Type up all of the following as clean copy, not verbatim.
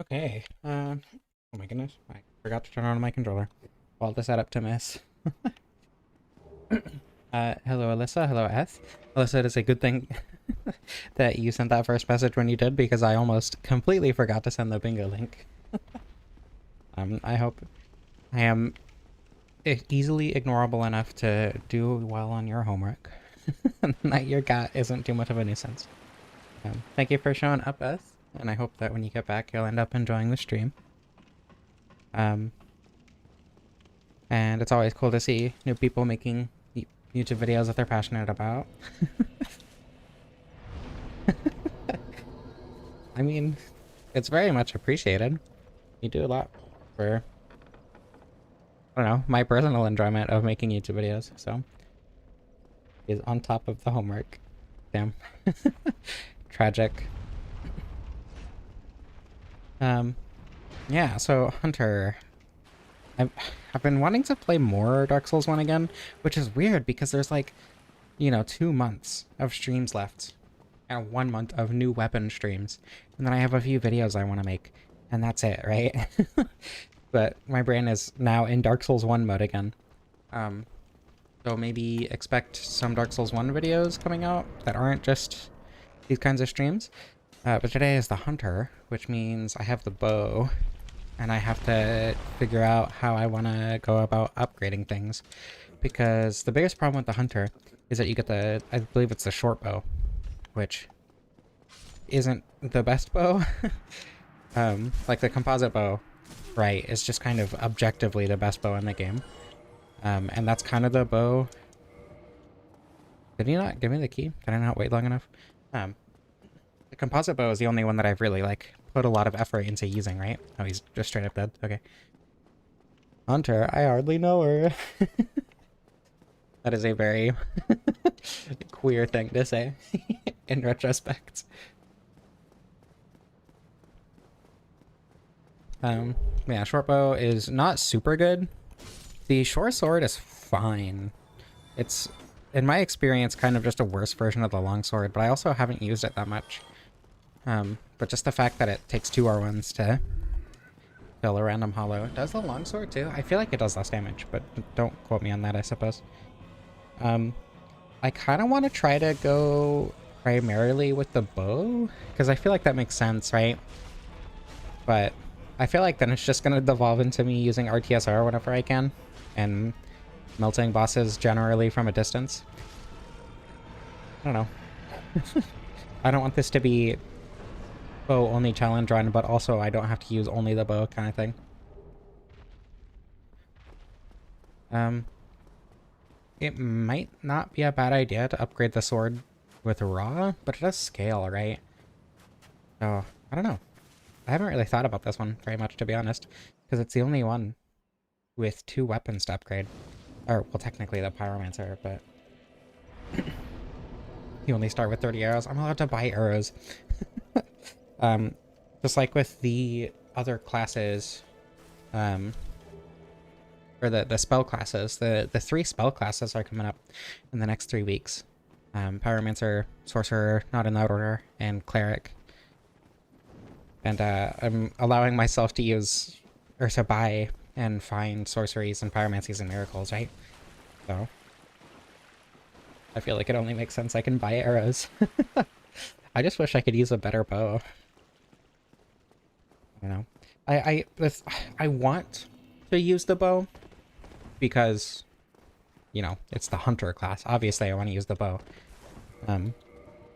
Okay. Oh my goodness. I forgot to turn on my controller. All the setup to miss. Hello Alyssa. Hello Eth. Alyssa, it is a good thing that you sent that first message when you did because I almost completely forgot to send the bingo link. I hope I am easily ignorable enough to do well on your homework. And that your cat isn't too much of a nuisance. Thank you for showing up, Eth, and I hope that when you get back, you'll end up enjoying the stream. Um, and it's always cool to see new people making YouTube videos that they're passionate about. I mean, it's very much appreciated. You do a lot for, I don't know, my personal enjoyment of making YouTube videos, so is on top of the homework. Damn. Tragic. Um, yeah, so Hunter, I've, I've been wanting to play more Dark Souls 1 again, which is weird because there's like, 2 months of streams left and 1 month of new weapon streams. And then I have a few videos I want to make, and that's it, right? But my brain is now in Dark Souls 1 mode again. Um, so maybe expect some Dark Souls 1 videos coming out that aren't just these kinds of streams. But today is the Hunter, which means I have the bow, and I have to figure out how I want to go about upgrading things. Because the biggest problem with the Hunter is that you get I believe it's the short bow, which isn't the best bow. Like the composite bow, right, is just kind of objectively the best bow in the game. And that's kind of the bow. Did he not give me the key? Did I not wait long enough? Um, the composite bow is the only one that I've really, like, put a lot of effort into using, right? Oh, he's just straight up dead. Okay. Hunter, I hardly know her. That is a very queer thing to say in retrospect. Yeah, short bow is not super good. The short sword is fine. It's, in my experience, kind of just a worse version of the longsword, but I also haven't used it that much. But just the fact that it takes 2 R1s to fill a random hollow. Does the longsword too? I feel like it does less damage, but don't quote me on that, I suppose. I kind of want to try to go primarily with the bow, because I feel like that makes sense, right? But I feel like then it's just going to devolve into me using RTSR whenever I can, and melting bosses generally from a distance. I don't know. I don't want this to be bow only challenge run, but also I don't have to use only the bow kind of thing. It might not be a bad idea to upgrade the sword with raw, but it does scale, right? So, I don't know. I haven't really thought about this one very much, to be honest, because it's the only one with 2 weapons to upgrade. Or, well, technically the Pyromancer, but you only start with 30 arrows. I'm allowed to buy arrows. Just like with the other classes, or the spell classes, the 3 spell classes are coming up in the next 3 weeks. Pyromancer, Sorcerer, not in that order, and Cleric. And I'm allowing myself to use, or to buy and find sorceries and pyromancies and miracles, right? So I feel like it only makes sense I can buy arrows. I just wish I could use a better bow. You know, I want to use the bow because, it's the hunter class. Obviously, I want to use the bow. I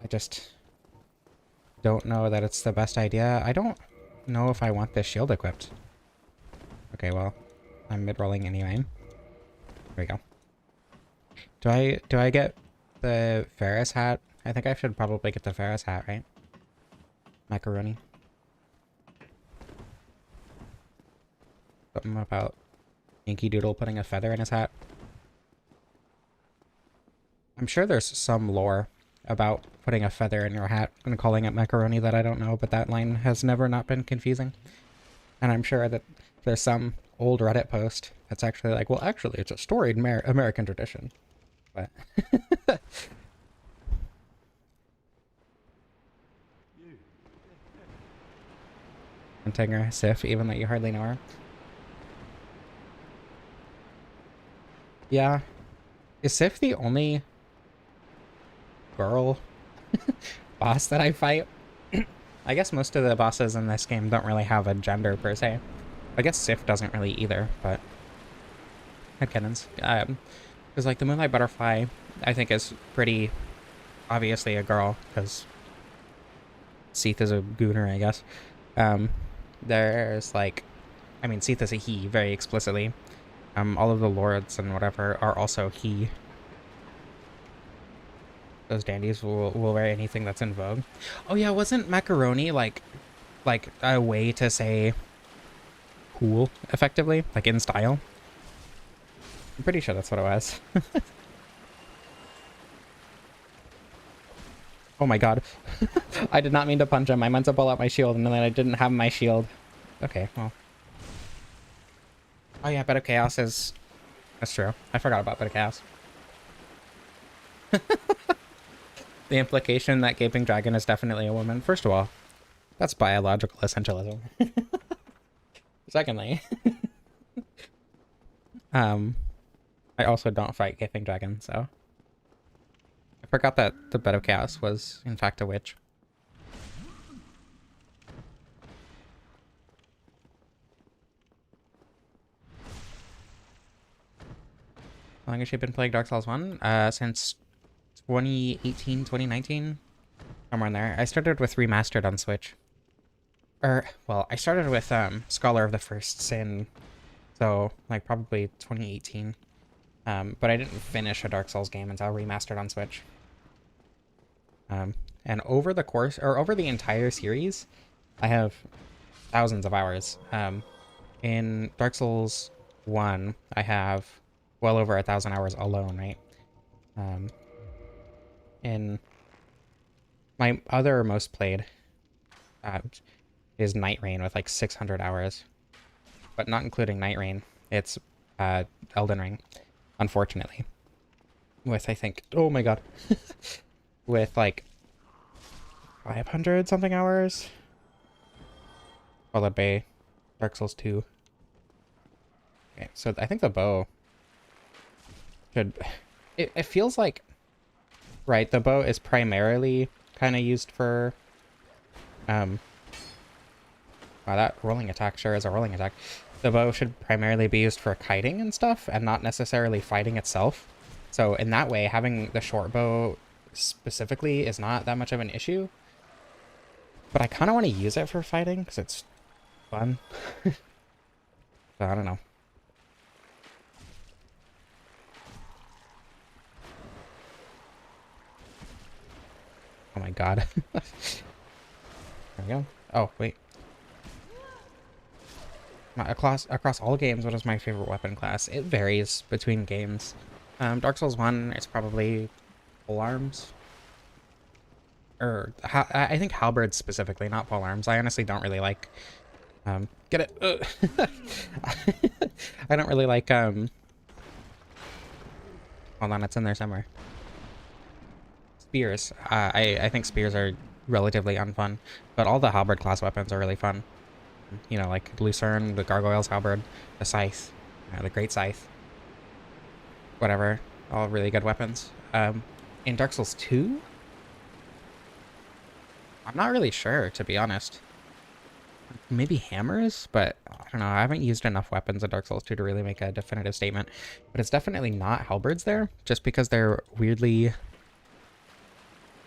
just don't know that it's the best idea. I don't know if I want this shield equipped. Okay, well, I'm mid-rolling anyway. There we go. Do I get the Ferris hat? I think I should probably get the Ferris hat, right? Macaroni. Something about Yankee Doodle putting a feather in his hat. I'm sure there's some lore about putting a feather in your hat and calling it macaroni that I don't know, but that line has never not been confusing. And I'm sure that there's some old Reddit post that's actually like, well, actually, it's a storied American tradition. But Tinger, Sif, even though you hardly know her. Yeah. Is Sif the only girl boss that I fight? I guess most of the bosses in this game don't really have a gender per se. I guess Sif doesn't really either, but headcanons. Because like the Moonlight Butterfly, I think is pretty obviously a girl, because Seath is a gooner, I guess. There's like, I mean, Seath is a he, very explicitly. All of the lords and whatever are also he. Those dandies will wear anything that's in vogue. Oh yeah, wasn't macaroni like a way to say cool, effectively? Like in style? I'm pretty sure that's what it was. Oh my god. I did not mean to punch him. I meant to pull out my shield and then I didn't have my shield. Okay, well. Oh yeah, Bed of Chaos is... That's true. I forgot about Bed of Chaos. The implication that Gaping Dragon is definitely a woman. First of all, that's biological essentialism. Secondly, I also don't fight Gaping Dragon, so... I forgot that the Bed of Chaos was, in fact, a witch. How long has she been playing Dark Souls 1? Since 2018, 2019? Somewhere in there. I started with Remastered on Switch. Well, I started with Scholar of the First Sin, so, like, probably 2018. But I didn't finish a Dark Souls game until Remastered on Switch. And over the course, or over the entire series, I have thousands of hours. In Dark Souls 1, I have well over 1,000 hours alone, right? In my other most played is Night Rain with like 600 hours. But not including Night Rain. It's Elden Ring, unfortunately. With, I think, oh my god. With like 500 something hours. Followed by Dark Souls 2. Okay, so I think the bow should... It feels like... Right, the bow is primarily kind of used for... Wow, that rolling attack sure is a rolling attack. The bow should primarily be used for kiting and stuff, and not necessarily fighting itself. So in that way, having the short bow specifically is not that much of an issue. But I kind of want to use it for fighting, because it's fun. So I don't know. Oh my god. There we go. Oh, wait. Across all games, what is my favorite weapon class? It varies between games. Dark Souls 1 is probably polearms. Or, I think halberds specifically, not polearms. I honestly don't really like... get it! I don't really like, Hold on, it's in there somewhere. Spears. I think spears are relatively unfun, but all the halberd class weapons are really fun. You know, like Lucerne, the Gargoyle's halberd, the Scythe, the Great Scythe. Whatever. All really good weapons. In Dark Souls 2? I'm not really sure, to be honest. Maybe hammers, but I don't know. I haven't used enough weapons in Dark Souls 2 to really make a definitive statement. But it's definitely not halberds there, just because they're weirdly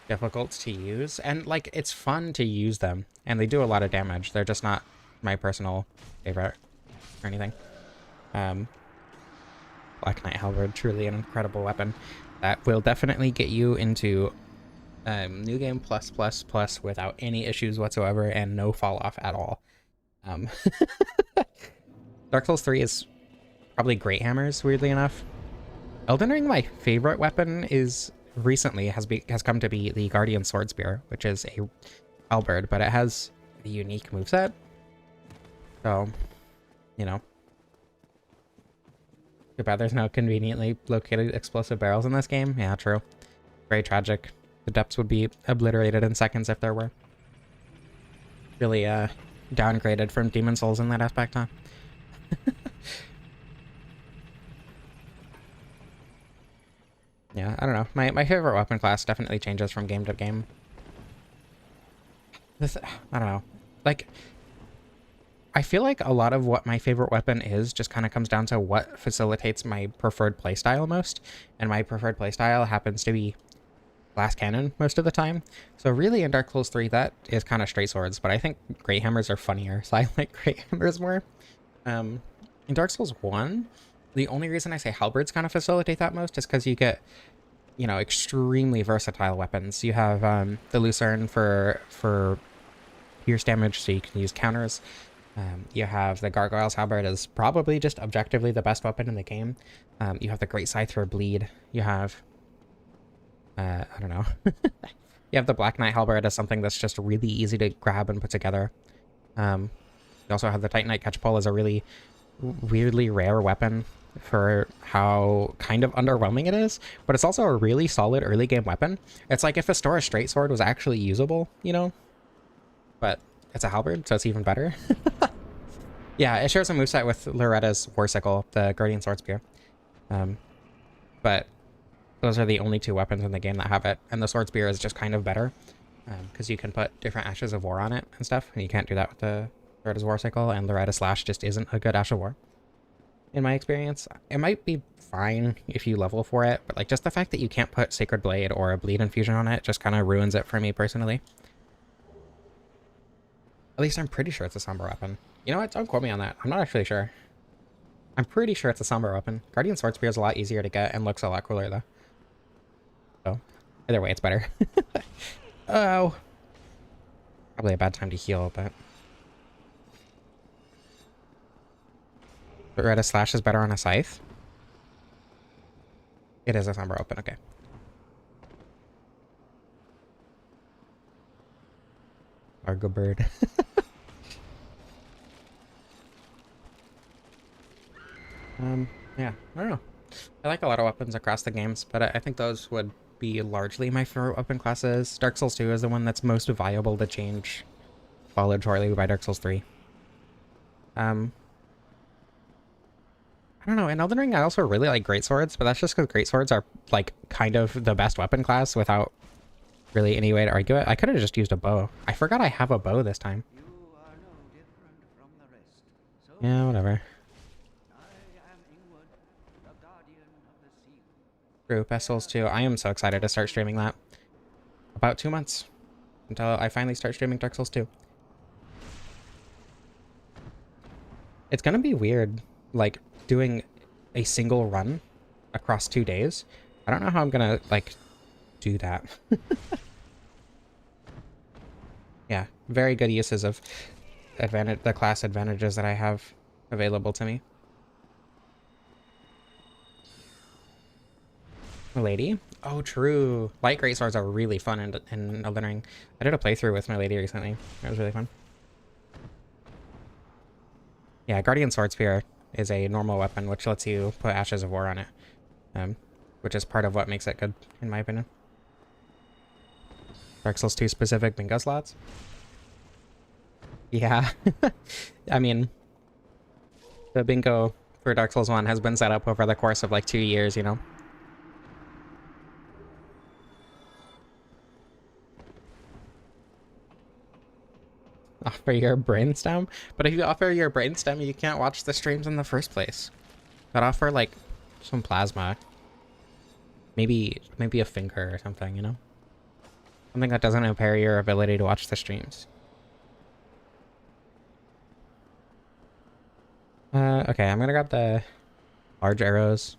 difficult to use. And, like, it's fun to use them, and they do a lot of damage. They're just not my personal favorite or anything. Black Knight Halberd, truly an incredible weapon that will definitely get you into New Game Plus without any issues whatsoever and no fall off at all. Dark Souls 3 is probably great hammers, weirdly enough. Elden Ring, my favorite weapon is recently has come to be the Guardian Sword Spear, which is a halberd, but it has a unique moveset. So, you know. Too bad there's no conveniently located explosive barrels in this game. Yeah, true. Very tragic. The depths would be obliterated in seconds if there were. Really, downgraded from Demon Souls in that aspect, huh? Yeah, I don't know. My favorite weapon class definitely changes from game to game. I don't know. Like, I feel like a lot of what my favorite weapon is just kind of comes down to what facilitates my preferred playstyle most. And my preferred playstyle happens to be glass cannon most of the time. So really in Dark Souls 3, that is kind of straight swords, but I think great hammers are funnier, so I like great hammers more. In Dark Souls 1, the only reason I say halberds kind of facilitate that most is because you get, you know, extremely versatile weapons. You have the Lucerne for pierce damage, so you can use counters. You have the Gargoyle's Halberd is probably just objectively the best weapon in the game. You have the Great Scythe for bleed. You have I don't know. You have the Black Knight Halberd as something that's just really easy to grab and put together. You also have the Titanite Catchpole as a really weirdly rare weapon for how kind of underwhelming it is, but it's also a really solid early game weapon. It's like if a Stora Straight Sword was actually usable, you know? But it's a halberd, so it's even better. Yeah, it shares a moveset with Loretta's War Sickle, the Guardian Sword Spear. But those are the only two weapons in the game that have it, and the Sword Spear is just kind of better, because you can put different Ashes of War on it and stuff, and you can't do that with the Loretta's War Sickle, and Loretta Slash just isn't a good Ash of War, in my experience. It might be fine if you level for it, but like just the fact that you can't put Sacred Blade or a Bleed Infusion on it just kind of ruins it for me personally. At least I'm pretty sure it's a somber weapon. You know what? Don't quote me on that. I'm not actually sure. I'm pretty sure it's a somber weapon. Guardian Sword Spear is a lot easier to get and looks a lot cooler though. So, either way, it's better. Oh. Probably a bad time to heal, but... Loretta Slash is better on a Scythe? It is a somber weapon, okay. Argo Bird. Yeah, I don't know. I like a lot of weapons across the games, but I think those would be largely my favorite weapon classes. Dark Souls 2 is the one that's most viable to change, followed shortly by Dark Souls 3. I don't know, in Elden Ring I also really like greatswords, but that's just because greatswords are, like, kind of the best weapon class without really any way to argue it. I could have just used a bow. I forgot I have a bow this time. Yeah, whatever. True, Best Souls 2. I am so excited to start streaming that. About 2 months until I finally start streaming Dark Souls 2. It's gonna be weird, like, doing a single run across 2 days. I don't know how I'm gonna, like, do that. Yeah, very good uses of the class advantages that I have available to me. Milady? Oh, true. Light greatswords are really fun in Elden Ring. I did a playthrough with Milady recently. It was really fun. Yeah, Guardian Sword Spear is a normal weapon, which lets you put Ashes of War on it. Which is part of what makes it good, in my opinion. Dark Souls 2 specific bingo slots? Yeah. I mean, the bingo for Dark Souls 1 has been set up over the course of like 2 years, you know? Offer your brainstem? But if you offer your brainstem, you can't watch the streams in the first place. But offer, like, some plasma. Maybe a finger or something, you know? Something that doesn't impair your ability to watch the streams. Okay, I'm gonna grab the large arrows,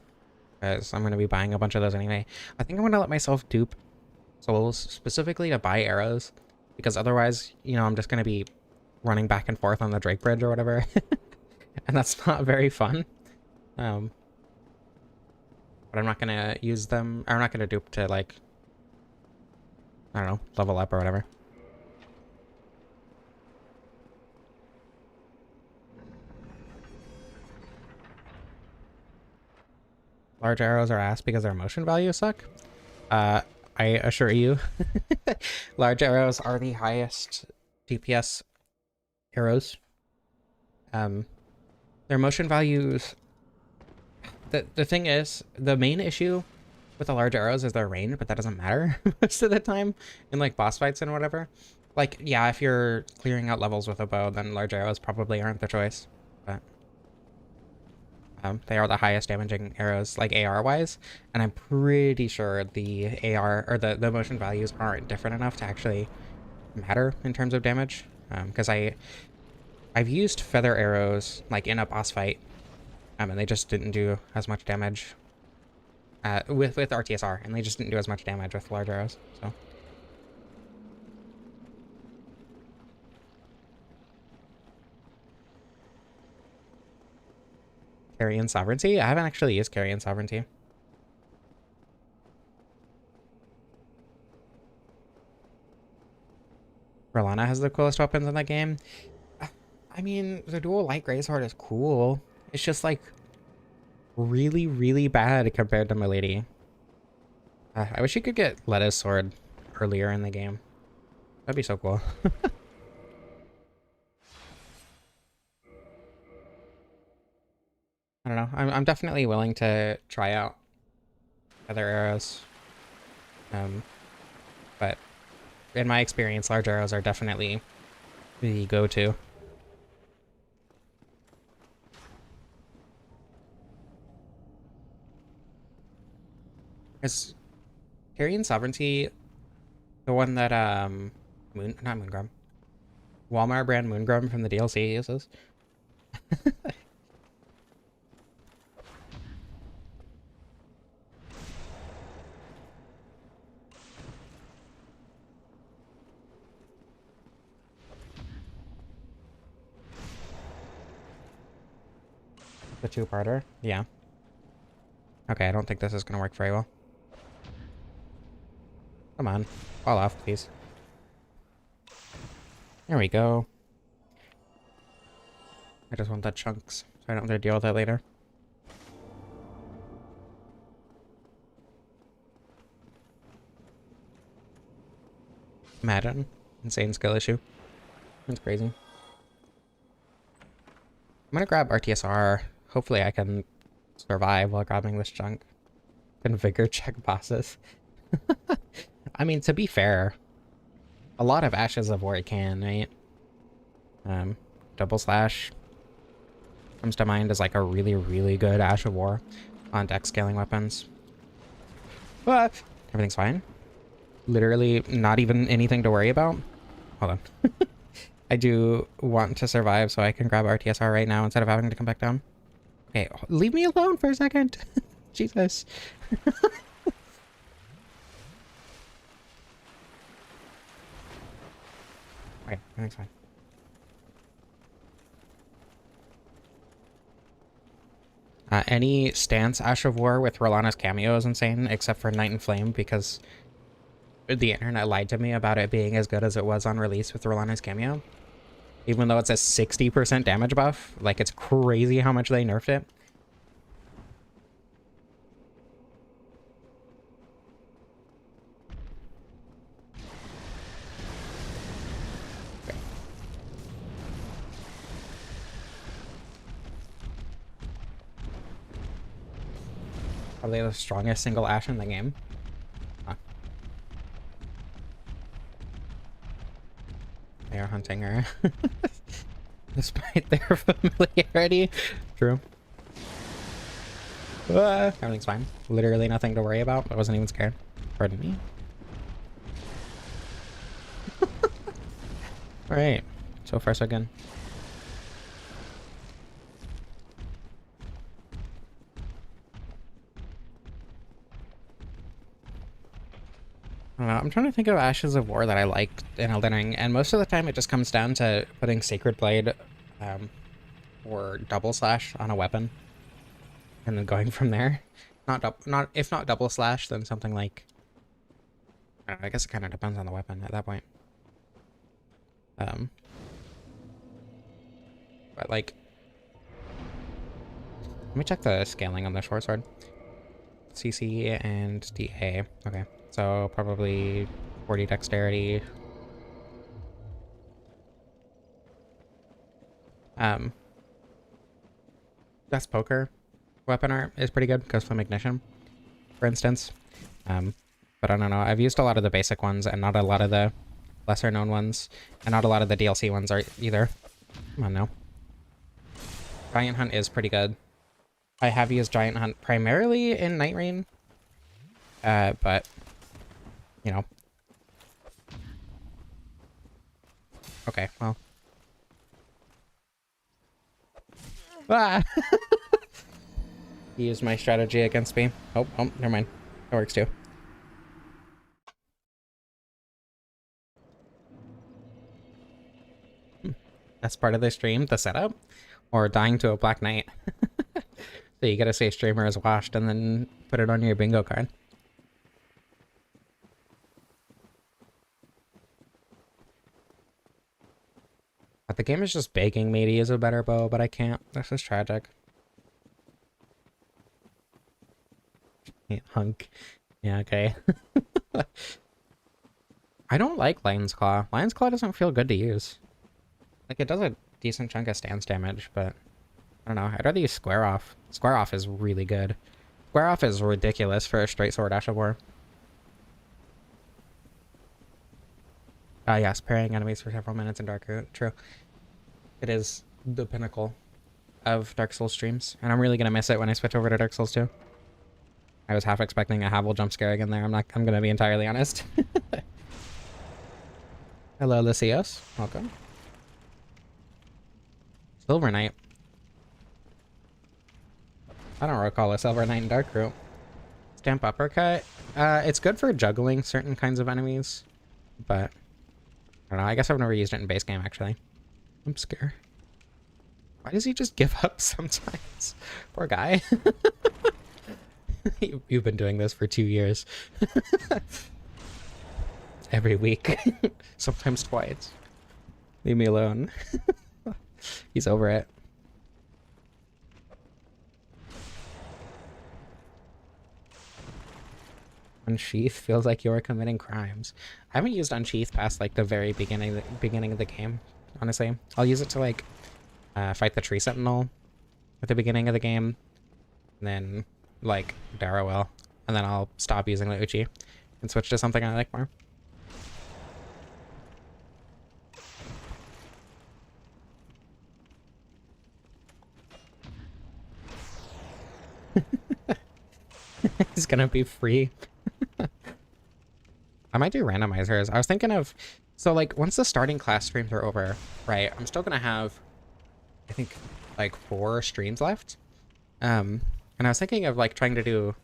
because I'm gonna be buying a bunch of those anyway. I think I'm gonna let myself dupe souls specifically to buy arrows, because otherwise, you know, I'm just gonna be running back and forth on the Drake Bridge or whatever, and that's not very fun. But I'm not gonna use them. I'm not gonna dupe to, like, I don't know, level up or whatever. Large arrows are ass because their motion values suck. I assure you, large arrows are the highest DPS arrows. Their motion values. The thing is, the main issue with the large arrows is their range, but that doesn't matter most of the time in like boss fights and whatever. Like, yeah, if you're clearing out levels with a bow, then large arrows probably aren't the choice. But they are the highest damaging arrows, like AR wise, and I'm pretty sure the AR or the motion values aren't different enough to actually matter in terms of damage. Because I've used feather arrows like in a boss fight, and they just didn't do as much damage with RTSR, and they just didn't do as much damage with large arrows. So. Carrion Sovereignty? I haven't actually used Carrion Sovereignty. Rolana has the coolest weapons in that game. I mean, the dual light greatsword is cool. It's just like really, really bad compared to Milady. I wish you could get Letta's sword earlier in the game. That'd be so cool. I don't know. I'm definitely willing to try out other arrows. But in my experience, large arrows are definitely the go-to. Is Carrion Sovereignty the one that not Moongrum. Walmart brand Moongrum from the DLC uses? The two-parter? Yeah. Okay, I don't think this is gonna work very well. Come on. Fall off, please. There we go. I just want that chunks, so I don't have to deal with that later. Madden. Insane skill issue. That's crazy. I'm gonna grab RTSR. Hopefully I can survive while grabbing this chunk. Configure check bosses. I mean, to be fair, a lot of Ashes of War can, right? Double Slash comes to mind as like a really, really good Ash of War on deck scaling weapons. But everything's fine. Literally not even anything to worry about. Hold on. I do want to survive, so I can grab RTSR right now instead of having to come back down. Okay, leave me alone for a second. Jesus. Okay, everything's fine. Any stance Ash of War with Rolana's cameo is insane, except for Night and Flame, because the internet lied to me about it being as good as it was on release with Rolana's cameo. Even though it's a 60% damage buff, like, it's crazy how much they nerfed it. Okay. Probably the strongest single Ashe in the game. Huh. They are hunting her. Despite their familiarity. True. Everything's fine. Literally nothing to worry about. I wasn't even scared. Pardon me. Alright. So far, so good. I don't know, I'm trying to think of Ashes of War that I liked in Elden Ring, and most of the time it just comes down to putting Sacred Blade or Double Slash on a weapon, and then going from there. If not Double Slash, then something like, I don't know, I guess it kind of depends on the weapon at that point. But like, let me check the scaling on the short sword. CC and DA. Okay, so probably 40 dexterity. Um, Best poker weapon art is pretty good. Ghost Flame Ignition, for instance. But I don't know. I've used a lot of the basic ones and not a lot of the lesser known ones, and not a lot of the DLC ones are either. Come on now. Giant Hunt is pretty good. I have used Giant Hunt primarily in Night Rain, but you know. Okay, well. Ah! He used my strategy against me. Oh, never mind. That works too. That's part of the stream, the setup, or dying to a Black Knight. So you gotta say streamer is washed and then put it on your bingo card. But the game is just begging me to use a better bow, but I can't. This is tragic. Hunk. Yeah, okay. I don't like Lion's Claw. Lion's Claw doesn't feel good to use. Like, it does a decent chunk of stance damage, but I don't know. I'd rather use Square Off. Square Off is really good. Square Off is ridiculous for a straight sword Ash of War. Yes, parrying enemies for several minutes in Dark Root. True. It is the pinnacle of Dark Souls streams, and I'm really gonna miss it when I switch over to Dark Souls 2. I was half expecting a Havel jump scare again there. I'm gonna be entirely honest. Hello, Lysios. Welcome. Silver Knight. I don't recall a Silver Knight in Dark Root. Stamp Uppercut. It's good for juggling certain kinds of enemies, but I don't know. I guess I've never used it in base game, actually. I'm scared. Why does he just give up sometimes? Poor guy. You've been doing this for 2 years. Every week. Sometimes twice. Leave me alone. He's over it. Unsheath feels like you're committing crimes. I haven't used Unsheath past like the very beginning of the game, honestly. I'll use it to like fight the Tree Sentinel at the beginning of the game, and then like Darrowell, and then I'll stop using the Uchi and switch to something I like more. It's gonna be free. I might do randomizers. I was thinking of, so like once the starting class streams are over, right, I'm still gonna have, I think, like 4 streams left. And I was thinking of like trying to do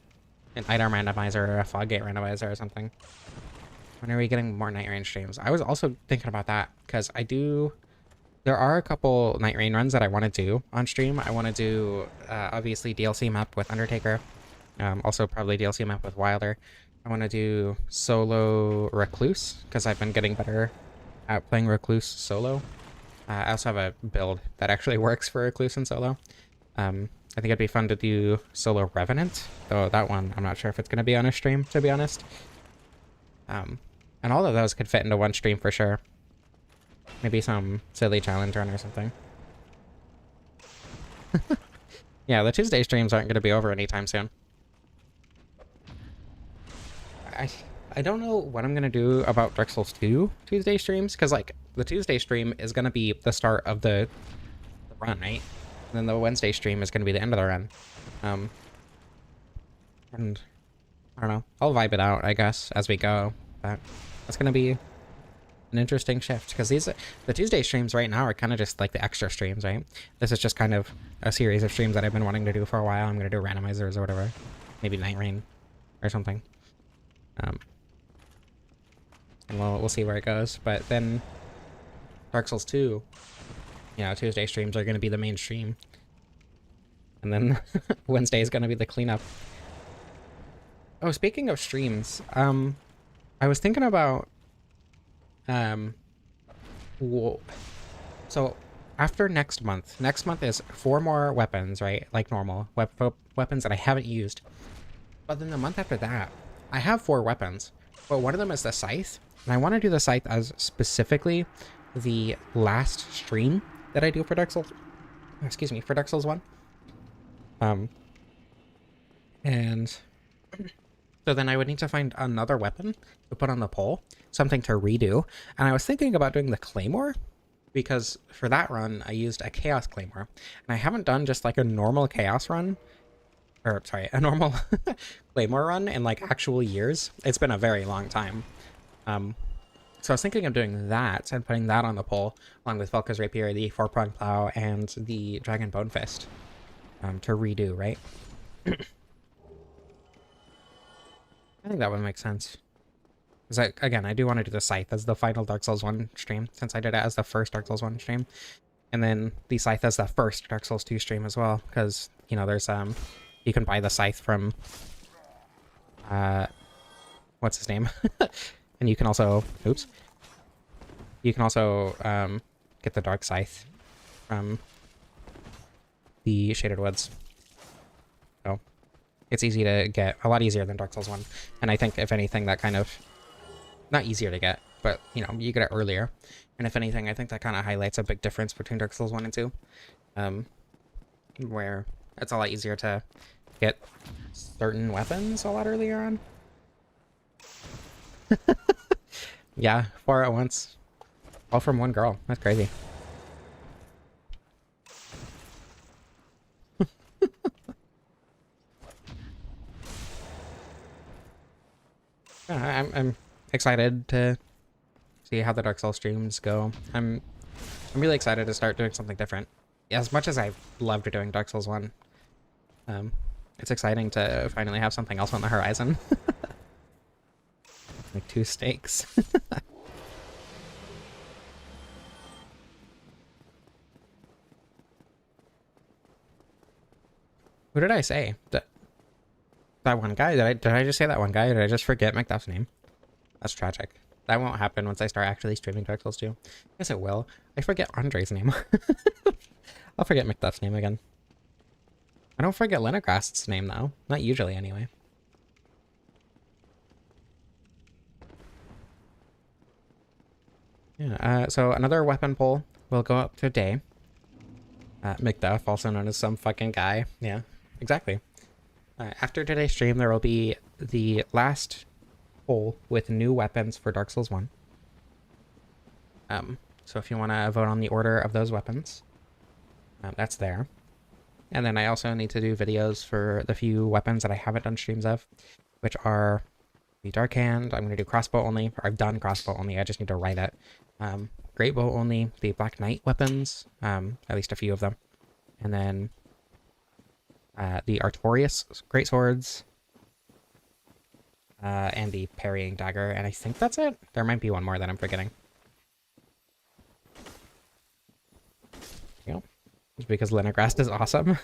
an item randomizer or a Foggate randomizer or something. When are we getting more Night Rain streams? I was also thinking about that because there are a couple Night Rain runs that I want to do on stream. I want to do obviously DLC map with Undertaker. Also probably DLC map with Wilder. I want to do solo Recluse because I've been getting better at playing Recluse solo. I also have a build that actually works for Recluse and solo. I think it'd be fun to do solo Revenant, though that one I'm not sure if it's going to be on a stream, to be honest. And all of those could fit into one stream for sure. Maybe some silly challenge run or something. Yeah, the Tuesday streams aren't going to be over anytime soon. I don't know what I'm going to do about Dark Souls 2 Tuesday streams, because like the Tuesday stream is going to be the start of the run, right? And then the Wednesday stream is going to be the end of the run. And I don't know. I'll vibe it out, I guess, as we go. But that's going to be an interesting shift, because the Tuesday streams right now are kind of just like the extra streams, right? This is just kind of a series of streams that I've been wanting to do for a while. I'm going to do randomizers or whatever. Maybe Night Rain or something. And we'll see where it goes. But then Dark Souls 2, you know, Tuesday streams are going to be the main stream. And then Wednesday is going to be the cleanup. Oh, speaking of streams, I was thinking about, so after next month is 4 more weapons, right? Like normal weapons that I haven't used. But then the month after that, I have 4 weapons, but one of them is the Scythe. And I want to do the Scythe as specifically the last stream that I do for Dark Souls excuse me, for Dark Souls 1. Um, and so then I would need to find another weapon to put on the pole, something to redo. And I was thinking about doing the Claymore, because for that run, I used a Chaos Claymore. And I haven't done just like a normal Chaos run, or sorry, a normal Claymore run in like actual years. It's been a very long time. So I was thinking of doing that and putting that on the pole, along with Velka's Rapier, the Four-Pronged Plow, and the Dragon Bone Fist, to redo, right? I think that would make sense. Because, again, I do want to do the Scythe as the final Dark Souls 1 stream, since I did it as the first Dark Souls 1 stream. And then the Scythe as the first Dark Souls 2 stream as well, because, you know, there's, you can buy the Scythe from, what's his name? And you can also, oops. You can also, get the Dark Scythe from the Shaded Woods. So, it's easy to get, a lot easier than Dark Souls 1. And I think, if anything, that kind of, not easier to get, but, you know, you get it earlier. And if anything, I think that kind of highlights a big difference between Dark Souls 1 and 2. Where it's a lot easier to get certain weapons a lot earlier on. Yeah, 4 at once. All from one girl. That's crazy. Yeah, I'm excited to see how the Dark Souls streams go. I'm really excited to start doing something different. As much as I've loved doing Dark Souls 1, it's exciting to finally have something else on the horizon. Like 2 stakes. Who did I say? That one guy? Did I just say that one guy? Or did I just forget Macduff's name? That's tragic. That won't happen once I start actually streaming Dark Souls 2. Yes, it will. I forget Andre's name. I'll forget Macduff's name again. I don't forget Lenograst's name, though. Not usually, anyway. Yeah, so another weapon pull will go up today. Macduff, also known as some fucking guy. Yeah, exactly. After today's stream, there will be the last poll with new weapons for Dark Souls 1. So if you want to vote on the order of those weapons, that's there. And then I also need to do videos for the few weapons that I haven't done streams of, which are the Dark Hand. I'm going to do crossbow only. Or I've done crossbow only. I just need to write it. Great bow only. The Black Knight weapons. At least a few of them. And then the Artorias greatswords. And the parrying dagger. And I think that's it. There might be one more that I'm forgetting. Just because Lenograst is awesome.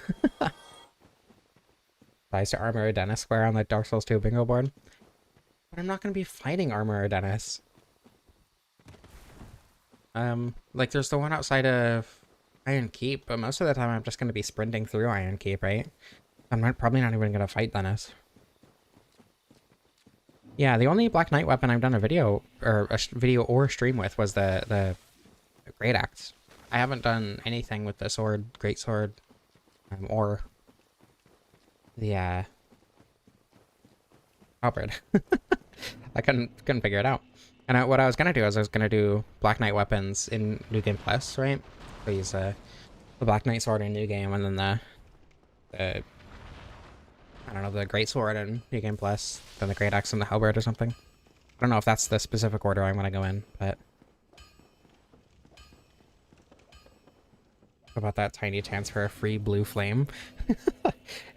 Applies to Armor Dennis Square on the Dark Souls 2 bingo board. But I'm not going to be fighting Armor Dennis. Like there's the one outside of Iron Keep, but most of the time I'm just going to be sprinting through Iron Keep, right? I'm probably not even going to fight Dennis. Yeah, the only Black Knight weapon I've done a video or stream with was the Great Axe. I haven't done anything with the sword, great sword, or the halberd. I couldn't figure it out. And what I was gonna do is I was gonna do Black Knight weapons in New Game Plus, right? So use the Black Knight sword in New Game, and then the I don't know, the great sword in New Game Plus, then the great axe and the halberd or something. I don't know if that's the specific order I'm gonna go in, but. About that tiny chance for a free blue flame.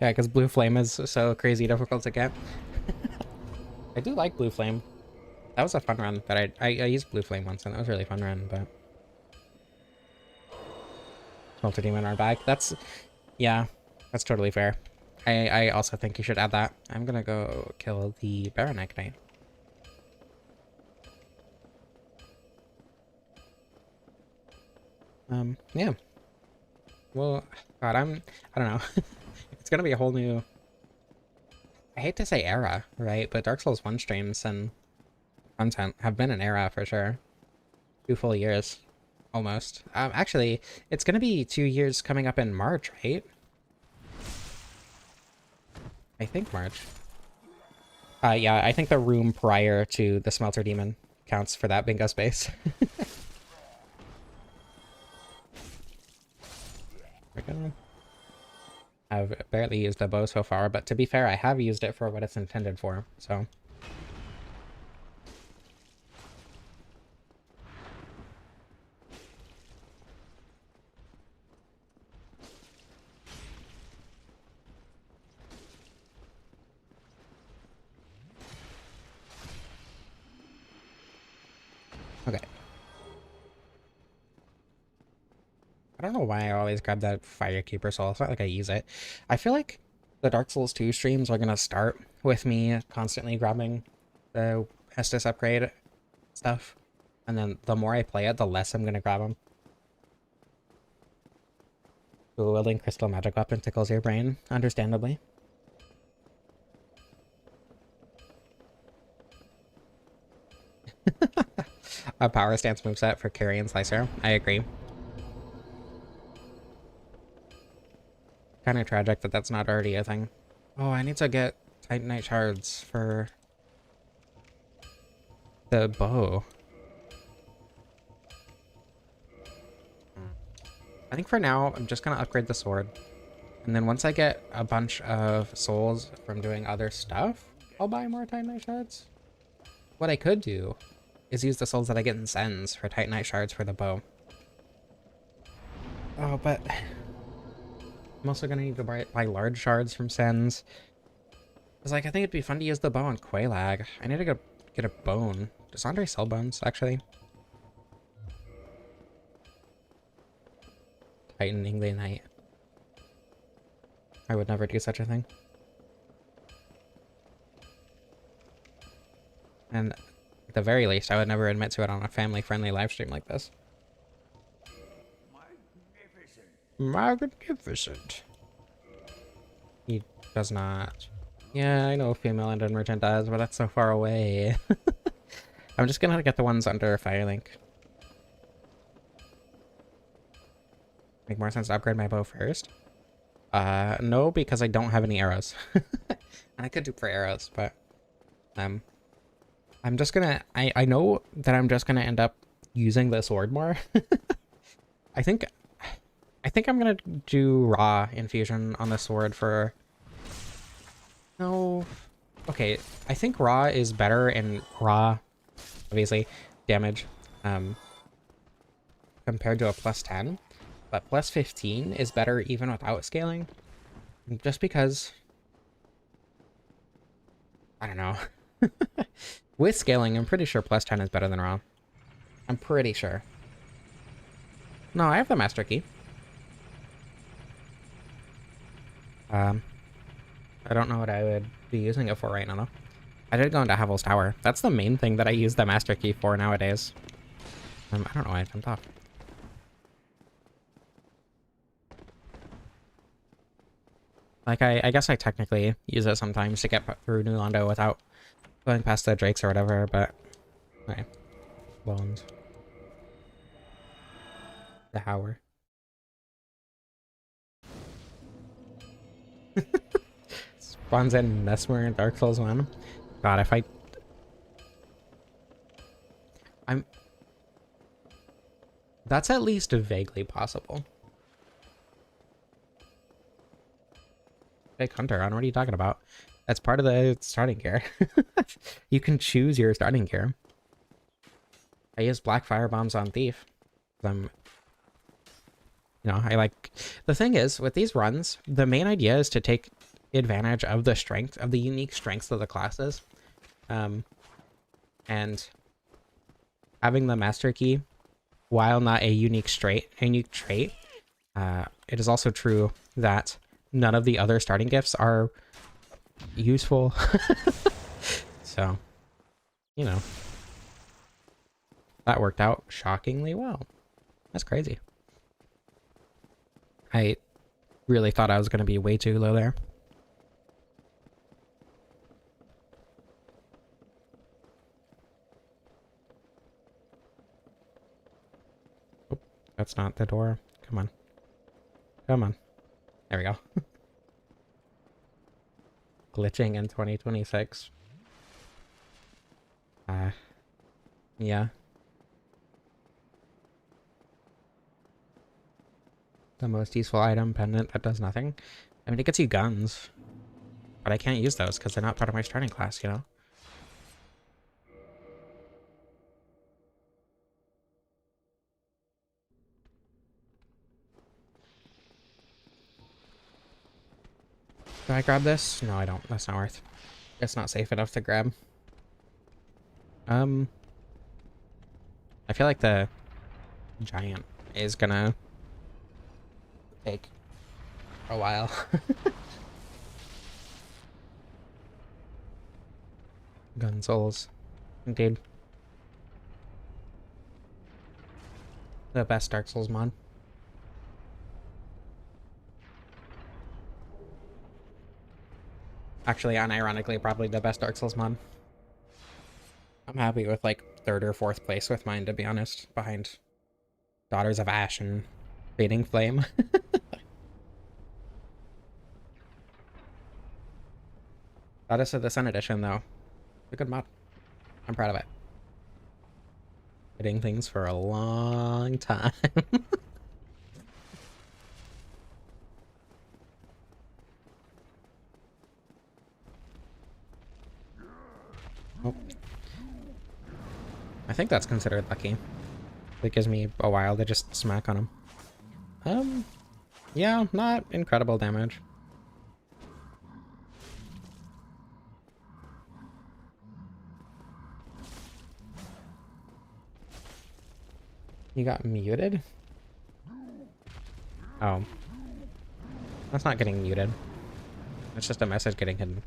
Yeah, because blue flame is so crazy difficult to get. I do like blue flame. That was a fun run, but I used blue flame once and that was a really fun run, but Smelter Demon are back. Yeah, that's totally fair. I also think you should add that. I'm gonna go kill the Baronek Knight. Yeah. Well, God, I don't know. It's gonna be a whole new, I hate to say era, right? But Dark Souls 1 streams and content have been an era for sure. 2 full years. Almost. Actually, it's gonna be 2 years coming up in March, right? I think March. Yeah, I think the room prior to the Smelter Demon counts for that bingo space. We're gonna... I've barely used a bow so far, but to be fair, I have used it for what it's intended for, so... Okay. I don't know why I always grab that Firekeeper Soul. It's not like I use it. I feel like the Dark Souls 2 streams are gonna start with me constantly grabbing the Estus upgrade stuff. And then the more I play it, the less I'm gonna grab them. The wielding crystal magic weapon tickles your brain, understandably. A power stance moveset for Carrion Slicer. I agree. Kind of tragic that that's not already a thing. Oh, I need to get Titanite shards for the bow. I think for now, I'm just gonna upgrade the sword. And then once I get a bunch of souls from doing other stuff, I'll buy more Titanite shards. What I could do is use the souls that I get in Sens for Titanite shards for the bow. Oh, but I'm also gonna need to buy large shards from Sens. Cause like I think it'd be fun to use the bow on Quelaag. I need to go get a bone. Does Andre sell bones, actually? Titan Ingley Knight. I would never do such a thing. And at the very least, I would never admit to it on a family-friendly live stream like this. Magnificent. He does not. Yeah, I know female Ended Merchant does, but that's so far away. I'm just gonna get the ones under Firelink. Make more sense to upgrade my bow first. No, because I don't have any arrows. And I could do for arrows, but I'm just gonna I know that I'm just gonna end up using the sword more. I think I'm gonna do raw infusion on the sword for... No. Okay, I think raw is better in raw, obviously, damage, compared to a plus 10. But plus 15 is better even without scaling. Just because... I don't know. With scaling, I'm pretty sure plus 10 is better than raw. I'm pretty sure. No, I have the master key. I don't know what I would be using it for right now, though. I did go into Havel's Tower. That's the main thing that I use the master key for nowadays. I don't know why I jumped off. Like, I guess I technically use it sometimes to get through New Londo without going past the Drakes or whatever, but... Okay. Bones. The Hower. Spawns in Nesmer in Dark Souls 1. God, if I'm... That's at least vaguely possible. Big Hunter, what are you talking about? That's part of the starting gear. You can choose your starting gear. I use black fire bombs on Thief. I'm... You know, I like... The thing is, with these runs, the main idea is to take advantage of the strength, of the unique strengths of the classes. And having the master key, while not a unique trait, it is also true that none of the other starting gifts are useful. So, you know, that worked out shockingly well. That's crazy. I really thought I was going to be way too low there. Oh, that's not the door. Come on. Come on. There we go. Glitching in 2026. Yeah. The most useful item, pendant, that does nothing. I mean, it gets you guns. But I can't use those because they're not part of my starting class, you know? Do I grab this? No, I don't. That's not worth. It's not safe enough to grab. I feel like the giant is gonna take a while. Gun souls. Indeed. The best Dark Souls mod. Actually, unironically, probably the best Dark Souls mod. I'm happy with like 3rd or 4th place with mine, to be honest, behind Daughters of Ash and Fading Flame. Goddess of the Sun edition, though. A good mod. I'm proud of it. Hitting things for a long time. Oh. I think that's considered lucky. It gives me a while to just smack on him. Yeah, not incredible damage. You got muted? Oh. That's not getting muted. It's just a message getting hidden.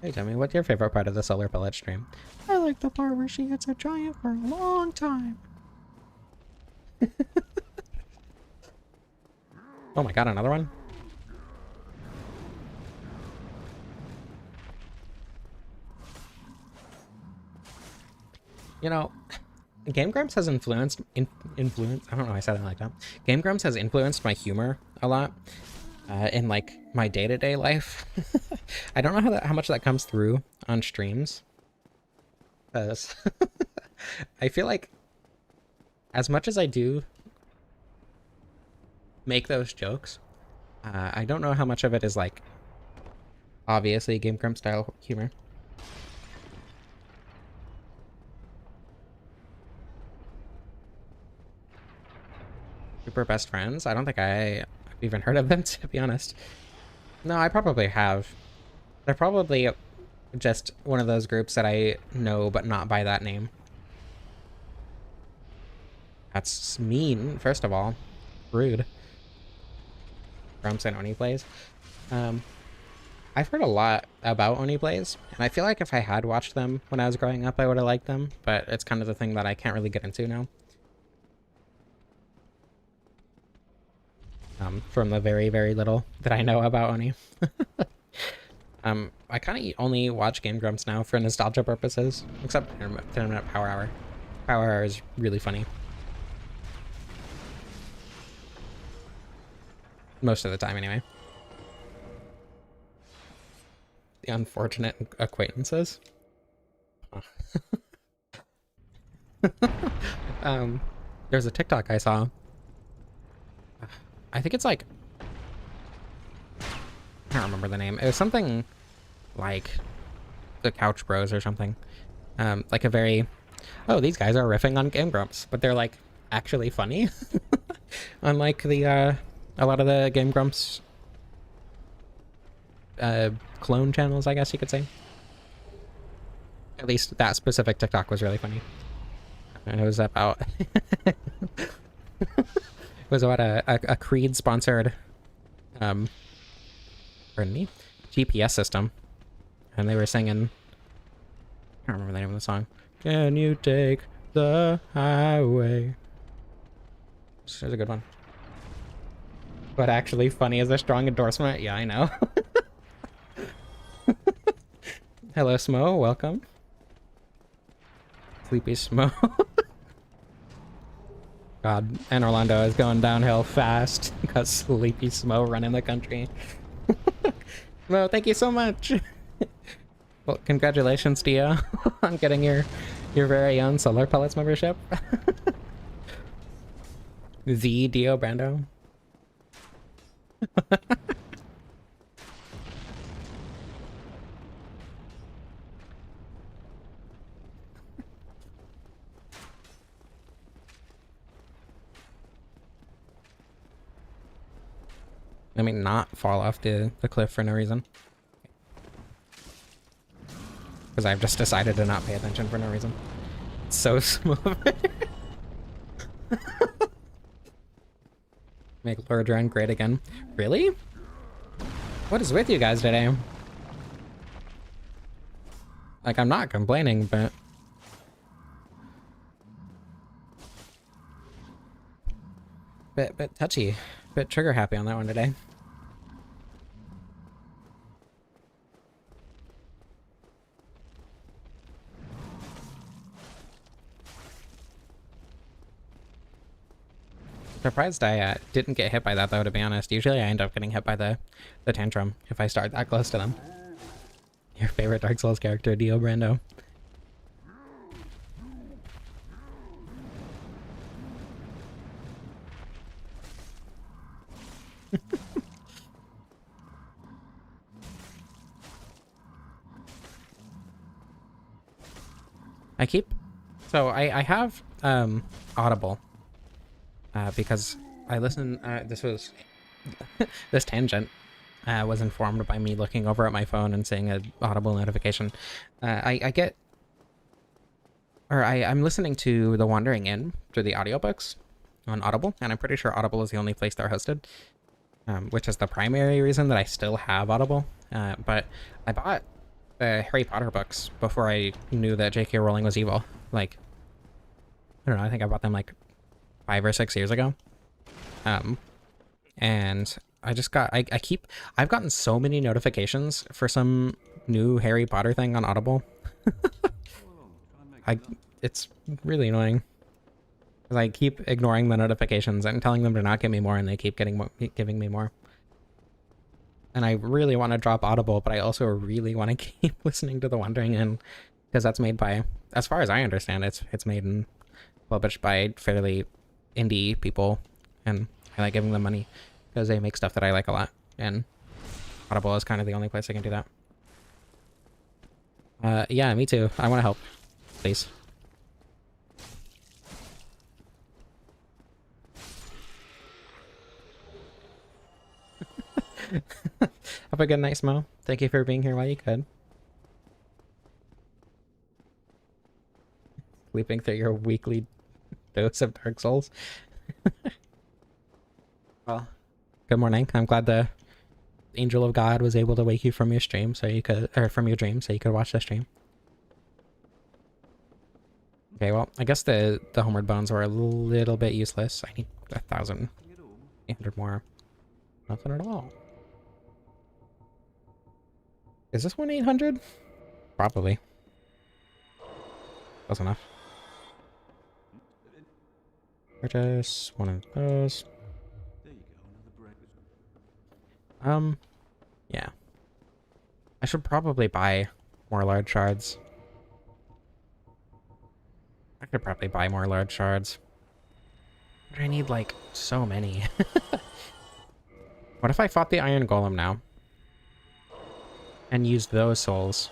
Hey, Timmy, what's your favorite part of the Solar Pellet stream? I like the part where she hits a giant for a long time. Oh my god, another one? You know, Game Grumps has influenced, I don't know why I said it like that. Game Grumps has influenced my humor a lot in like my day-to-day life. I don't know how much that comes through on streams. Because I feel like as much as I do make those jokes, I don't know how much of it is like obviously Game Grumps style humor. Super best friends? I don't think I've even heard of them, to be honest. No, I probably have. They're probably just one of those groups that I know, but not by that name. That's mean, first of all. Rude. Grumps and Oni Plays. I've heard a lot about Oni Plays, and I feel like if I had watched them when I was growing up, I would have liked them, but it's kind of the thing that I can't really get into now. From the very, very little that I know about Oni. I kind of only watch Game Grumps now for nostalgia purposes, except Tournament Power Hour. Power Hour is really funny. Most of the time, anyway. The unfortunate acquaintances. There's a TikTok I saw. I think it's like, I don't remember the name. It was something like the Couch Bros or something. Like a very, oh, these guys are riffing on Game Grumps, but they're like actually funny. Unlike the a lot of the Game Grumps clone channels, I guess you could say. At least that specific TikTok was really funny. And it was about it was about a Creed sponsored pardon me, GPS system, and they were singing, I don't remember the name of the song. Can you take the highway? This is a good one. But actually funny is a strong endorsement. Yeah, I know. Hello, Smo. Welcome. Sleepy Smo. God, and Orlando is going downhill fast because Sleepy Smo running the country. No, thank you so much. Well, congratulations, Dio, on getting your very own Solar Pellets membership. The Dio Brando. I mean, not fall off the cliff for no reason. Because I've just decided to not pay attention for no reason. It's so smooth. Make Lord Run great again. Really? What is with you guys today? Like, I'm not complaining, but... Bit touchy. Bit trigger happy on that one today. Surprised I didn't get hit by that though, to be honest. Usually I end up getting hit by the tantrum if I start that close to them. Your favorite Dark Souls character, Dio Brando. I have Audible because I listen. This tangent was informed by me looking over at my phone and seeing an Audible notification. I'm listening to The Wandering Inn through the audiobooks on Audible, and I'm pretty sure Audible is the only place they're hosted, which is the primary reason that I still have Audible. But I bought the Harry Potter books before I knew that J.K. Rowling was evil. Like, I don't know, I think I bought them like 5 or 6 years ago. And I just got, I've gotten so many notifications for some new Harry Potter thing on Audible. It's really annoying. 'Cause I keep ignoring the notifications and telling them to not give me more, and they keep giving me more. And I really want to drop Audible, but I also really want to keep listening to The Wandering Inn, because that's made by, as far as I understand, it's made and published by fairly indie people, and I like giving them money because they make stuff that I like a lot, and Audible is kind of the only place I can do that. Yeah, me too. I want to help, please. Have a good night, Smo. Thank you for being here while you could. Sleeping through your weekly dose of Dark Souls. Well, good morning. I'm glad the Angel of God was able to wake you from your stream so you could, or from your dream so you could watch the stream. Okay, well, I guess the Homeward Bones were a little bit useless. I need 1,800 more. Nothing at all. Is this one 800? Probably. Close enough. Purchase one of those. Yeah. I should probably buy more large shards. I could probably buy more large shards. But I need, like, so many. What if I fought the Iron Golem now? And used those souls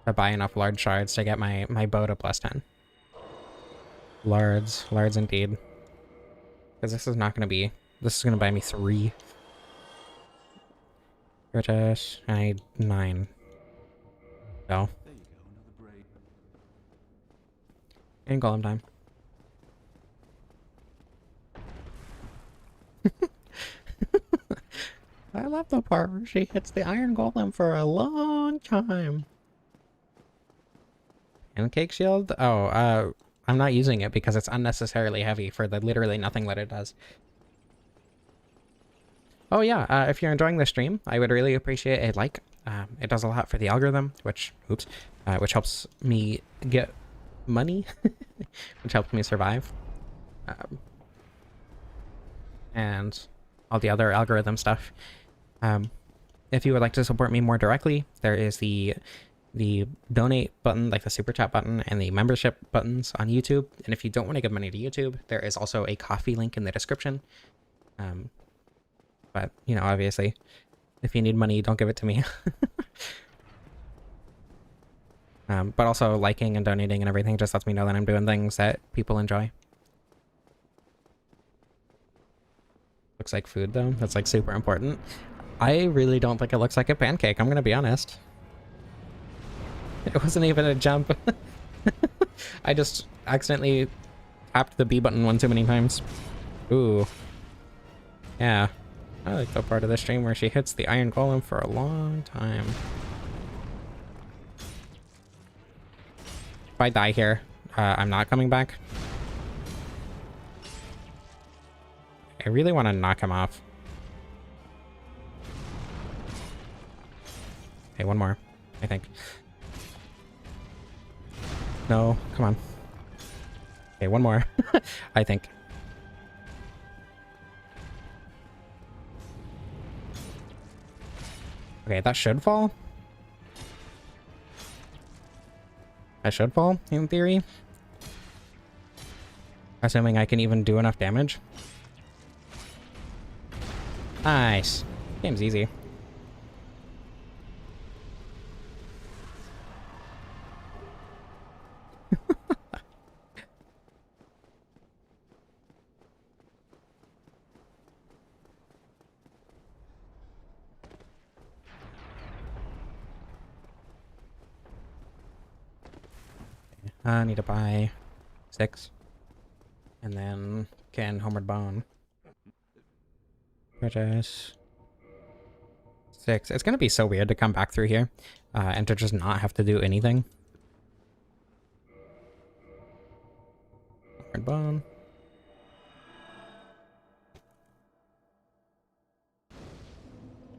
to buy enough large shards to get my bow to +10. Lards indeed. Because this is not going to be, this is going to buy me 3. British, I need 9. So. And golem time. I love the part where she hits the Iron Golem for a long time. Pancake shield? Oh, I'm not using it because it's unnecessarily heavy for the literally nothing that it does. Oh yeah, if you're enjoying the stream, I would really appreciate a like. It does a lot for the algorithm, which helps me get money, which helped me survive. And all the other algorithm stuff. If you would like to support me more directly, there is the donate button, like the super chat button, and the membership buttons on YouTube. And if you don't want to give money to YouTube, there is also a coffee link in the description. But, you know, obviously, if you need money, don't give it to me. But also liking and donating and everything just lets me know that I'm doing things that people enjoy. Looks like food, though. That's, like, super important. I really don't think it looks like a pancake, I'm gonna be honest. It wasn't even a jump. I just accidentally tapped the B button one too many times. Ooh. Yeah. I like the part of the stream where she hits the iron golem for a long time. If I die here, I'm not coming back. I really want to knock him off. Okay, one more, I think. No, come on. Okay, one more, I think. Okay, that should fall. That should fall, in theory. Assuming I can even do enough damage. Nice. Game's easy. I need to buy 6. And then can Homeward Bone. Purchase 6. It's gonna be so weird to come back through here and to just not have to do anything. Homeward Bone.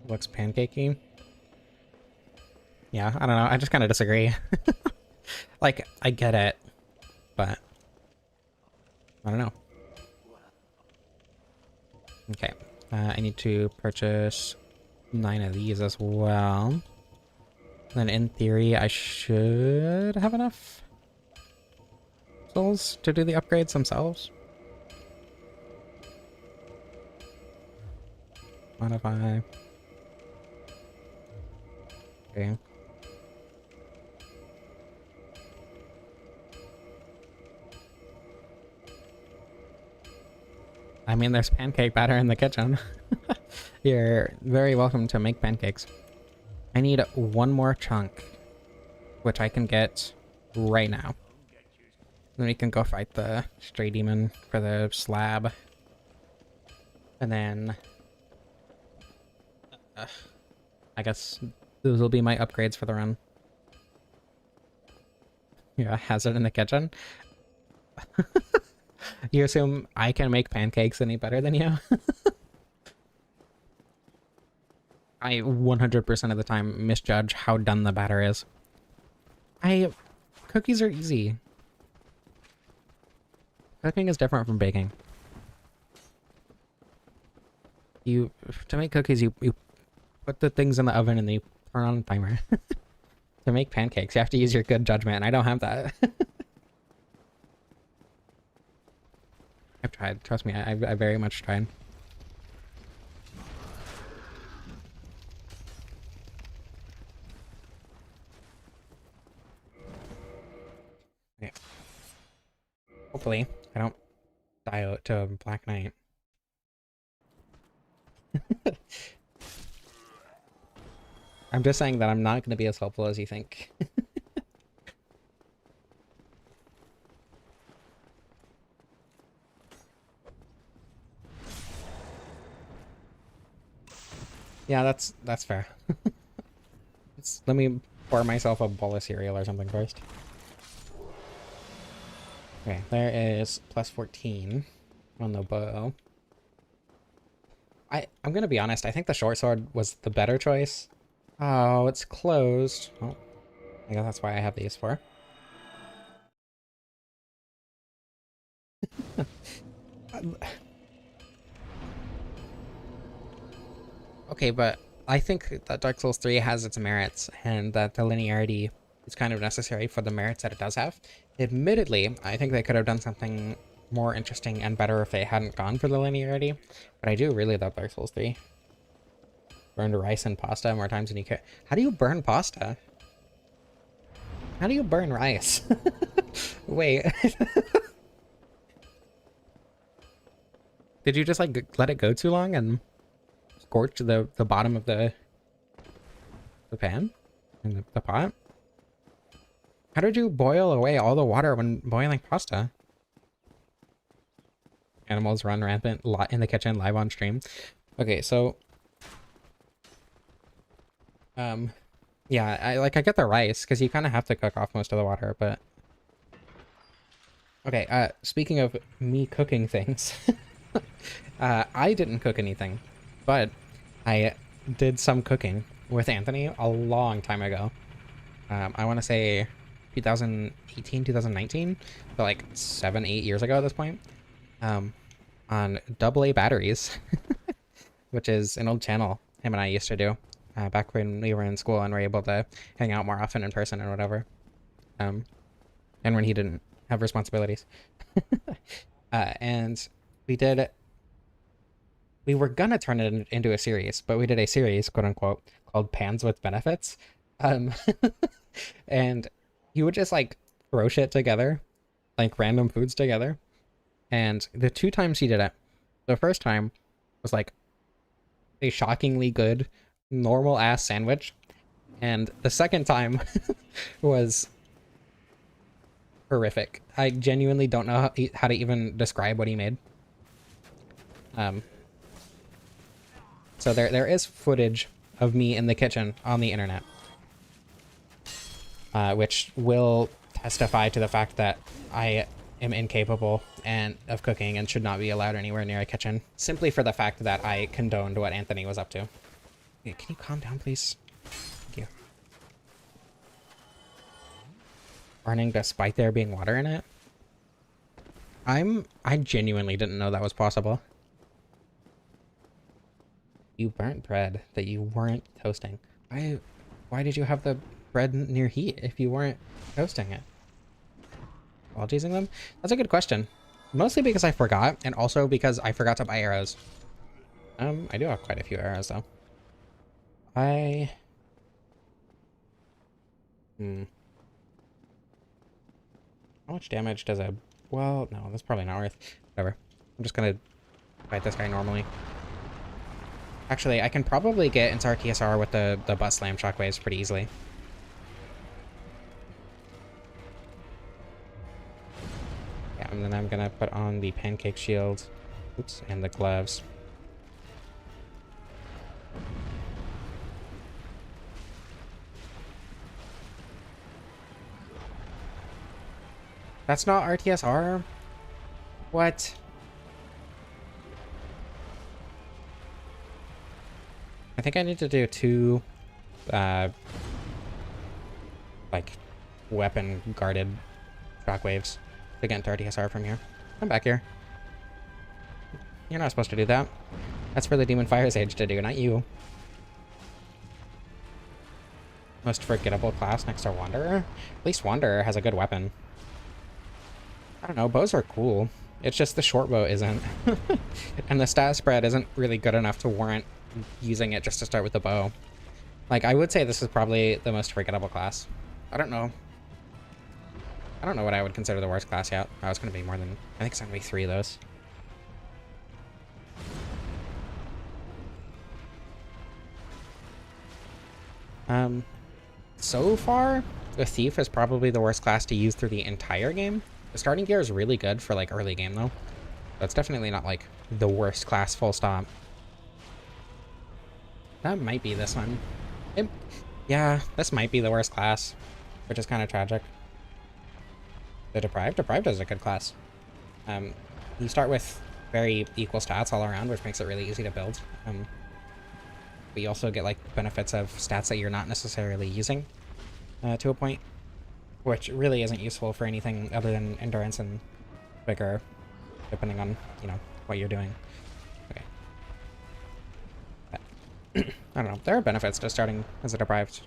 Looks pancakey. Yeah, I don't know. I just kind of disagree. Like, I get it, but I don't know. Okay, I need to purchase 9 of these as well. Then in theory, I should have enough souls to do the upgrades themselves. Modify. Okay. I mean, there's pancake batter in the kitchen. You're very welcome to make pancakes. I need one more chunk, which I can get right now. Then we can go fight the stray demon for the slab. And then I guess those will be my upgrades for the run. Yeah, hazard in the kitchen. You assume I can make pancakes any better than you? I 100% of the time misjudge how done the batter is. Cookies are easy. Cooking is different from baking. To make cookies, you put the things in the oven and then you turn on a timer. To make pancakes, you have to use your good judgment, and I don't have that. I've tried. Trust me, I very much tried. Okay. Hopefully, I don't die out to a Black Knight. I'm just saying that I'm not going to be as helpful as you think. Yeah, that's fair. Let me pour myself a bowl of cereal or something first. Okay, there is plus 14 on the bow. I'm gonna be honest, I think the short sword was the better choice. Oh, it's closed. Oh, I guess that's why I have these for. Okay, but I think that Dark Souls 3 has its merits, and that the linearity is kind of necessary for the merits that it does have. Admittedly, I think they could have done something more interesting and better if they hadn't gone for the linearity, but I do really love Dark Souls 3. Burned rice and pasta more times than you care. How do you burn pasta? How do you burn rice? Wait. Did you just like let it go too long and scorch the bottom of the pan and the pot? How did you boil away all the water when boiling pasta? Animals run rampant in the kitchen live on stream. Okay, so yeah, I get the rice because you kind of have to cook off most of the water, but okay, speaking of me cooking things, I didn't cook anything, but I did some cooking with Anthony a long time ago. I want to say 2018, 2019, so like 7-8 years ago at this point, on AA batteries, which is an old channel him and I used to do back when we were in school and were able to hang out more often in person and whatever, and when he didn't have responsibilities. And we were gonna turn it into a series, but we did a series, quote unquote, called Pans with Benefits. And he would just like throw shit together, like random foods together. And the 2 times he did it, the first time was like a shockingly good, normal ass sandwich. And the second time was horrific. I genuinely don't know how to even describe what he made. So there is footage of me in the kitchen on the internet, which will testify to the fact that I am incapable of cooking and should not be allowed anywhere near a kitchen, simply for the fact that I condoned what Anthony was up to. Okay, can you calm down, please? Thank you. Burning despite there being water in it? I genuinely didn't know that was possible. You burnt bread that you weren't toasting. Why did you have the bread near heat if you weren't toasting it? While cheesing them? That's a good question. Mostly because I forgot, and also because I forgot to buy arrows. I do have quite a few arrows, though. How much damage does a... Well, no, that's probably not worth... Whatever. I'm just gonna fight this guy normally. Actually, I can probably get into RTSR with the butt slam shockwaves pretty easily. Yeah, and then I'm gonna put on the pancake shield. Oops, and the gloves. That's not RTSR? What? I think I need to do 2, like, weapon guarded shockwaves to get into RTSR from here. Come back here. You're not supposed to do that. That's for the Demon Fire Sage to do, not you. Most forgettable class next to Wanderer? At least Wanderer has a good weapon. I don't know, bows are cool. It's just the short bow isn't. And the stat spread isn't really good enough to warrant using it just to start with the bow. Like, I would say this is probably the most forgettable class. I don't know what I would consider the worst class yet. Oh, it's gonna be more than... I think it's gonna be 3 of those. So far, the Thief is probably the worst class to use through the entire game. The starting gear is really good for, like, early game, though. That's definitely not, like, the worst class, full stop. That might be this one. Yeah, this might be the worst class, which is kind of tragic. The Deprived? Deprived is a good class. You start with very equal stats all around, which makes it really easy to build. But you also get, like, benefits of stats that you're not necessarily using to a point, which really isn't useful for anything other than endurance and vigor. depending on, you know, what you're doing. Okay. I don't know. There are benefits to starting as a deprived.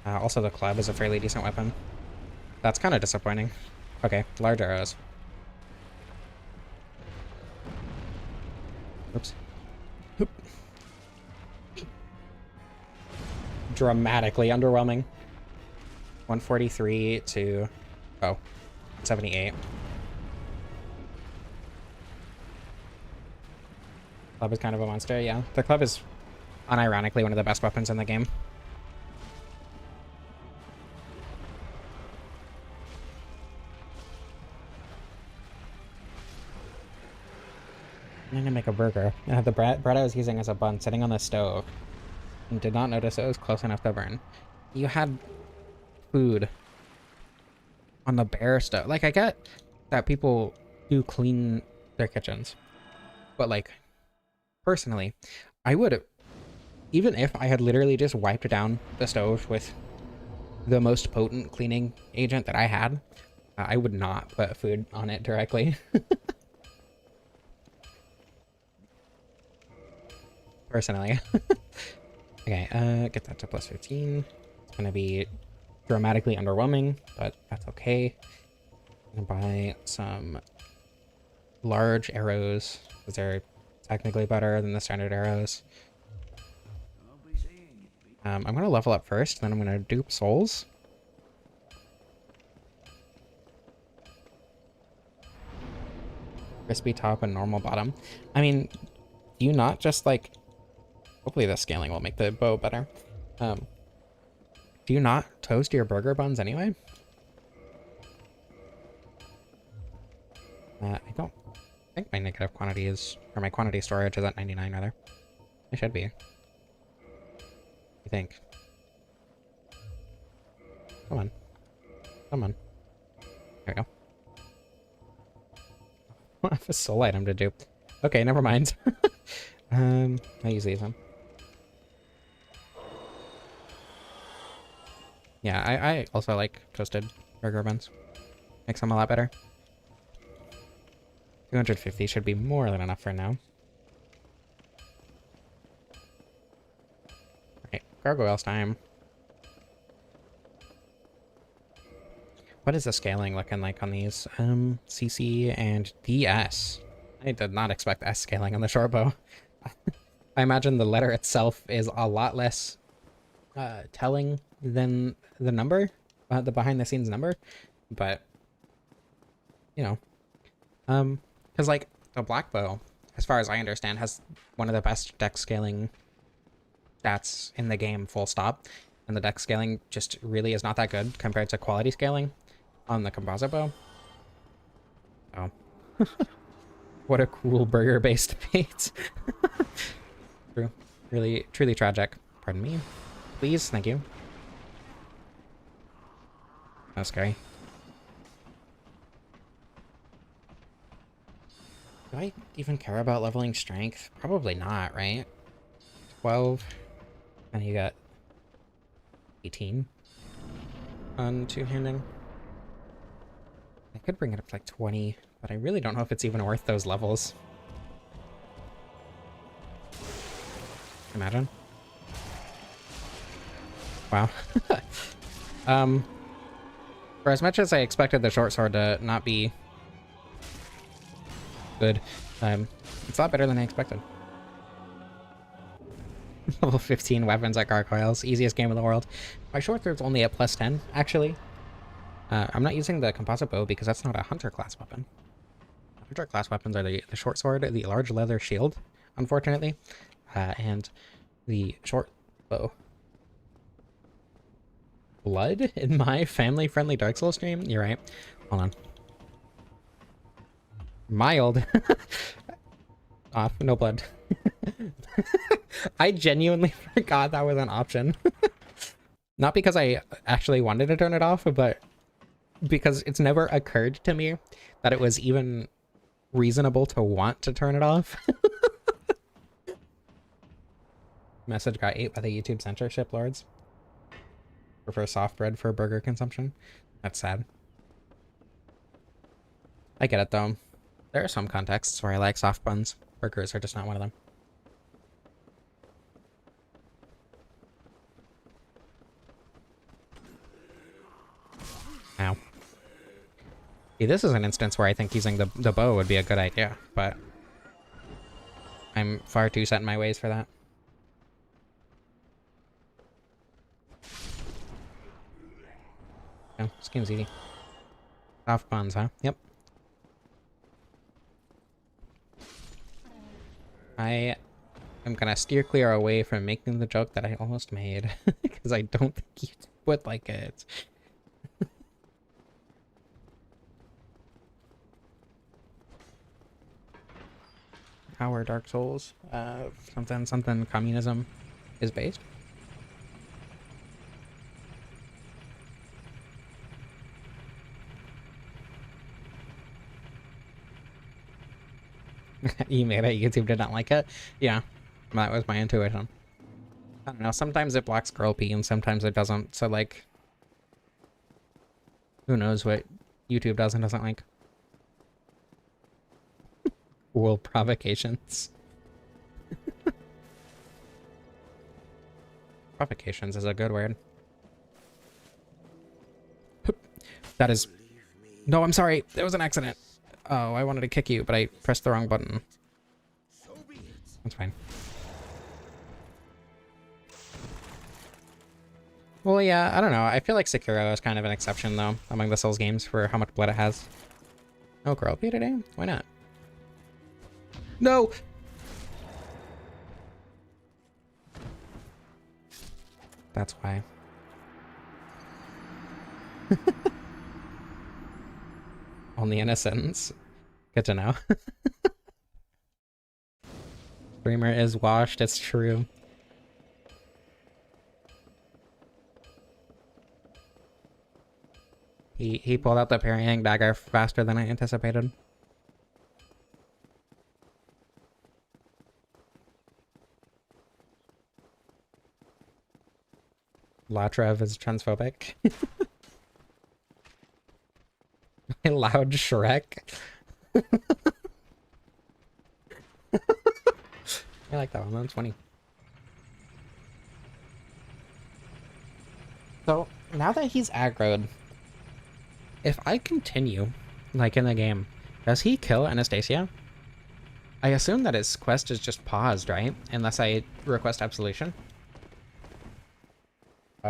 Also, the club is a fairly decent weapon. That's kind of disappointing. Okay, large arrows. Oops. Oop. Dramatically underwhelming. 143 to... oh, 78. Club is kind of a monster, yeah. The club is unironically one of the best weapons in the game. I'm gonna make a burger. The bread I was using as a bun sitting on the stove and did not notice it was close enough to burn. You had food on the bare stove. Like, I get that people do clean their kitchens, but like, personally, I would, even if I had literally just wiped down the stove with the most potent cleaning agent that I had, I would not put food on it directly. Personally. Okay, get that to plus 15. It's gonna be dramatically underwhelming, but that's okay. I'm gonna buy some large arrows, because they're technically better than the standard arrows. I'm gonna level up first, then I'm gonna dupe souls. Crispy top and normal bottom. I mean, do you not just like... hopefully the scaling will make the bow better. Do you not toast your burger buns anyway? I don't think my negative quantity is... or my quantity storage is at 99, rather. It should be. I think. Come on. Come on. There we go. I have a soul item to do. Okay, never mind. I'll use these then. Yeah, I also like toasted burger buns. Makes them a lot better. 250 should be more than enough for now. Alright, gargoyles time. What is the scaling looking like on these? CC and DS. I did not expect S scaling on the short bow. I imagine the letter itself is a lot less telling than the number, the behind the scenes number, but you know, because like the black bow, as far as I understand, has one of the best dex scaling stats in the game, full stop, and the dex scaling just really is not that good compared to quality scaling on the composite bow. Oh. What a cool burger-based debate. True. Really, truly tragic. Pardon me. Please, thank you. That's scary. Do I even care about leveling strength? Probably not, right? 12. And you got 18 on two-handing. I could bring it up to like 20, but I really don't know if it's even worth those levels. Imagine. Wow. For as much as I expected the short sword to not be good, it's a lot better than I expected. Level 15 weapons at gargoyles, easiest game in the world. My short sword's only at plus 10, actually. I'm not using the composite bow because that's not a hunter class weapon. Hunter class weapons are the short sword, the large leather shield, unfortunately, and the short bow. Blood in my family-friendly Dark Souls stream? You're right. Hold on. Mild. Off. No blood. I genuinely forgot that was an option. Not because I actually wanted to turn it off, but because it's never occurred to me that it was even reasonable to want to turn it off. Message got ate by the YouTube censorship lords. Prefer soft bread for burger consumption. That's sad. I get it though. There are some contexts where I like soft buns. Burgers are just not one of them. Ow. See, this is an instance where I think using the bow would be a good idea, but I'm far too set in my ways for that. Oh, this game's easy. Soft buns, huh? Yep. I am gonna steer clear away from making the joke that I almost made, because I don't think you would like it. How are Dark Souls, something communism is based? You made it, YouTube did not like it? Yeah, that was my intuition. I don't know, sometimes it blocks girl pee and sometimes it doesn't, so like... Who knows what YouTube does and doesn't like. Cool provocations. Provocations is a good word. That is... No, I'm sorry, it was an accident. Oh, I wanted to kick you, but I pressed the wrong button. That's fine. Well, yeah, I don't know. I feel like Sekiro is kind of an exception, though, among the Souls games for how much blood it has. No girl pee today? Why not? No! That's why. Only in a sentence. Good to know. Streamer is washed, it's true. He pulled out the parrying dagger faster than I anticipated. Latrev is transphobic. My loud Shrek. I like that one, that's funny. So, now that he's aggroed, if I continue, like in the game, does he kill Anastasia? I assume that his quest is just paused, right? Unless I request absolution.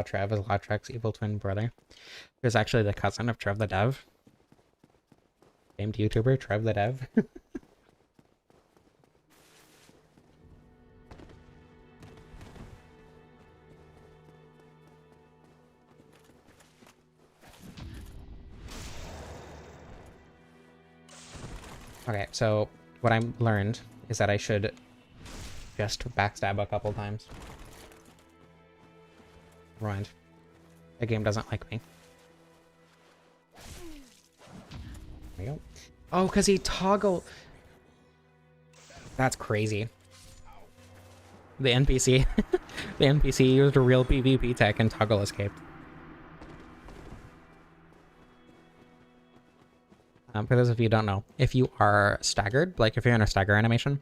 Trev is Lautrek's evil twin brother. There's actually the cousin of Trev the Dev. Famed YouTuber, Trev the Dev. Okay, so what I learned is that I should just backstab a couple times. Ruined. The game doesn't like me. There we go. Oh, because he toggle. That's crazy. The NPC. The NPC used a real PvP tech and toggle escaped. For those of you who don't know, if you are staggered, like if you're in a stagger animation,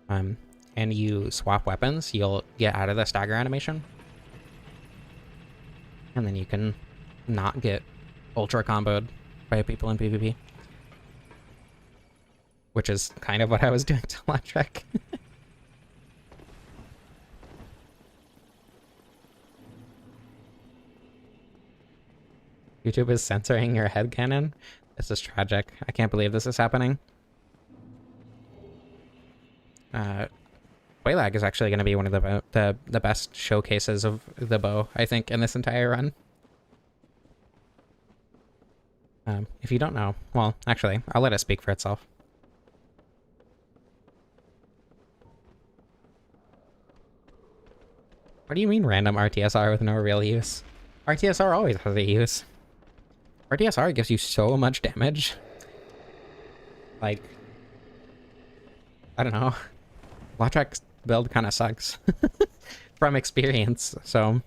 and you swap weapons, you'll get out of the stagger animation. And then you can not get ultra comboed by people in PvP. Which is kind of what I was doing to Latrek. YouTube is censoring your headcanon? This is tragic. I can't believe this is happening. Waylag is actually going to be one of the best showcases of the bow, I think, in this entire run. If you don't know, well, actually, I'll let it speak for itself. What do you mean random RTSR with no real use? RTSR always has a use. RTSR gives you so much damage. Like, I don't know. Latrek's build kind of sucks. From experience, so...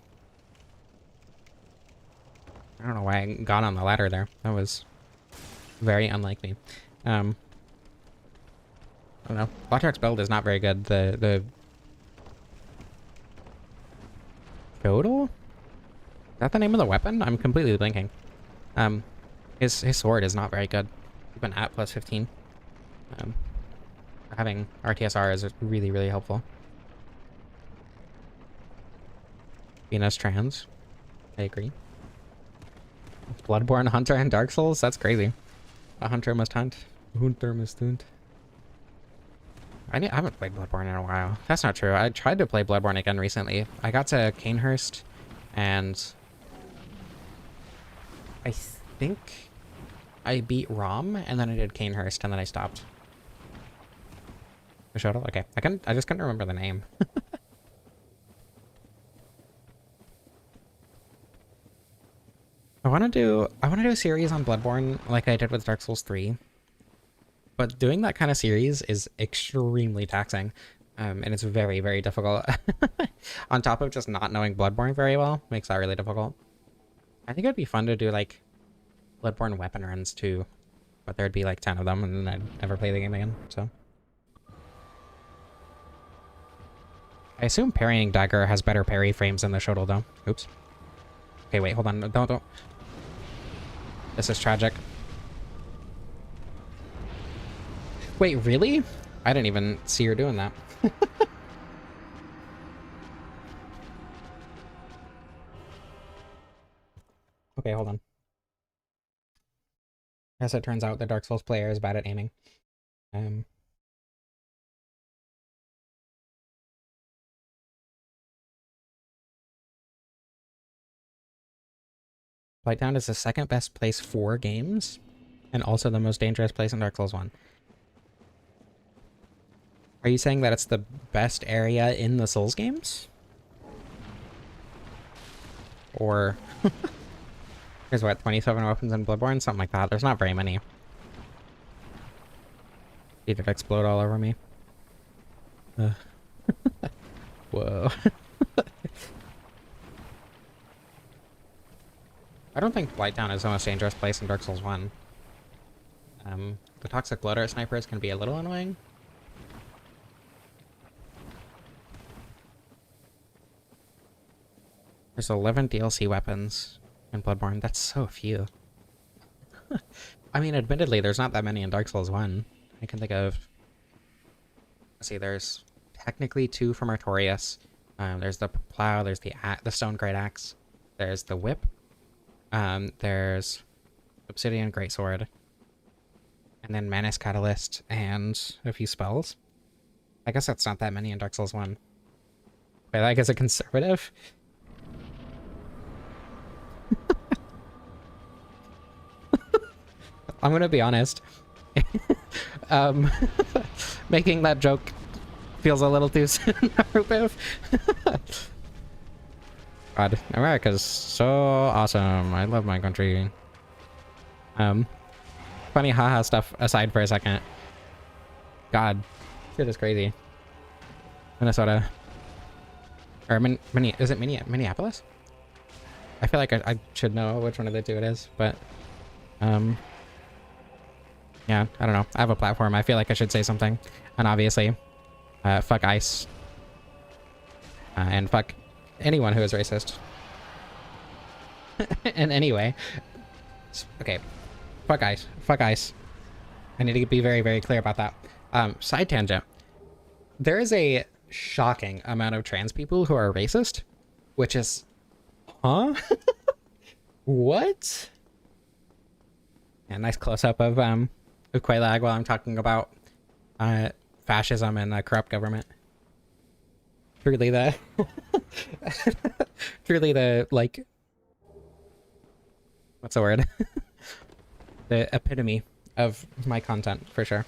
I don't know why I got on the ladder there. That was very unlike me. I don't know. Blackjack's build is not very good. The Yodel? Is that the name of the weapon? I'm completely blinking. His sword is not very good. Even at plus 15. Having RTSR is really, really helpful. Venus Trans. I agree. Bloodborne, Hunter, and Dark Souls? That's crazy. A hunter must hunt. Hunter must hunt. I haven't played Bloodborne in a while. That's not true. I tried to play Bloodborne again recently. I got to Canehurst, and I think I beat Rom, and then I did Canehurst, and then I stopped. Shotel? Okay. I just couldn't remember the name. I want to do a series on Bloodborne like I did with Dark Souls 3. But doing that kind of series is extremely taxing. And it's very, very difficult. On top of just not knowing Bloodborne very well, makes that really difficult. I think it'd be fun to do like Bloodborne weapon runs too. But there'd be like 10 of them and then I'd never play the game again, so. I assume Parrying Dagger has better parry frames than the Shotel though. Oops. Okay, wait, hold on. Don't. This is tragic. Wait, really? I didn't even see her doing that. Okay, hold on. As it turns out, the Dark Souls player is bad at aiming. Blighttown is the second best place for games, and also the most dangerous place in Dark Souls 1. Are you saying that it's the best area in the Souls games? Or... There's what, 27 weapons in Bloodborne? Something like that. There's not very many. Did it explode all over me? Whoa. I don't think Blighttown is the most dangerous place in Dark Souls 1. The toxic bloater snipers can be a little annoying. There's 11 DLC weapons in Bloodborne. That's so few. I mean, admittedly, there's not that many in Dark Souls 1. I can think of... Let's see, there's technically 2 from Artorias. There's the plow, there's the stone great axe, there's the whip, there's Obsidian Greatsword, and then Manus Catalyst, and a few spells. I guess that's not that many in Dark Souls 1. Wait, I guess a conservative? I'm gonna be honest. Making that joke feels a little too soon, Rupev. God, America's so awesome. I love my country. Funny haha stuff aside for a second. God, shit is crazy. Minnesota. Or is it Minneapolis? I feel like I should know which one of the two it is, but yeah, I don't know. I have a platform. I feel like I should say something. And obviously, fuck ICE. And fuck anyone who is racist. And anyway, okay, fuck ICE. Fuck ICE. I need to be very, very clear about that. Side tangent. There is a shocking amount of trans people who are racist, which is... Huh? What? Yeah, nice close-up of Quelaag while I'm talking about fascism and a corrupt government. Truly the... truly the, like... What's the word? The epitome of my content, for sure.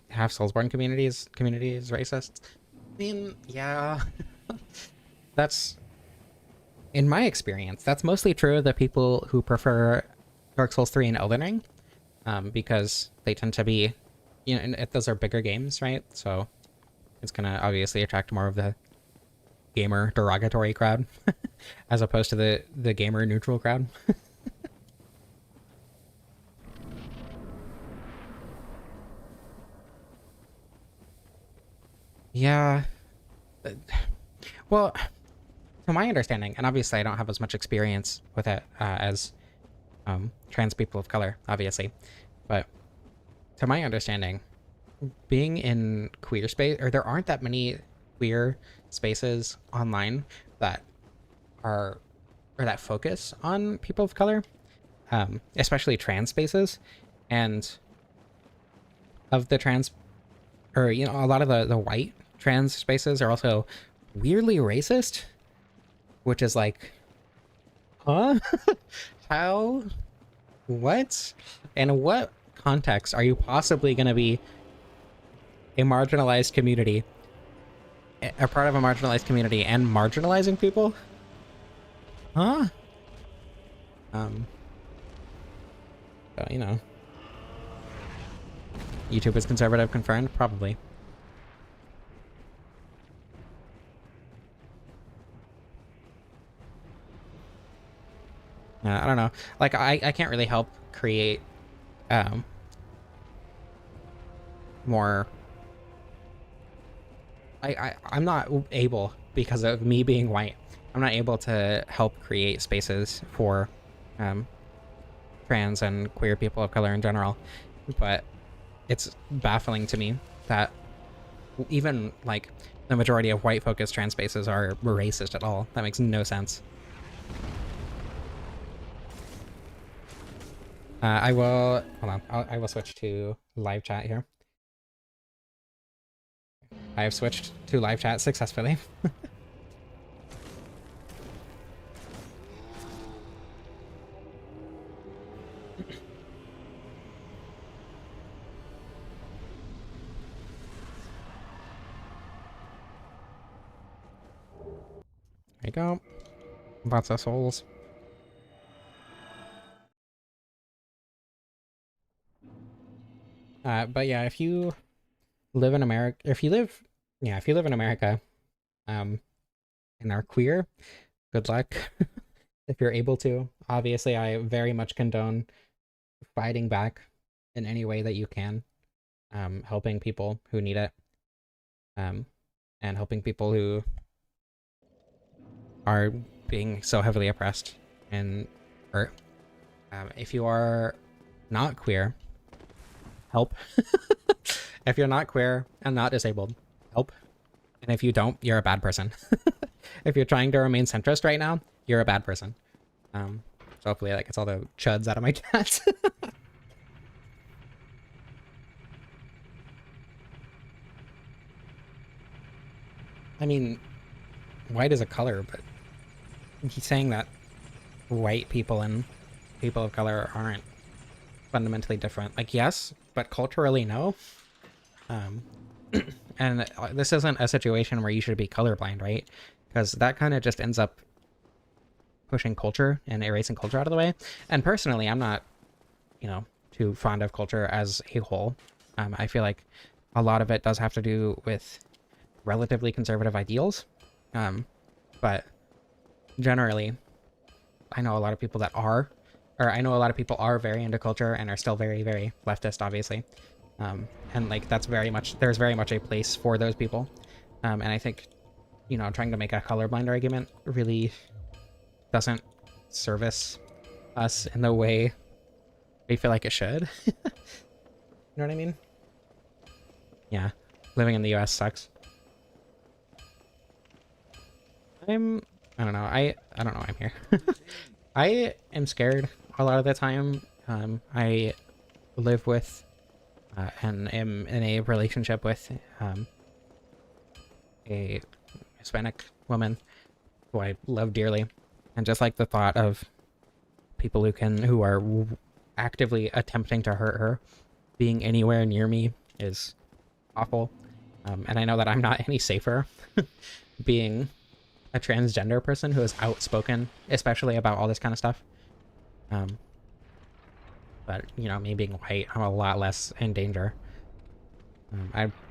Half Soulsborne community is racist. I mean, yeah. That's, in my experience, that's mostly true of the people who prefer Dark Souls 3 and Elden Ring, because they tend to be, you know, those are bigger games, right? So It's gonna obviously attract more of the gamer derogatory crowd as opposed to the gamer neutral crowd. Yeah. Well, to my understanding, and obviously I don't have as much experience with it as trans people of color, obviously, but to my understanding, being in queer space, or there aren't that many queer spaces online that are, or that focus on people of color, especially trans spaces, and of the trans, or a lot of the white trans spaces are also weirdly racist, which is like, huh? How? What? In what context are you possibly going to be a marginalized community, a part of a marginalized community, and marginalizing people? Huh? Um, so, YouTube is conservative confirmed? Probably. I don't know. Like, I can't really help create um, more. I'm not able, because of me being white, I'm not able to help create spaces for um, trans and queer people of color in general. But it's baffling to me that even like the majority of white focused trans spaces are racist at all. That makes no sense. I will hold on. I will switch to live chat here. I have switched to live chat successfully. There you go. Lots of souls. But yeah, if you live in America, if you live in America, um, and are queer, good luck. If you're able to. Obviously, I very much condone fighting back in any way that you can, helping people who need it, and helping people who are being so heavily oppressed and hurt. If you are not queer, help. If you're not queer and not disabled, help. And if you don't, you're a bad person. If you're trying to remain centrist right now, you're a bad person. So hopefully that gets all the chuds out of my chat. I mean, white is a color, but he's saying that white people and people of color aren't fundamentally different. Like, yes, but culturally, no. Um, and this isn't a situation where you should be colorblind, right? Because that kind of just ends up pushing culture and erasing culture out of the way. And personally, I'm not, too fond of culture as a whole. I feel like a lot of it does have to do with relatively conservative ideals. But generally, I know a lot of people that are, or I know a lot of people are very into culture and are still very, very leftist, obviously. And like there's very much a place for those people. And I think, trying to make a colorblind argument really doesn't service us in the way we feel like it should. You know what I mean? Yeah. Living in the US sucks. I don't know. I don't know why I'm here. I am scared a lot of the time. I live with and am in a relationship with a Hispanic woman who I love dearly, and just like the thought of people who are actively attempting to hurt her being anywhere near me is awful. And I know that I'm not any safer being a transgender person who is outspoken, especially about all this kind of stuff. But me being white, I'm a lot less in danger.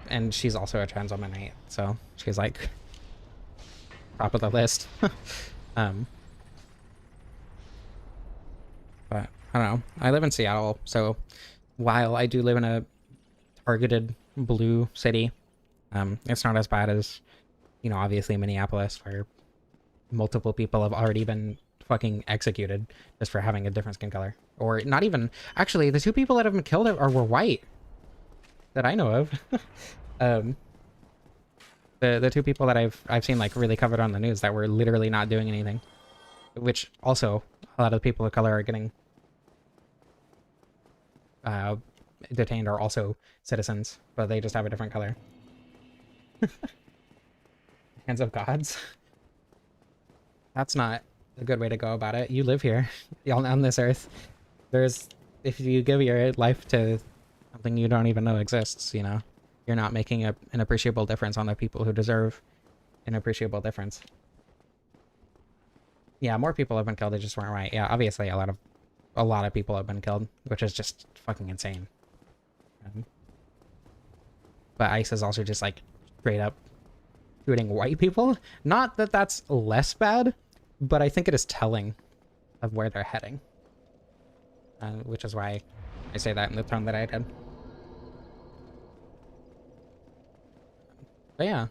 And she's also a trans womanite, so she's like top of the list. um, but I don't know. I live in Seattle, so while I do live in a targeted blue city, it's not as bad as, obviously Minneapolis, where multiple people have already been fucking executed just for having a different skin color. Or not even, actually, the two people that have been killed were white that I know of. um, the two people that I've seen like really covered on the news that were literally not doing anything, which also a lot of the people of color are getting detained are also citizens, but they just have a different color. Hands of gods. That's not a good way to go about it. You live here on this earth. If you give your life to something you don't even know exists, you're not making an appreciable difference on the people who deserve an appreciable difference. Yeah, more people have been killed. They just weren't right. Yeah, obviously a lot of people have been killed, which is just fucking insane. But ICE is also just like straight up shooting white people. Not that that's less bad, but I think it is telling of where they're heading. Which is why I say that in the tone that I did. But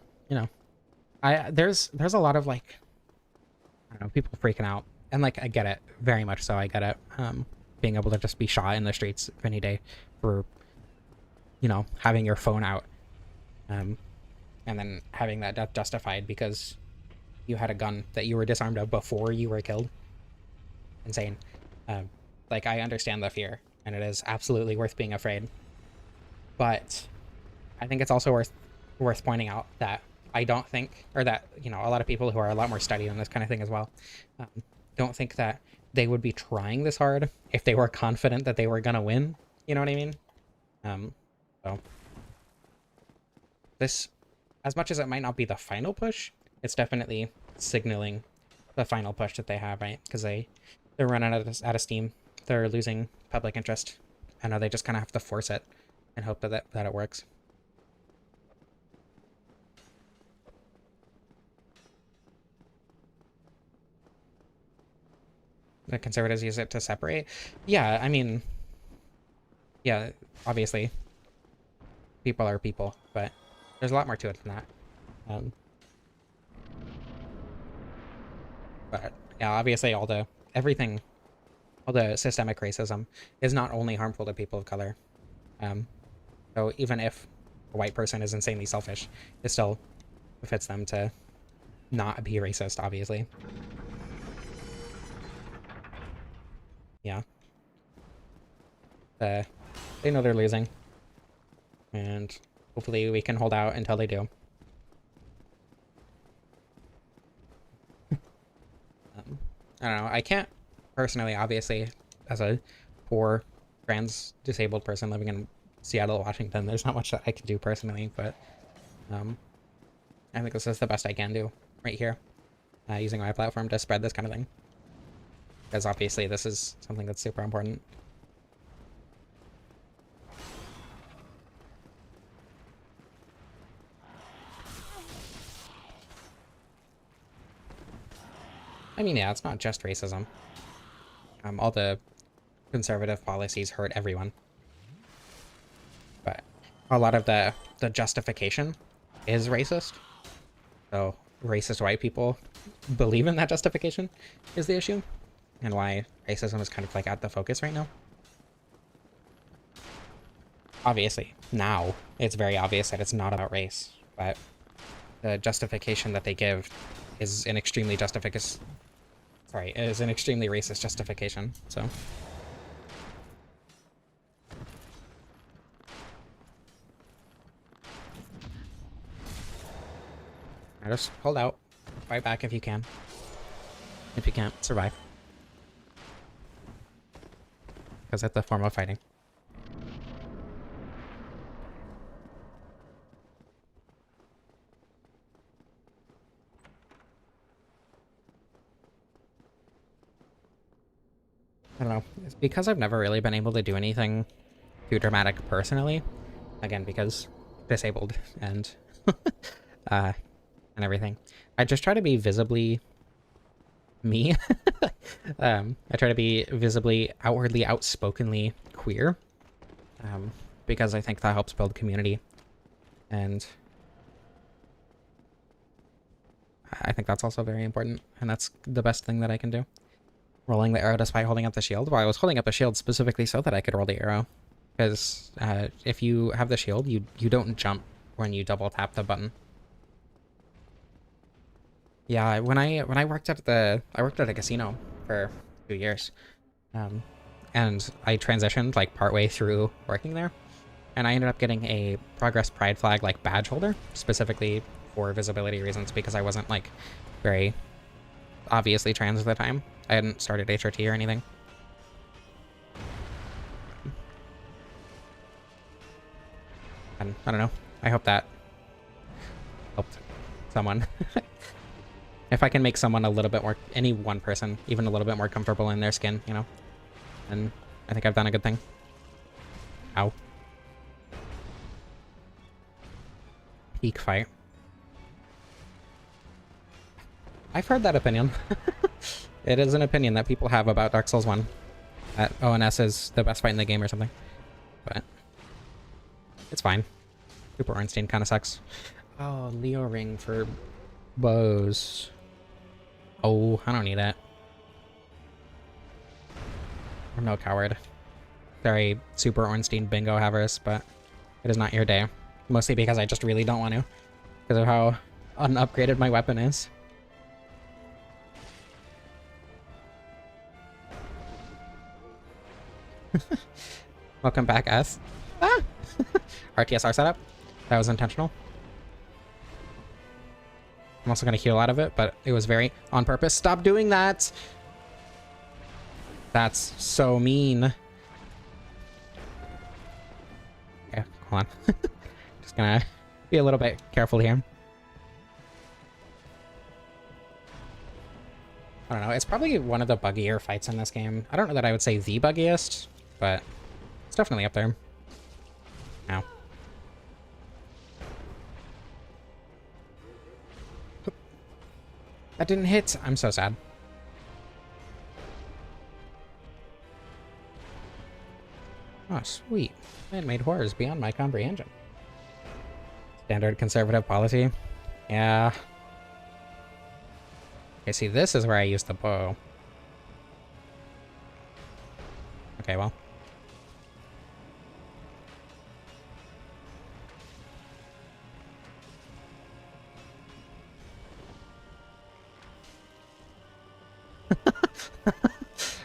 yeah, there's a lot of like, I don't know, people freaking out, and like I get it very much so. I get it. Being able to just be shot in the streets any day for, having your phone out, and then having that death justified because you had a gun that you were disarmed of before you were killed. Insane. Like, I understand the fear, and it is absolutely worth being afraid. But I think it's also worth pointing out that I don't think, or that, a lot of people who are a lot more studied on this kind of thing as well, don't think that they would be trying this hard if they were confident that they were gonna win. You know what I mean? So this, as much as it might not be the final push, it's definitely signaling the final push that they have, right? Because they're running out of steam. They're losing public interest. I know they just kind of have to force it and hope that it works. The conservatives use it to separate. Yeah, I mean, yeah, obviously, people are people, but there's a lot more to it than that. But yeah, obviously, all the systemic racism is not only harmful to people of color. So even if a white person is insanely selfish, it still befits them to not be racist, obviously. Yeah. They know they're losing. And hopefully we can hold out until they do. I don't know. I can't personally, obviously, as a poor trans disabled person living in Seattle, Washington, there's not much that I can do personally, but I think this is the best I can do right here, using my platform to spread this kind of thing. Because obviously this is something that's super important. I mean, yeah, it's not just racism. All the conservative policies hurt everyone. But a lot of the justification is racist. So racist white people believe in that justification is the issue, and why racism is kind of like at the focus right now. Obviously, now it's very obvious that it's not about race, but the justification that they give is an extremely racist justification, so. Now just hold out. Fight back if you can. If you can't, survive. Because that's a form of fighting. I don't know. It's because I've never really been able to do anything too dramatic personally. Again, because disabled and uh, and everything. I just try to be visibly me. I try to be visibly, outwardly, outspokenly queer, because I think that helps build community, and I think that's also very important, and that's the best thing that I can do. Rolling the arrow despite holding up the shield. Well, I was holding up the shield specifically so that I could roll the arrow, because if you have the shield, you don't jump when you double tap the button. Yeah, when I worked at a casino for 2 years, and I transitioned like partway through working there, and I ended up getting a Progress Pride flag like badge holder specifically for visibility reasons, because I wasn't like very obviously trans at the time. I hadn't started HRT or anything. And I don't know. I hope that helped someone. If I can make someone a little bit more, any one person, even a little bit more comfortable in their skin, you know, then I think I've done a good thing. Ow. Peak fight. I've heard that opinion. It is an opinion that people have about Dark Souls 1. That ONS is the best fight in the game or something. But it's fine. Super Ornstein kind of sucks. Oh, Leo ring for bows. Oh, I don't need it. I'm no coward. Sorry, Super Ornstein bingo havers, but it is not your day. Mostly because I just really don't want to. Because of how unupgraded my weapon is. Welcome back, S. Ah! RTSR setup. That was intentional. I'm also going to heal out of it, but it was very on purpose. Stop doing that! That's so mean. Okay, hold on. Just gonna be a little bit careful here. I don't know. It's probably one of the buggier fights in this game. I don't know that I would say the buggiest, but it's definitely up there. Ow. That didn't hit. I'm so sad. Oh, sweet. Man-made horrors beyond my comprehension. Standard conservative policy. Yeah. Okay, see, this is where I use the bow. Okay, well.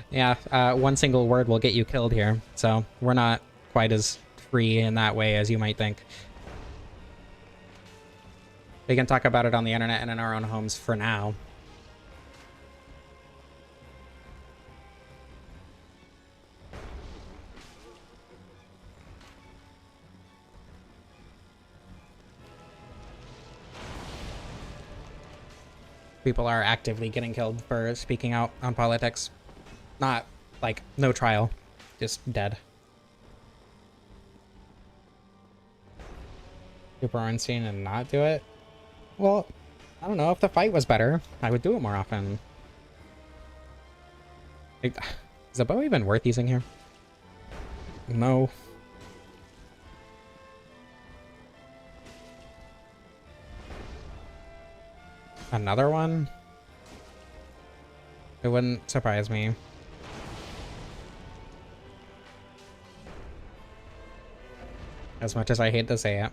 Yeah, one single word will get you killed here, so we're not quite as free in that way as you might think. We can talk about it on the internet and in our own homes for now. People are actively getting killed for speaking out on politics. Not, like, no trial. Just dead. Super Ornstein and not do it? Well, I don't know. If the fight was better, I would do it more often. Is the bow even worth using here? No. Another one? It wouldn't surprise me. As much as I hate to say it.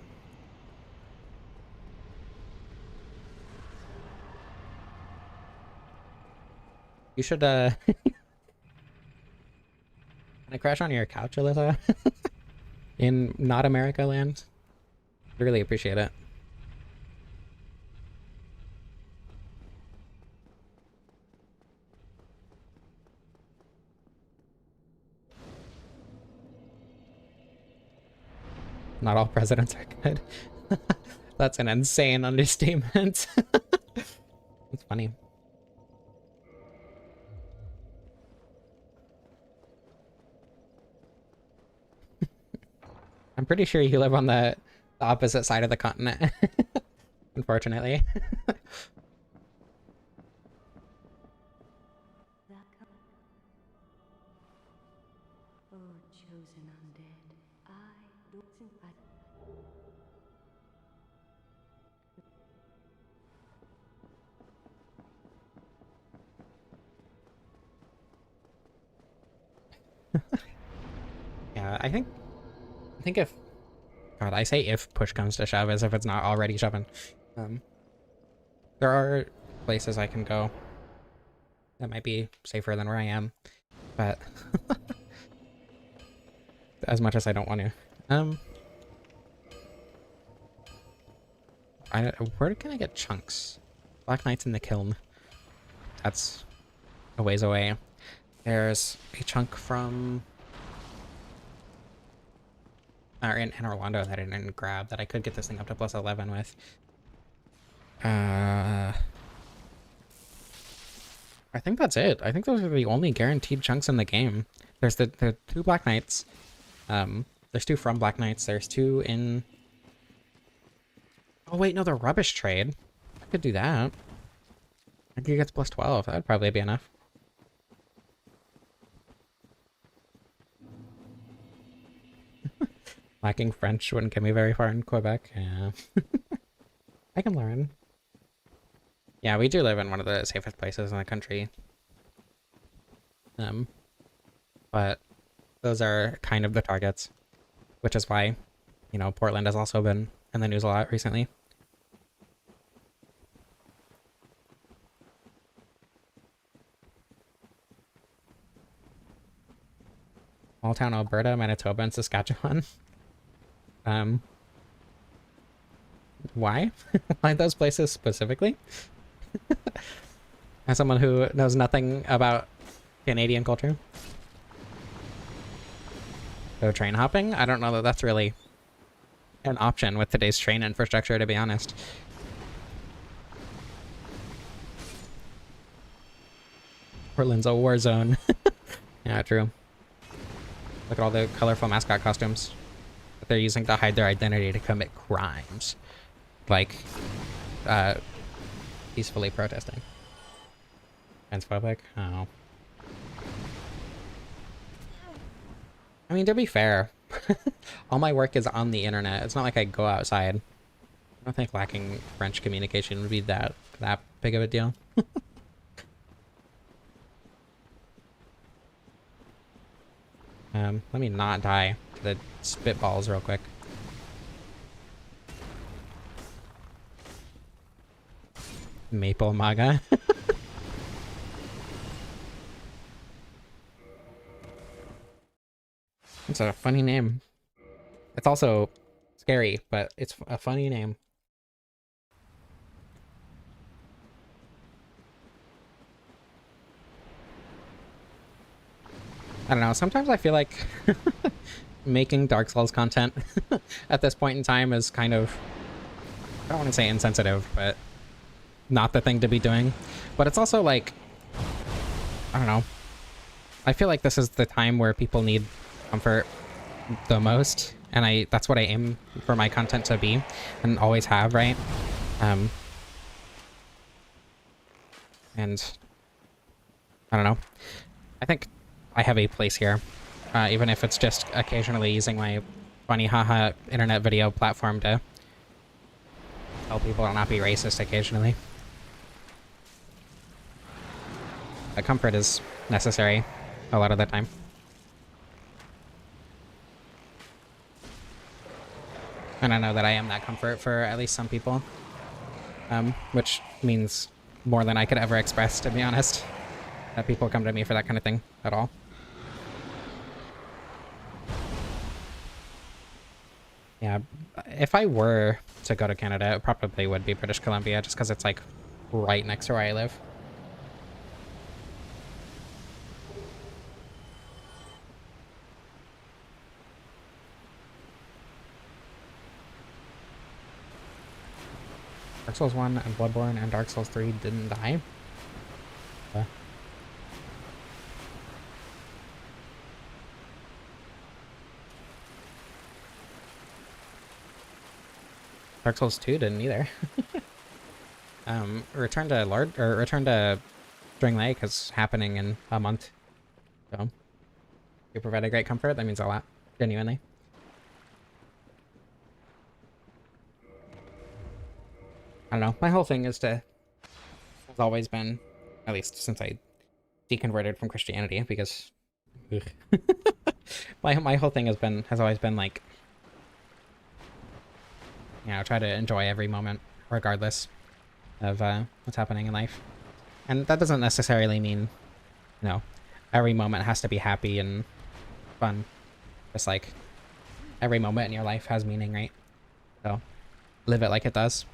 You should, Can I crash on your couch, Alyssa? In not America land? Really appreciate it. Not all presidents are good. That's an insane understatement. It's funny. I'm pretty sure you live on the opposite side of the continent, unfortunately. Yeah, I think if God, I say if push comes to shove as if it's not already shoving. Um, there are places I can go that might be safer than where I am, but as much as I don't want to. Where can I get chunks? Black Knight's in the kiln. That's a ways away. There's a chunk from in Orlando that I didn't grab that I could get this thing up to plus 11 with. I think that's it. I think those are the only guaranteed chunks in the game. There's the 2 Black Knights. There's 2 from Black Knights. There's 2 in... Oh wait, no, the rubbish trade. I could do that. I think it gets plus 12. That'd probably be enough. Lacking French wouldn't get me very far in Quebec. Yeah. I can learn. Yeah, we do live in one of the safest places in the country. But those are kind of the targets, which is why, you know, Portland has also been in the news a lot recently. Small town Alberta, Manitoba, and Saskatchewan. Why? Why those places specifically? As someone who knows nothing about Canadian culture. So train hopping? I don't know that that's really an option with today's train infrastructure, to be honest. Portland's a war zone. Yeah, true. Look at all the colorful mascot costumes that they're using to hide their identity to commit crimes. Like, peacefully protesting. Transphobic? Oh. I mean, to be fair, all my work is on the internet. It's not like I go outside. I don't think lacking French communication would be that big of a deal. Let me not die to the spitballs real quick. Maple Maga. It's a funny name. It's also scary, but it's a funny name. I don't know, sometimes I feel like making Dark Souls content at this point in time is kind of, I don't want to say insensitive, but not the thing to be doing. But it's also like, I don't know. I feel like this is the time where people need comfort the most, and that's what I aim for my content to be, and always have, right? And I don't know. I think I have a place here, even if it's just occasionally using my funny haha internet video platform to tell people to not be racist occasionally. But comfort is necessary a lot of the time. And I know that I am that comfort for at least some people, which means more than I could ever express, to be honest, that people come to me for that kind of thing at all. Yeah, if I were to go to Canada, it probably would be British Columbia, just because it's like right next to where I live. Dark Souls 1 and Bloodborne and Dark Souls 3 didn't die. Dark Souls 2 didn't either. Return to String Lake is happening in a month. So you provide a great comfort, that means a lot. Genuinely. I don't know. My whole thing has always been, at least since I deconverted from Christianity, because my whole thing has always been like, you know, try to enjoy every moment regardless of what's happening in life. And that doesn't necessarily mean, you know, every moment has to be happy and fun. Just like every moment in your life has meaning, right? So live it like it does.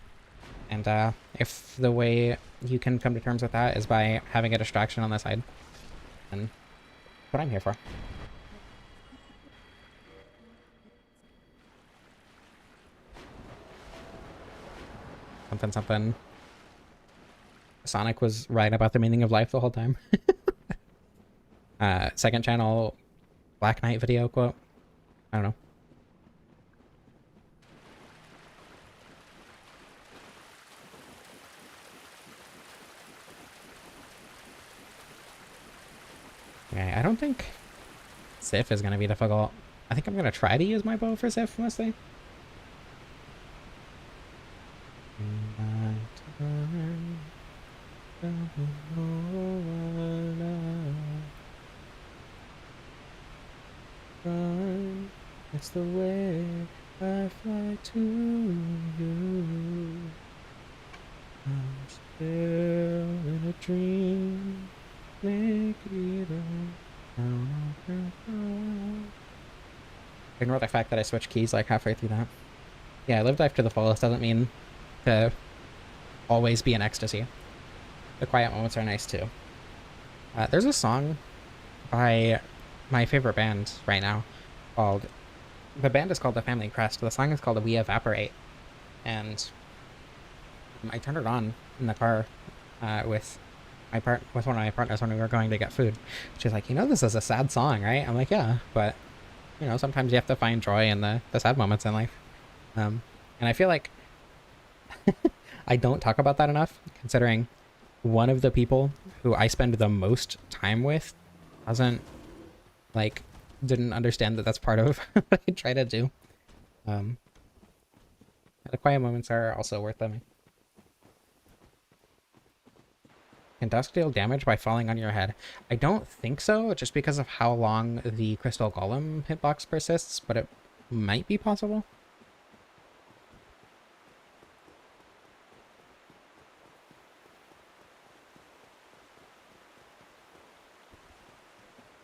And if the way you can come to terms with that is by having a distraction on the side, then that's what I'm here for. Something, something. Sonic was right about the meaning of life the whole time. Second channel Black Knight video quote. I don't know. Okay, I don't think Sif is going to be difficult. I think I'm going to try to use my bow for Sif mostly. It's the way I fly to you. I'm still in a dream. Make it Ignore the fact that I switched keys like halfway through that. Yeah, live life to the fullest doesn't mean to always be in ecstasy. The quiet moments are nice too. There's a song by my favorite band right now called, the band is called The Family Crest. The song is called We Evaporate. And I turned it on in the car with one of my partners when we were going to get food. She's like, you know, this is a sad song, right? I'm like, yeah, but you know, sometimes you have to find joy in the sad moments in life. And I feel like I don't talk about that enough, considering one of the people who I spend the most time with didn't understand that that's part of what I try to do. The quiet moments are also worth them. Can Dusk deal damage by falling on your head? I don't think so, just because of how long the Crystal Golem hitbox persists, but it might be possible.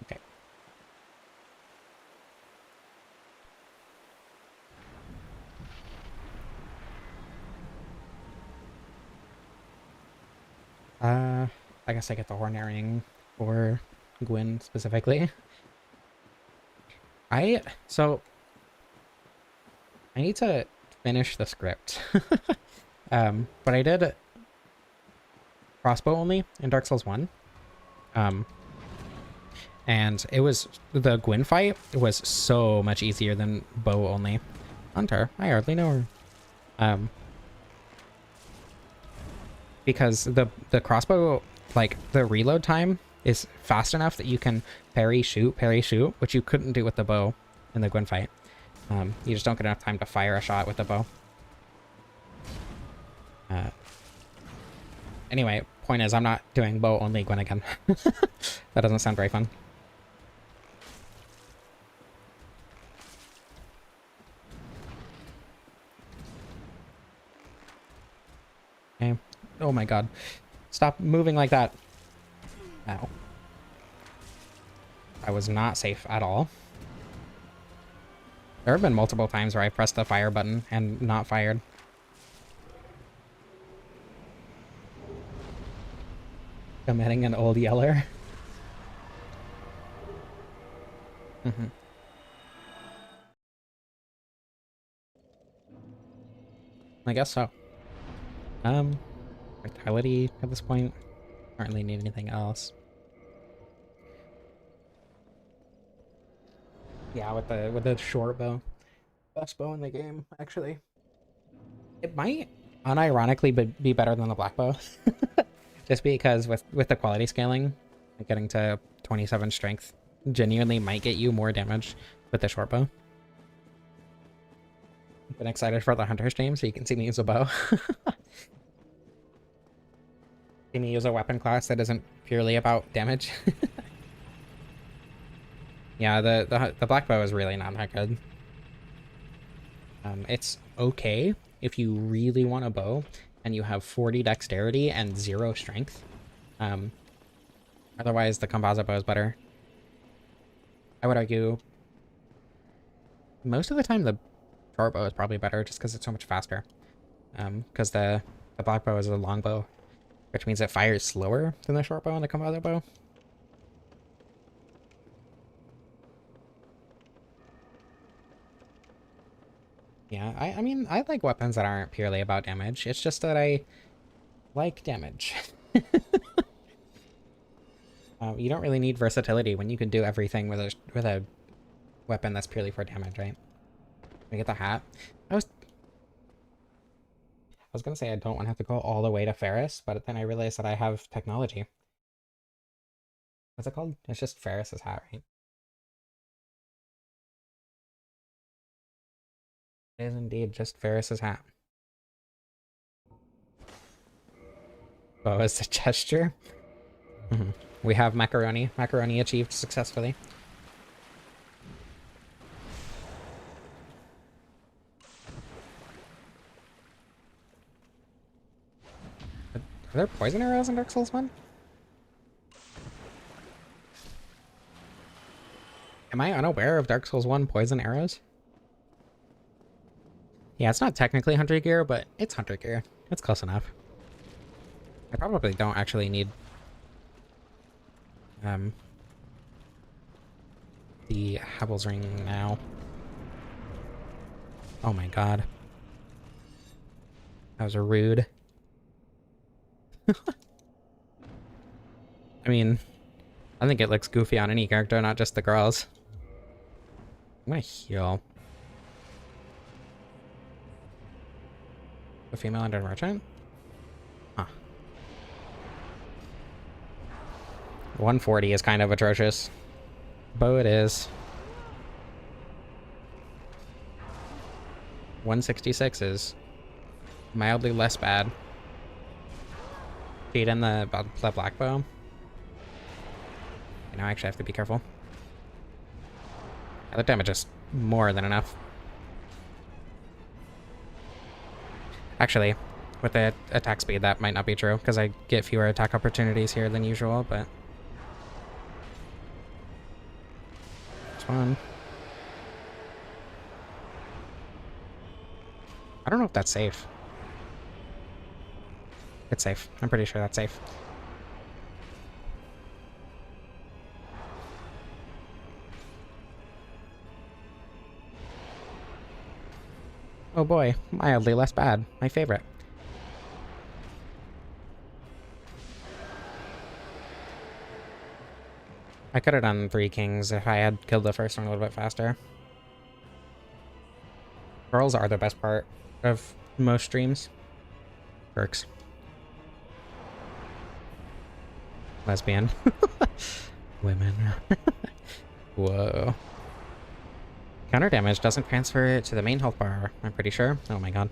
Okay. I guess I get the Horn Earring for Gwyn specifically. So I need to finish the script. But I did crossbow only in Dark Souls 1. And the Gwyn fight was so much easier than bow only. Hunter, I hardly know her. Because the crossbow, like, the reload time is fast enough that you can parry shoot, which you couldn't do with the bow in the Gwyn fight. You just don't get enough time to fire a shot with the bow. Anyway, point is, I'm not doing bow only Gwyn again. That doesn't sound very fun. Okay. Oh my god. Stop moving like that. Ow. I was not safe at all. There have been multiple times where I pressed the fire button and not fired. Committing an old yeller. I guess so. Vitality at this point. Don't really need anything else. Yeah, with the short bow. Best bow in the game, actually. It might unironically be better than the black bow. Just because with the quality scaling, like getting to 27 strength genuinely might get you more damage with the short bow. Been excited for the hunter stream so you can see me use a bow. See me use a weapon class that isn't purely about damage. Yeah, the black bow is really not that good. It's okay if you really want a bow and you have 40 dexterity and 0 strength. Otherwise, the composite bow is better. I would argue most of the time the short bow is probably better just because it's so much faster. Because the black bow is a long bow, which means it fires slower than the short bow and the composite bow. Yeah, I mean, I like weapons that aren't purely about damage. It's just that I like damage. You don't really need versatility when you can do everything with a weapon that's purely for damage, right? I get the hat. I was gonna say I don't want to have to go all the way to Ferris, but then I realized that I have technology. What's it called? It's just Ferris's hat, right? It is indeed just Ferris's hat. Oh, is the gesture? We have macaroni. Macaroni achieved successfully. Are there poison arrows in Dark Souls 1? Am I unaware of Dark Souls 1 poison arrows? Yeah, it's not technically Hunter Gear, but it's Hunter Gear. It's close enough. I probably don't actually need the Havel's Ring now. Oh my god. That was rude. I mean, I think it looks goofy on any character, not just the girls. I'm gonna heal. A female under merchant? Huh. 140 is kind of atrocious. Bow it is. 166 is mildly less bad. Feed in the black bow. You know, I actually have to be careful. The damage is more than enough. Actually, with the attack speed, that might not be true, because I get fewer attack opportunities here than usual, but... It's fun. I don't know if that's safe. It's safe. I'm pretty sure that's safe. Oh boy, mildly less bad. My favorite. I could have done 3 kings if I had killed the first one a little bit faster. Girls are the best part of most streams. Jerks. Lesbian. Women. Whoa. Counter damage doesn't transfer to the main health bar, I'm pretty sure. Oh my god.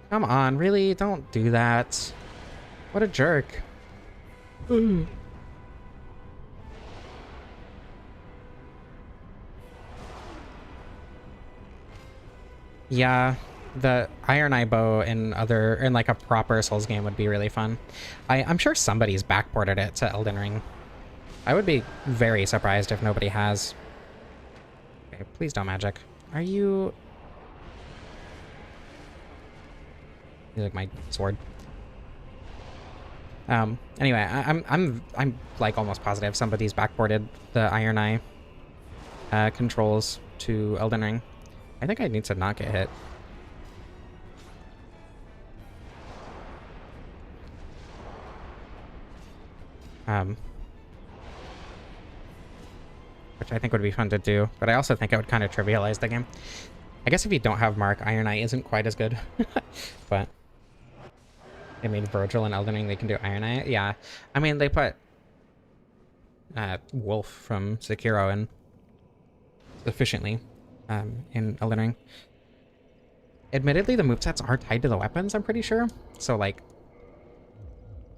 Come on, really? Don't do that. What a jerk. Yeah, the Iron Eye bow in like a proper Souls game would be really fun. I'm sure somebody's backported it to Elden Ring. I would be very surprised if nobody has. Okay, please don't magic. Are you... You like my sword. Anyway, I'm like almost positive somebody's backported the Iron Eye controls to Elden Ring. I think I need to not get hit. which I think would be fun to do, but I also think it would kind of trivialize the game. I guess if you don't have Mark, Iron Eye isn't quite as good, but they made Virgil and Elden Ring, they can do Iron Eye. Yeah, I mean, they put Wolf from Sekiro in efficiently in Elden Ring. Admittedly, the movesets are tied to the weapons, I'm pretty sure. So, like,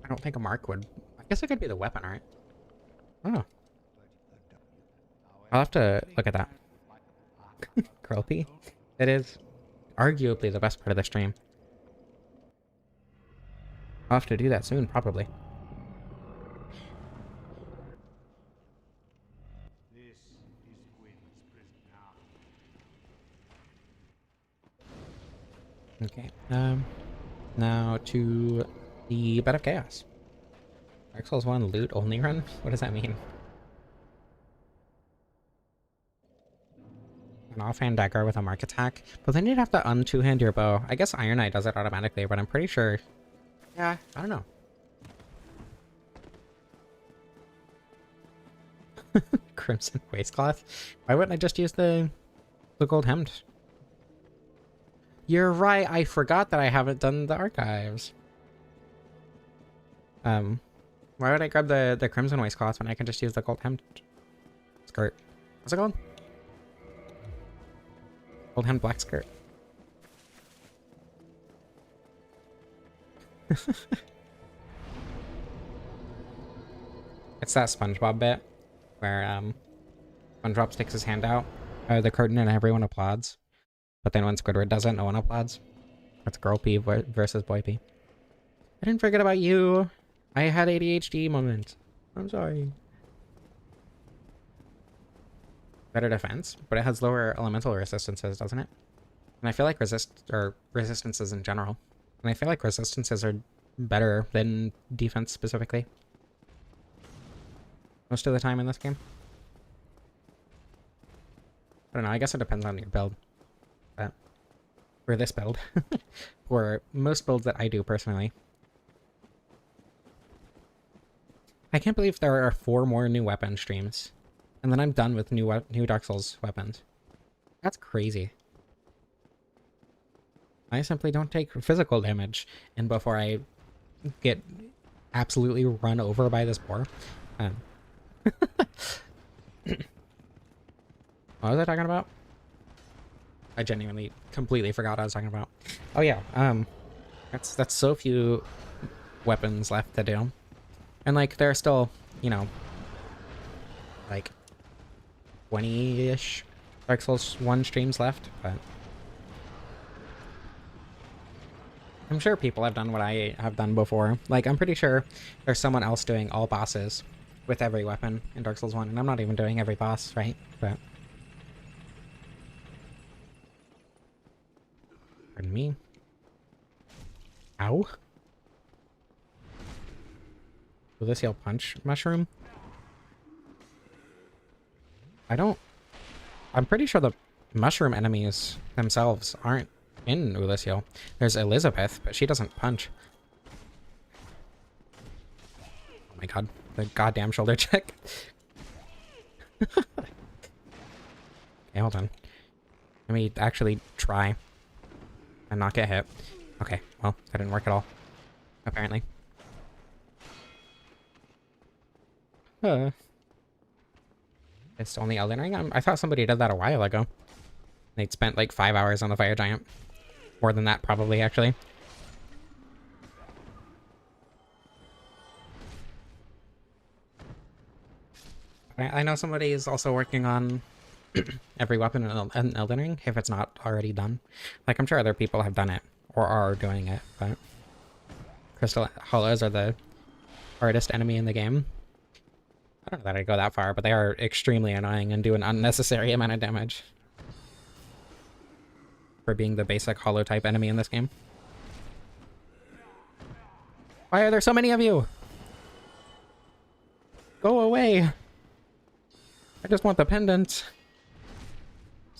I don't think a Mark would... I guess it could be the weapon, right? Oh. I'll have to look at that. Girlpy. It is arguably the best part of the stream. I'll have to do that soon, probably. Okay, now to the Bed of Chaos. Dark Souls 1 loot only run? What does that mean? An offhand dagger with a mark attack, but then you'd have to un-two-hand your bow. I guess Iron Eye does it automatically, but I'm pretty sure... Yeah, I don't know. Crimson Waistcloth? Why wouldn't I just use the gold hemmed? You're right, I forgot that I haven't done the archives. Why would I grab the Crimson Waistcloth when I can just use the gold hemmed skirt? What's it called? Gold hemmed black skirt. It's that SpongeBob bit where SpongeBob sticks his hand out the curtain and everyone applauds. But then when Squidward does it, no one applauds. That's Girl P versus Boy P. I didn't forget about you. I had ADHD moment. I'm sorry. Better defense, but it has lower elemental resistances, doesn't it? And I feel like resistances in general. And I feel like resistances are better than defense specifically. Most of the time in this game. I don't know, I guess it depends on your build. But for this build, for most builds that I do personally, I can't believe there are 4 more new weapon streams, and then I'm done with new Dark Souls weapons. That's crazy. I simply don't take physical damage, and before I get absolutely run over by this boar. What was I talking about? I genuinely completely forgot what I was talking about. Oh yeah, that's so few weapons left to do. And like there are still, you know, like 20-ish Dark Souls 1 streams left, but I'm sure people have done what I have done before. Like I'm pretty sure there's someone else doing all bosses with every weapon in Dark Souls 1, and I'm not even doing every boss, right? But pardon me. Ow. Will this heal punch mushroom? I'm pretty sure the mushroom enemies themselves aren't in Ulysio. There's Elizabeth, but she doesn't punch. Oh my god, the goddamn shoulder check. Okay, hold on. Let me actually try and not get hit. Okay, well, that didn't work at all, apparently. It's only Elden Ring? I thought somebody did that a while ago. They'd spent like 5 hours on the Fire Giant. More than that, probably, actually. I know somebody is also working on every weapon in Elden Ring, if it's not already done. Like, I'm sure other people have done it, or are doing it, but... Crystal Hollows are the hardest enemy in the game. I don't know that I'd go that far, but they are extremely annoying and do an unnecessary amount of damage. For being the basic hollow type enemy in this game. Why are there so many of you? Go away! I just want the pendant.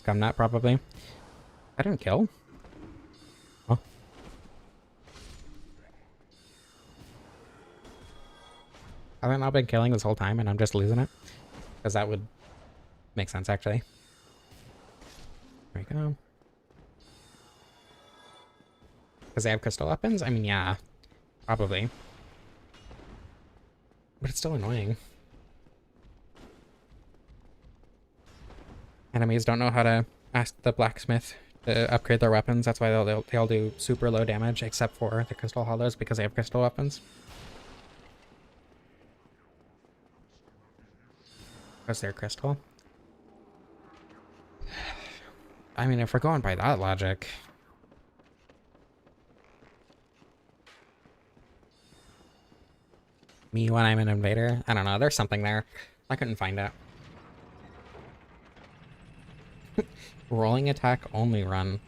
Scumnut, probably. I didn't kill. Oh. Have I not been killing this whole time and I'm just losing it? Because that would Makes sense, actually. There we go. Because they have crystal weapons? I mean, yeah. Probably. But it's still annoying. Enemies don't know how to ask the blacksmith to upgrade their weapons. That's why they'll do super low damage, except for the crystal hollows, because they have crystal weapons. Because they're crystal. I mean, if we're going by that logic... Me when I'm an invader? I don't know, there's something there. I couldn't find it. Rolling attack only run.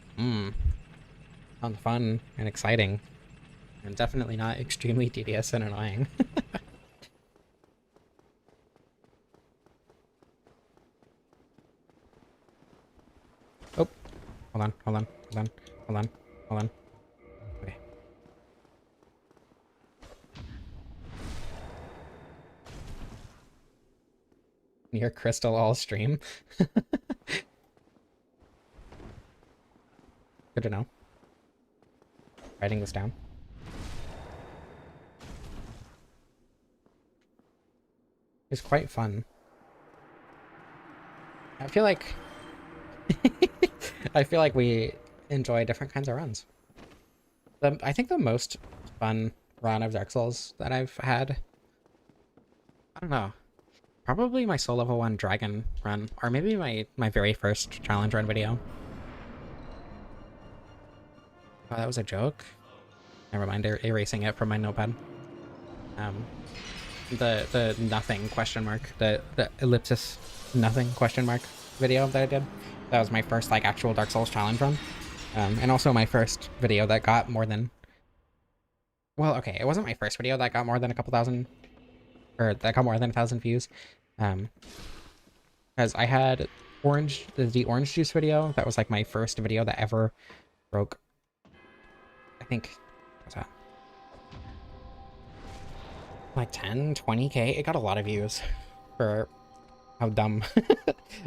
Sounds fun and exciting. And definitely not extremely tedious and annoying. Oh, hold on, hold on, hold on, hold on, hold on. Okay. Near crystal all stream. Good to know. Writing this down. It's quite fun. I feel like I feel like we enjoy different kinds of runs. I think the most fun run of Dark Souls that I've had, I don't know, probably my soul level 1 dragon run, or maybe my very first challenge run video. Oh, that was a joke? Never mind, erasing it from my notepad. The nothing question mark, the ellipsis nothing question mark video that I did. That was my first like actual Dark Souls challenge run. And also my first video that got more than... Well, okay, it wasn't my first video that got more than a couple thousand... Or that got more than 1,000 views. Because I had the orange juice video. That was like my first video that ever broke... I think... What's that? Like 10, 20k? It got a lot of views for how dumb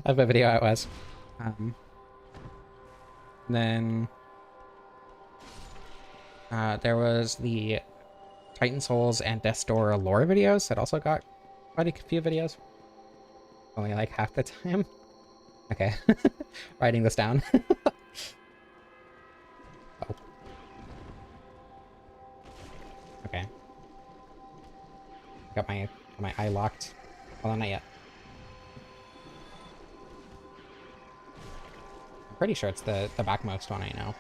of a video it was. Then there was the Titan Souls and Death's Door lore videos that also got quite a few videos. Only like half the time. Okay, writing this down. Oh. Okay. Got my eye locked. Well, not yet. I'm pretty sure it's the backmost one I know.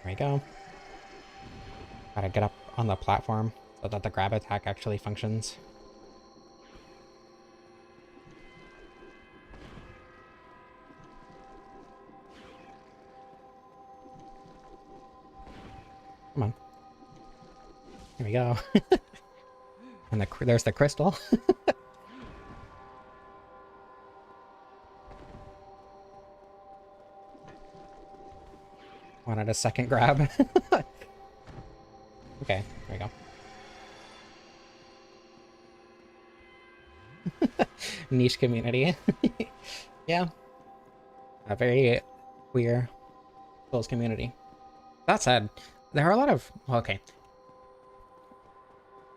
There we go. Gotta get up on the platform so that the grab attack actually functions. Come on. Here we go. And there's the crystal. Wanted a second grab. Okay, there we go. Niche community. Yeah. A very queer Souls community. That said, there are a lot of... Well, okay.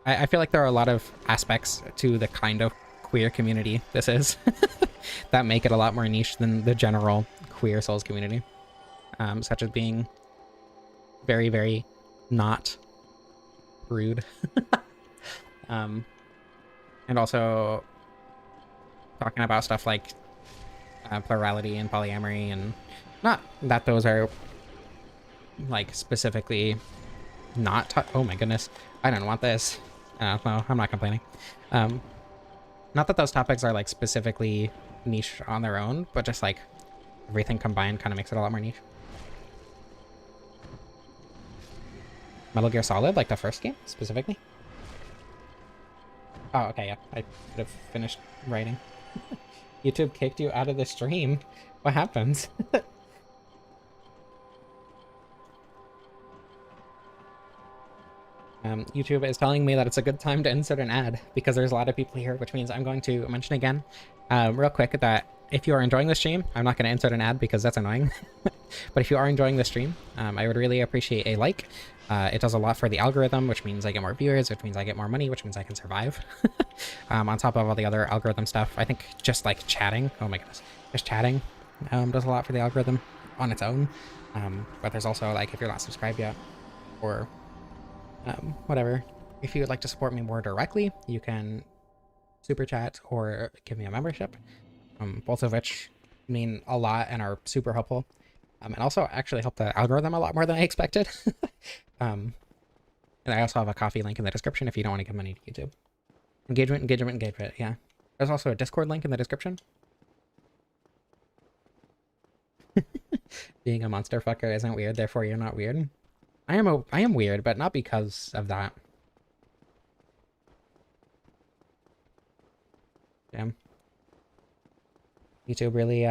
I feel like there are a lot of aspects to the kind of queer community this is that make it a lot more niche than the general queer Souls community. Such as being very, very not rude. And also talking about stuff like plurality and polyamory, and not that those are like specifically not... Oh my goodness, I don't want this. No, I'm not complaining. Not that those topics are like specifically niche on their own, but just like everything combined kind of makes it a lot more niche. Metal Gear Solid, like the first game, specifically? Oh, okay, yeah. I could have finished writing. YouTube kicked you out of the stream. What happens? YouTube is telling me that it's a good time to insert an ad because there's a lot of people here, which means I'm going to mention again real quick that if you are enjoying the stream, I'm not going to insert an ad because that's annoying. But if you are enjoying the stream, I would really appreciate a like. It does a lot for the algorithm, which means I get more viewers, which means I get more money, which means I can survive. On top of all the other algorithm stuff, I think just like chatting, oh my goodness, just chatting does a lot for the algorithm on its own. But there's also like if you're not subscribed yet or whatever, if you would like to support me more directly, you can super chat or give me a membership, both of which mean a lot and are super helpful. And also actually help the algorithm a lot more than I expected. And I also have a coffee link in the description if you don't want to give money to YouTube. Engagement, yeah. There's also a Discord link in the description. Being a monster fucker isn't weird, therefore you're not weird. I am weird, but not because of that. Damn. YouTube really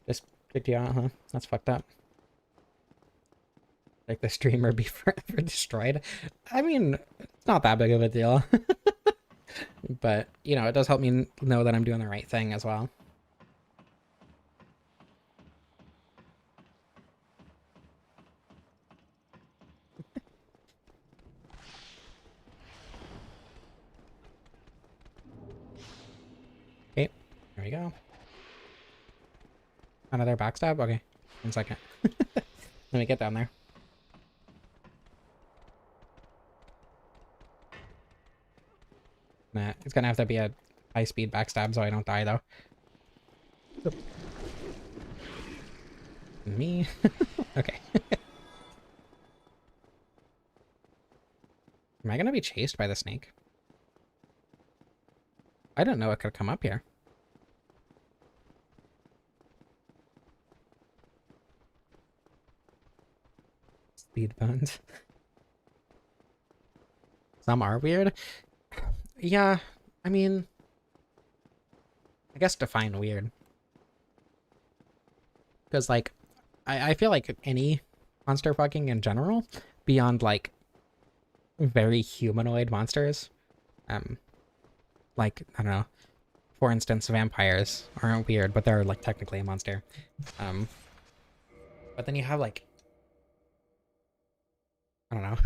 just kicked you out, huh? That's fucked up. Like the streamer be forever destroyed. I mean, it's not that big of a deal. But, you know, it does help me know that I'm doing the right thing as well. Okay, here we go. Another backstab? Okay, 1 second. Let me get down there. Nah, it's gonna have to be a high-speed backstab so I don't die, though. Me? Okay. Am I gonna be chased by the snake? I didn't know it could come up here. Speed buns. Some are weird. Yeah, I mean, I guess define weird. Because, like, I feel like any monster fucking in general, beyond, like, very humanoid monsters, like, I don't know, for instance, vampires aren't weird, but they're, like, technically a monster. But then you have, like, I don't know,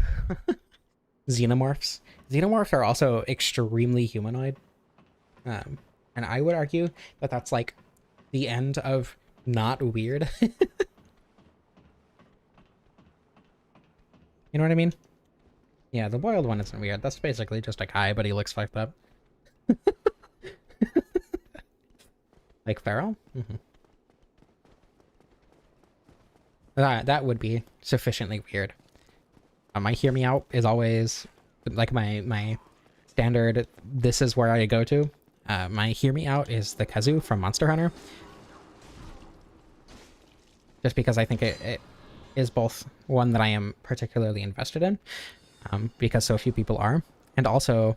xenomorphs. Xenomorphs are also extremely humanoid. And I would argue that that's like the end of not weird. You know what I mean? Yeah, the boiled one isn't weird. That's basically just a guy, but he looks fucked up. Like feral? Mm-hmm. That would be sufficiently weird. My hear me out is always like my standard. This is where I go to. My hear me out is the Kazoo from Monster Hunter, just because I think it is both one that I am particularly invested in, because so few people are, and also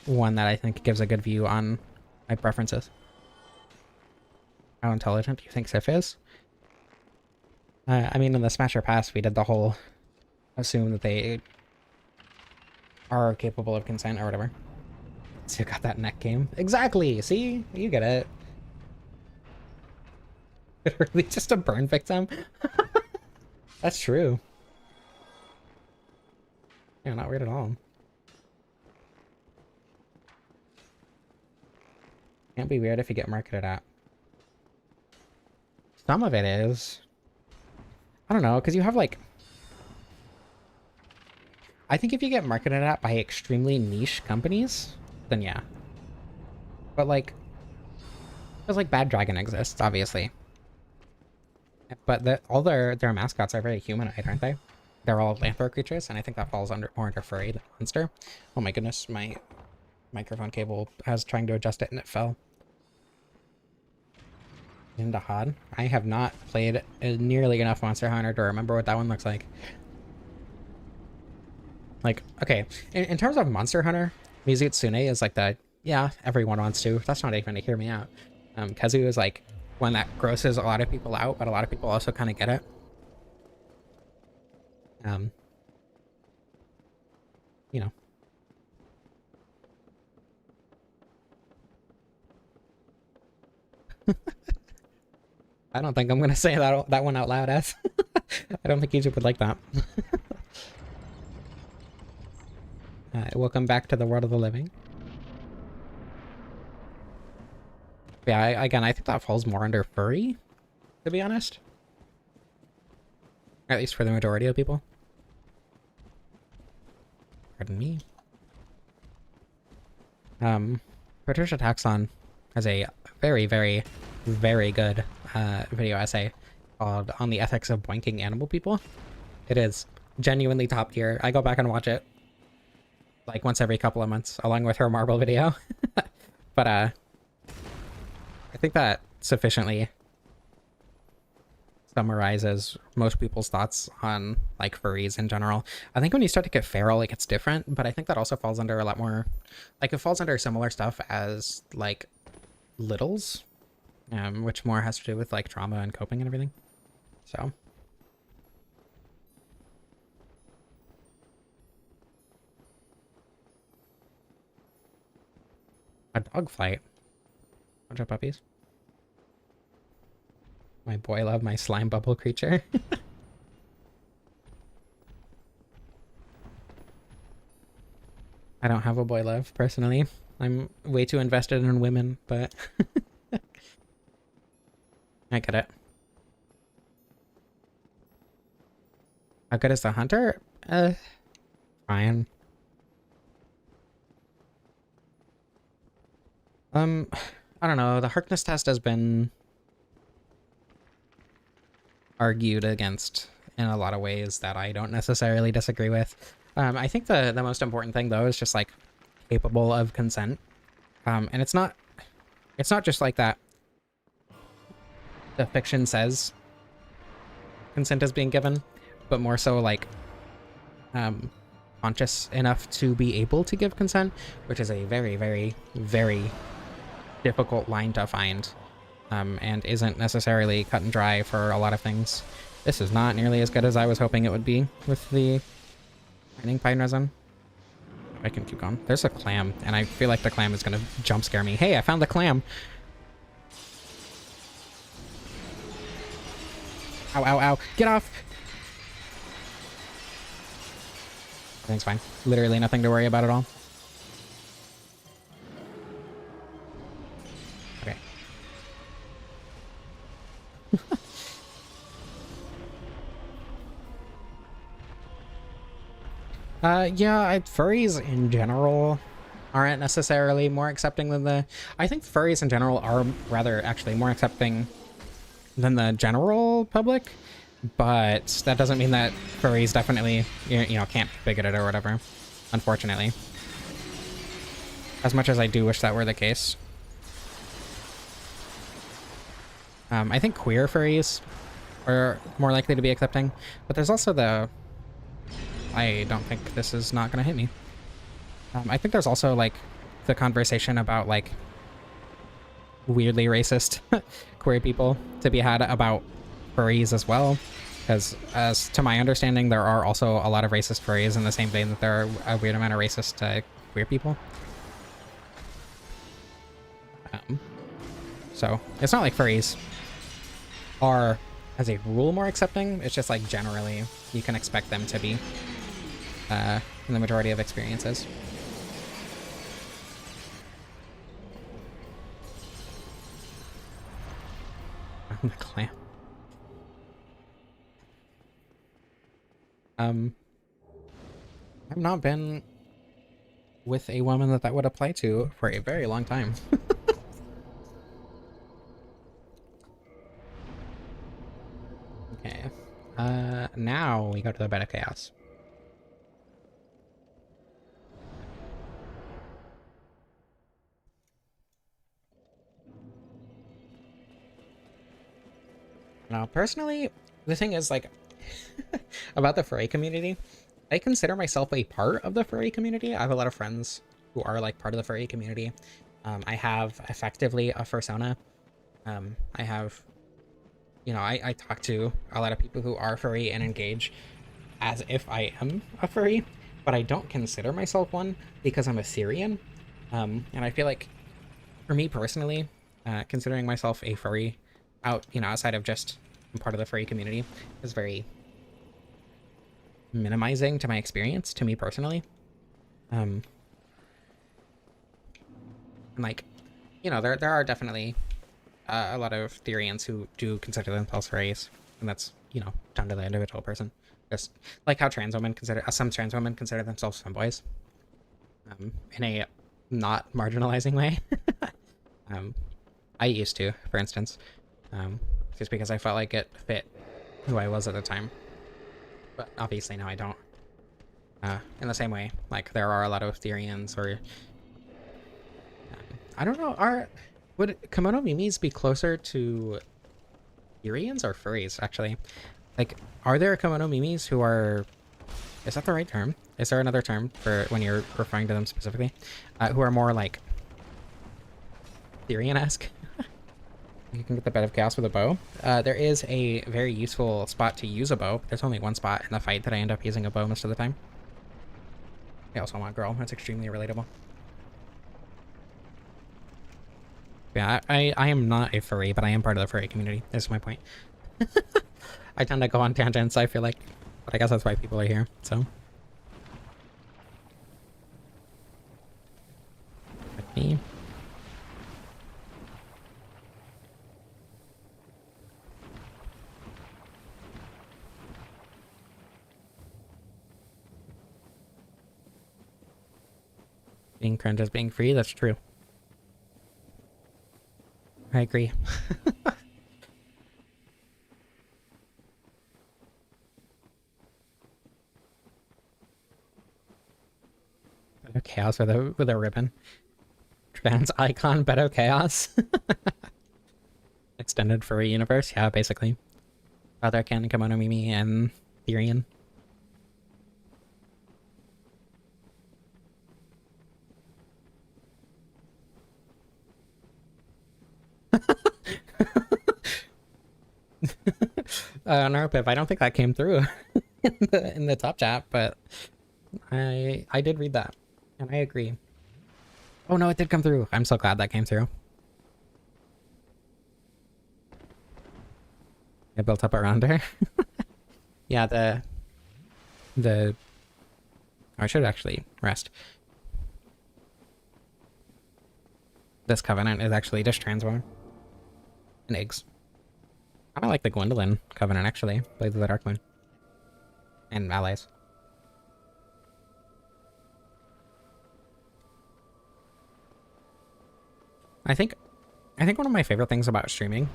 one that I think gives a good view on my preferences. How intelligent do you think Sif is? I mean, in the Smasher Pass, we did the whole assume that they are capable of consent or whatever. So you got that neck game. Exactly! See? You get it. Literally just a burn victim? That's true. Yeah, not weird at all. Can't be weird if you get marketed at. Some of it is. I don't know, because you have like... I think if you get marketed at by extremely niche companies, then yeah. But like... Because like Bad Dragon exists, obviously. But all their mascots are very humanoid, aren't they? They're all Lamper creatures, and I think that falls more under furry than monster. Oh my goodness, my microphone cable has trying to adjust it and it fell. Into Hod. I have not played nearly enough Monster Hunter to remember what that one looks like. Like, okay, in terms of Monster Hunter, Mizutsune is like the, yeah, everyone wants to. That's not even to hear me out. Kazoo is like one that grosses a lot of people out, but a lot of people also kind of get it. you know. I don't think I'm gonna say that one out loud, as I don't think YouTube would like that. Welcome back to the world of the living. Yeah, again, I think that falls more under furry, to be honest. At least for the majority of people. Pardon me. Patricia Taxon has a very, very, very good video essay called On the Ethics of Boinking Animal People. It is genuinely top tier. I go back and watch it like once every couple of months, along with her marble video. But I think that sufficiently summarizes most people's thoughts on like furries in general. I think when you start to get feral, it gets different, but I think that also falls under a lot more, like it falls under similar stuff as like littles, which more has to do with like trauma and coping and everything. So a dog fight. Bunch of puppies. My boy love my slime bubble creature. I don't have a boy love, personally. I'm way too invested in women, but I get it. How good is the hunter? Fine. I don't know. The Harkness test has been argued against in a lot of ways that I don't necessarily disagree with. I think the most important thing though is just like capable of consent. And it's not just like that the fiction says consent is being given, but more so like conscious enough to be able to give consent, which is a very, very, very difficult line to find. And isn't necessarily cut and dry for a lot of things. This is not nearly as good as I was hoping it would be with the mining pine resin. I can keep going. There's a clam, and I feel like the clam is gonna jump scare me. Hey, I found the clam! Ow, ow, ow. Get off! Everything's fine. Literally nothing to worry about at all. Okay. Yeah, furries in general aren't necessarily more accepting than the... I think furries in general are rather actually more accepting than the general public, but that doesn't mean that furries definitely, you know, can't be bigoted or whatever, unfortunately. As much as I do wish that were the case. I think queer furries are more likely to be accepting, but there's also the... I don't think this is not going to hit me. I think there's also, like, the conversation about, like, weirdly racist queer people to be had about furries as well. Because, as to my understanding, there are also a lot of racist furries in the same vein that there are a weird amount of racist queer people. So, it's not like furries are, as a rule, more accepting. It's just, like, generally, you can expect them to be in the majority of experiences. The clam. I've not been with a woman that would apply to for a very long time. Okay. Now we go to the bed of chaos. Now, personally, the thing is, like, about the furry community, I consider myself a part of the furry community. I have a lot of friends who are, like, part of the furry community. I have, effectively, a fursona. I have, you know, I talk to a lot of people who are furry and engage as if I am a furry. but I don't consider myself one because I'm a Syrian. And I feel like, for me personally, considering myself a furry, outside of just I'm part of the furry community, is very minimizing to my experience, to me personally. And like, there are definitely a lot of Therians who do consider themselves furries, and that's, down to the individual person. Just like how some trans women consider themselves femboys, in a not marginalizing way. I used to, for instance, just because I felt like it fit who I was at the time. But obviously now I don't. In the same way, like there are a lot of Therians, or I don't know, would kimono mimis be closer to Therians or furries, actually? Like, are there kimono mimis who are... Is that the right term? Is there another term for when you're referring to them specifically? Who are more, like, Therian-esque? You can get the Bed of Chaos with a bow. There is a very useful spot to use a bow. There's only one spot in the fight that I end up using a bow most of the time. I also want girl. That's extremely relatable. Yeah, I am not a furry, but I am part of the furry community. That's my point. I tend to go on tangents, I feel like. But I guess that's why people are here, so. Like me. Being cringe as being free, that's true. I agree. Chaos with a ribbon. Trans icon, Beto Chaos. Extended furry universe, yeah, basically. Father Ken, Kimono Mimi, and Therian. Narpip, I don't think that came through in the top chat, but I did read that, and I agree. Oh no, it did come through. I'm so glad that came through. I built up around her. Yeah, I should actually rest. This Covenant is actually just trans women. And eggs. I kinda like the Gwendolyn Covenant, actually. Blades of the Dark Moon. And allies. I think one of my favorite things about streaming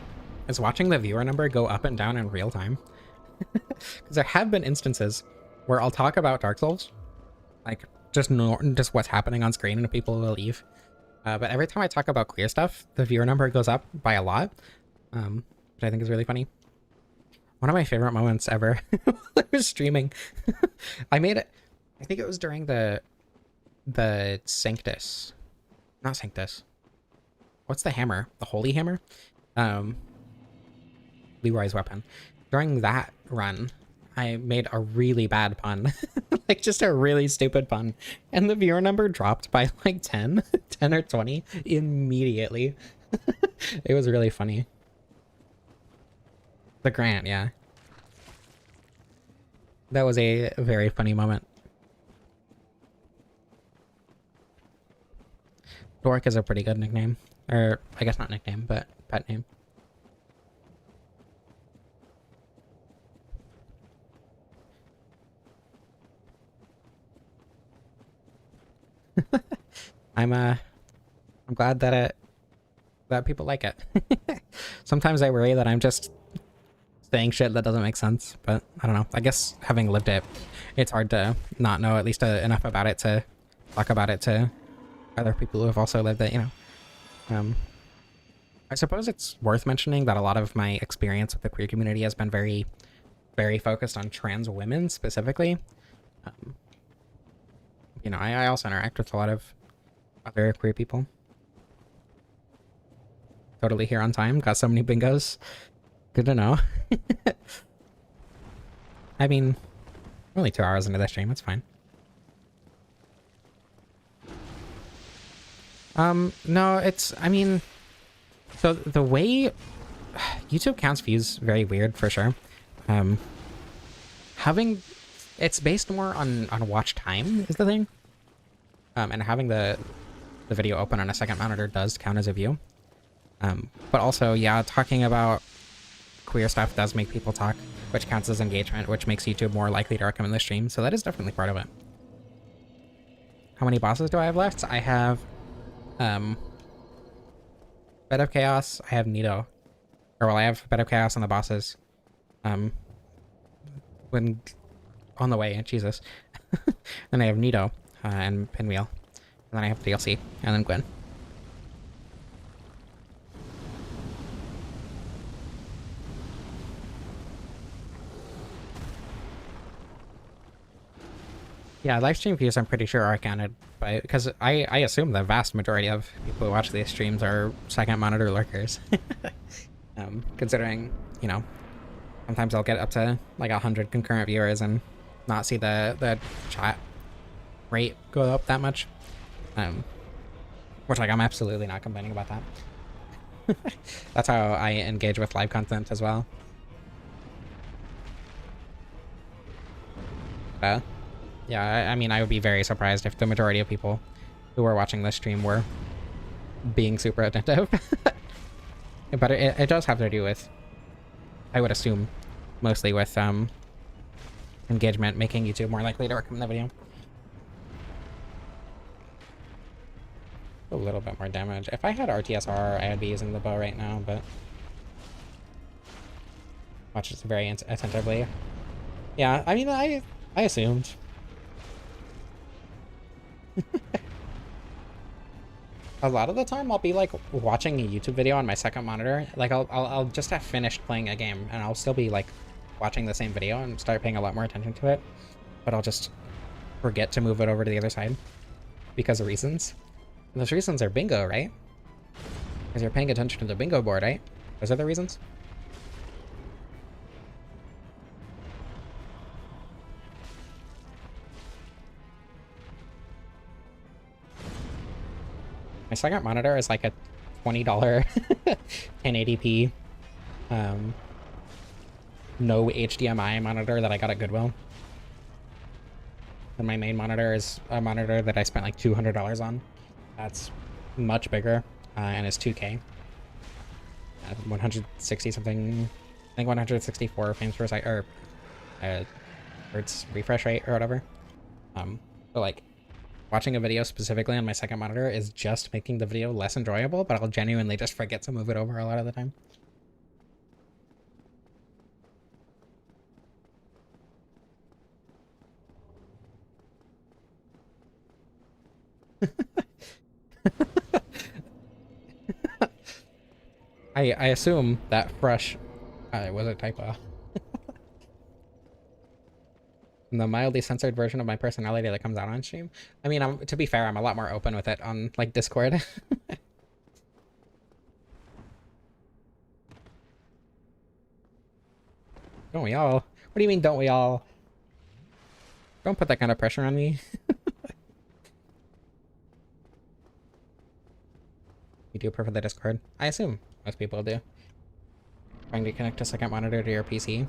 is watching the viewer number go up and down in real time. Because there have been instances where I'll talk about Dark Souls, like just what's happening on screen, and people will leave. But every time I talk about clear stuff, the viewer number goes up by a lot, which I think is really funny. One of my favorite moments ever I was streaming. I made it. I think it was during the Sanctus, not Sanctus. What's the hammer? The Holy Hammer? Leroy's weapon. During that run, I made a really bad pun. Like, just a really stupid pun. And the viewer number dropped by, like, 10 or 20 immediately. It was really funny. The Grant, yeah. That was a very funny moment. Dork is a pretty good nickname. Or, I guess not nickname, but pet name. I'm glad that people like it. Sometimes I worry that I'm just saying shit that doesn't make sense, but I don't know. I guess having lived it, it's hard to not know at least enough about it to talk about it to other people who have also lived it, you know. I suppose it's worth mentioning that a lot of my experience with the queer community has been very, very focused on trans women specifically. You know, I also interact with a lot of other queer people. Totally here on time. Got so many bingos. Good to know. I mean, only 2 hours into the stream. It's fine. No, I mean, so the way YouTube counts views very weird for sure. Um, having it's based more on watch time is the thing. And having the video open on a second monitor does count as a view. But also, yeah, talking about queer stuff does make people talk, which counts as engagement, which makes YouTube more likely to recommend the stream. So that is definitely part of it. How many bosses do I have left? I have Bed of Chaos. I have Nito. Or well, I have Bed of Chaos on the bosses. When on the way, Jesus. Then I have Nito and Pinwheel. And then I have DLC. And then Gwen. Yeah, live stream views I'm pretty sure are counted by, because I assume the vast majority of people who watch these streams are second monitor lurkers. Considering, you know, sometimes I'll get up to like 100 concurrent viewers and not see the chat rate go up that much. Which, like, I'm absolutely not complaining about that. That's how I engage with live content as well. Yeah, I mean, I would be very surprised if the majority of people who were watching this stream were being super attentive. But it does have to do with, I would assume, mostly with engagement, making YouTube more likely to recommend the video. A little bit more damage. If I had RTSR, I would be using the bow right now, but watch this very attentively. Yeah, I mean, I assumed. A lot of the time I'll be like watching a YouTube video on my second monitor. Like I'll just have finished playing a game and I'll still be like watching the same video and start paying a lot more attention to it. But I'll just forget to move it over to the other side because of reasons. And those reasons are bingo, right? Because you're paying attention to the bingo board, right? Those are the reasons? My second monitor is like a $20 1080p no HDMI monitor that I got at Goodwill. And my main monitor is a monitor that I spent like $200 on. That's much bigger and is 2K. 160 something, I think 164 frames per second, or hertz refresh rate or whatever. But like, watching a video specifically on my second monitor is just making the video less enjoyable, but I'll genuinely just forget to move it over a lot of the time. I assume that fresh was a typo. The mildly censored version of my personality that comes out on stream. I mean, to be fair, I'm a lot more open with it on like Discord. Don't we all? What do you mean, don't we all? Don't put that kind of pressure on me. You do prefer the Discord? I assume most people do. Trying to connect a second monitor to your PC.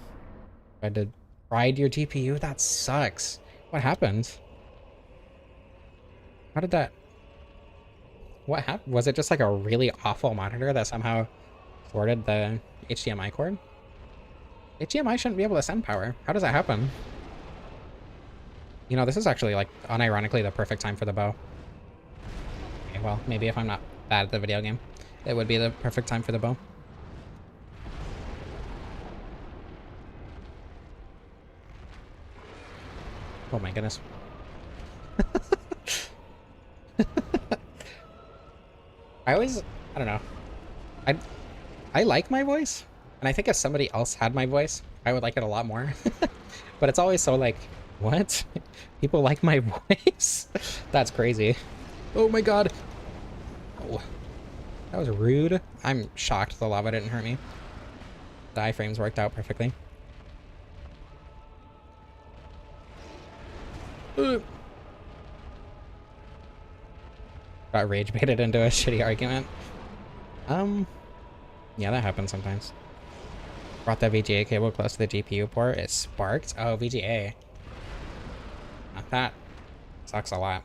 Tried to ride your GPU? That sucks. What happened? How did that... What happened? Was it just like a really awful monitor that somehow thwarted the HDMI cord? HDMI shouldn't be able to send power. How does that happen? You know, this is actually like unironically the perfect time for the bow. Okay, well, maybe if I'm not bad at the video game, it would be the perfect time for the bow. Oh my goodness. I don't know. I like my voice, and I think if somebody else had my voice, I would like it a lot more. But it's always so like, what? People like my voice? That's crazy. Oh my god. Oh, that was rude. I'm shocked the lava didn't hurt me. The iframes worked out perfectly. got rage baited into a shitty argument. Yeah, that happens sometimes. Brought the VGA cable close to the GPU port. It sparked. Oh, VGA. That sucks a lot.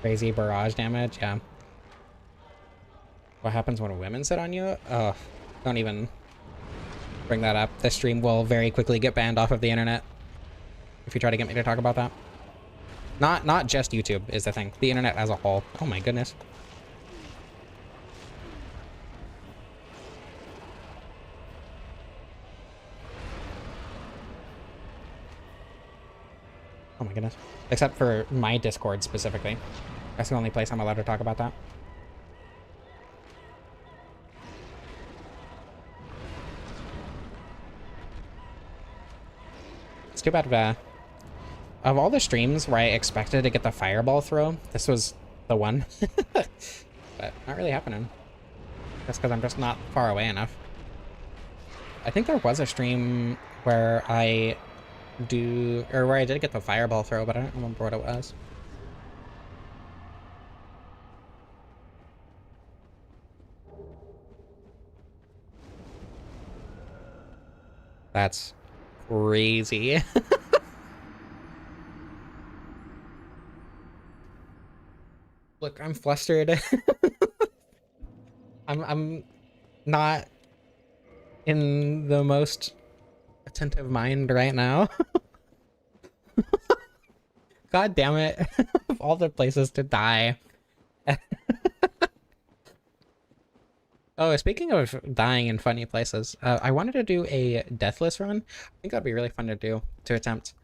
Crazy barrage damage, yeah. What happens when women sit on you? Oh, don't even bring that up. This stream will very quickly get banned off of the internet if you try to get me to talk about that. Not just YouTube is the thing. The internet as a whole. Oh my goodness. Oh my goodness. Except for my Discord specifically. That's the only place I'm allowed to talk about that. It's too bad of all the streams where I expected to get the fireball throw, this was the one. But not really happening. That's because I'm just not far away enough. I think there was a stream where I did get the fireball throw, but I don't remember what it was. That's crazy. Look, I'm flustered. I'm not in the most attentive mind right now. God damn it. Of all the places to die. Oh, speaking of dying in funny places, I wanted to do a deathless run. I think that'd be really fun to attempt.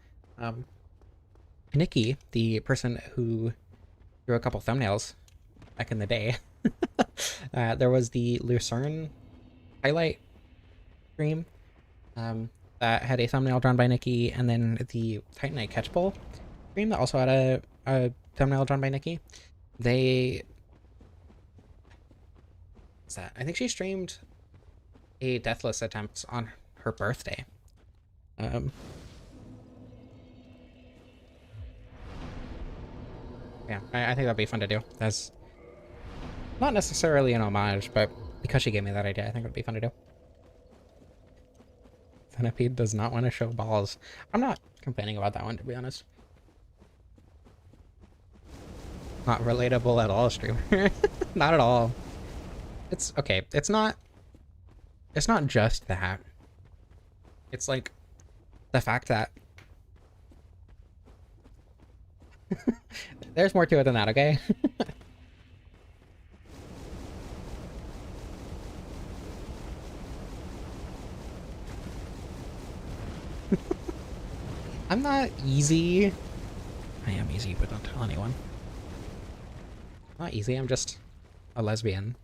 Nikki, the person who drew a couple thumbnails back in the day, there was the Lucerne highlight stream that had a thumbnail drawn by Nikki, and then the Titanite Catchpole stream that also had a thumbnail drawn by Nikki. I think she streamed a deathless attempt on her birthday. Yeah, I think that'd be fun to do. That's not necessarily an homage, but because she gave me that idea, I think it would be fun to do. Centipede does not want to show balls. I'm not complaining about that one, to be honest. Not relatable at all, streamer. Not at all. It's okay. It's not just that. It's like the fact that there's more to it than that, okay? I'm not easy. I am easy, but don't tell anyone. I'm not easy, I'm just a lesbian.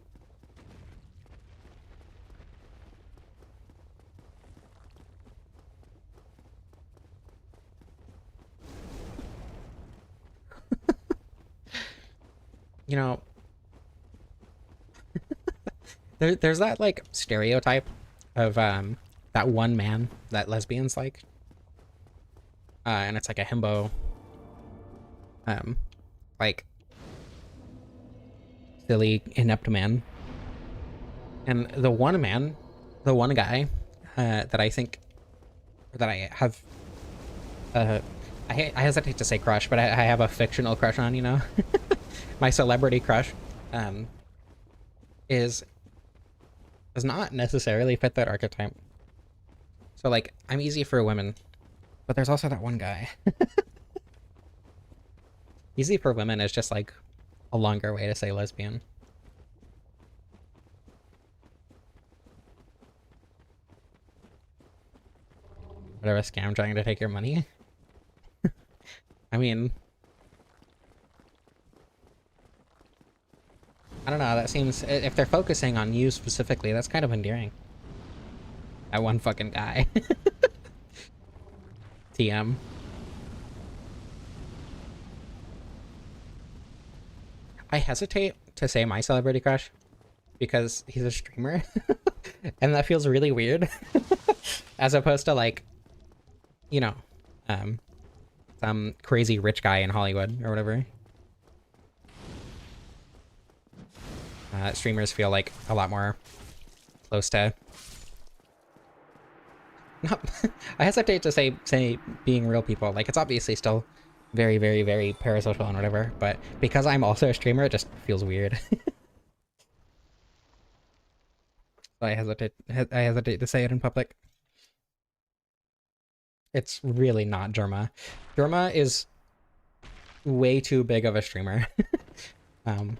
You know, there's that like stereotype of that one man that lesbians like, and it's like a himbo, like silly inept man, and the one guy that I think that I have I hesitate to say crush, but I have a fictional crush on, you know. My celebrity crush does not necessarily fit that archetype. So like, I'm easy for women, but there's also that one guy. Easy for women is just like a longer way to say lesbian. Whatever, scam trying to take your money. I mean, I don't know, that seems, if they're focusing on you specifically, that's kind of endearing. That one fucking guy. TM. I hesitate to say my celebrity crush because he's a streamer, and that feels really weird, as opposed to like, you know, some crazy rich guy in Hollywood or whatever. Streamers feel like a lot more close to. Not, I hesitate to say being real people. Like, it's obviously still very, very, very parasocial and whatever, but because I'm also a streamer, it just feels weird. So I hesitate to say it in public. It's really not Jerma. Jerma is way too big of a streamer. The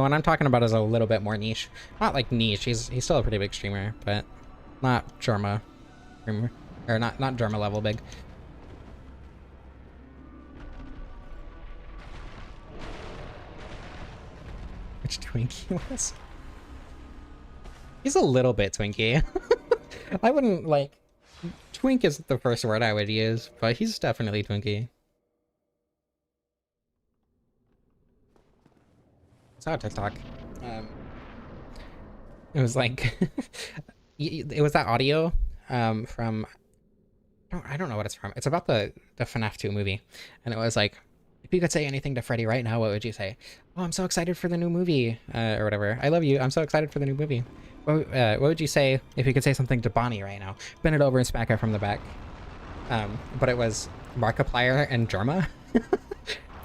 one I'm talking about is a little bit more niche. Not like niche, he's still a pretty big streamer, but not Jerma streamer. Or not Jerma level big. Which Twinkie was? He's a little bit Twinkie. I wouldn't like... Twink is the first word I would use, but he's definitely Twinkie. I saw a TikTok. It was like... it was that audio from... I don't know what it's from. It's about the FNAF 2 movie. And it was like, if you could say anything to Freddy right now, what would you say? Oh, I'm so excited for the new movie, or whatever. I love you. I'm so excited for the new movie. What would you say if you could say something to Bonnie right now? Bend it over and smack her from the back. But it was Markiplier and Jerma.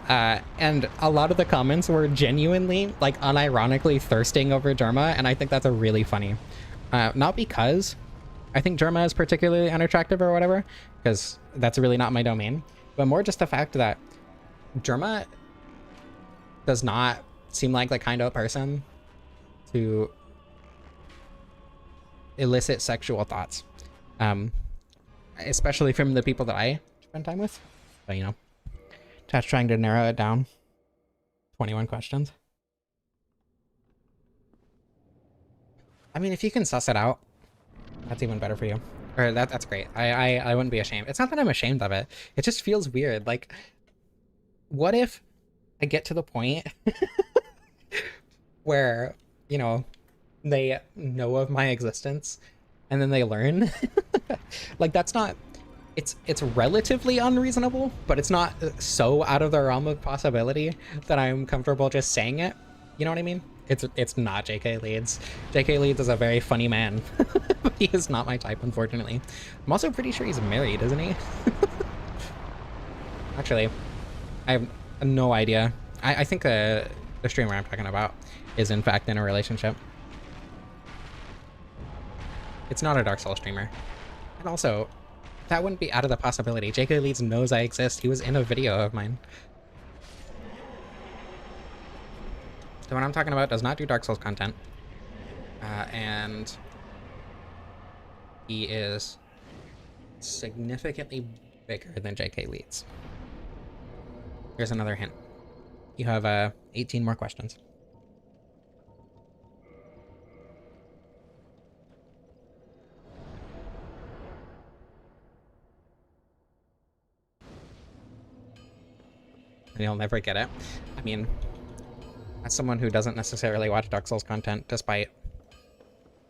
And a lot of the comments were genuinely, like, unironically thirsting over Jerma, and I think that's a really funny. Not because I think Jerma is particularly unattractive or whatever, because that's really not my domain, but more just the fact that Jerma does not seem like the kind of person to elicit sexual thoughts, especially from the people that I spend time with. But you know, just trying to narrow it down. 21 questions. I mean, if you can suss it out, that's even better for you. Or that's great. I wouldn't be ashamed. It's not that I'm ashamed of it. It just feels weird. Like, what if I get to the point where, you know, they know of my existence and then they learn? Like, that's not... It's relatively unreasonable, but it's not so out of the realm of possibility that I'm comfortable just saying it. You know what I mean? It's not JK Leeds. JK Leeds is a very funny man, but he is not my type, unfortunately. I'm also pretty sure he's married, isn't he? Actually, I have no idea. I think the streamer I'm talking about is in fact in a relationship. It's not a Dark Souls streamer. And also, that wouldn't be out of the possibility. JK Leeds knows I exist. He was in a video of mine. The one I'm talking about does not do Dark Souls content. And he is significantly bigger than JK Leeds. Here's another hint. You have 18 more questions. And you'll never get it. I mean, as someone who doesn't necessarily watch Dark Souls content, despite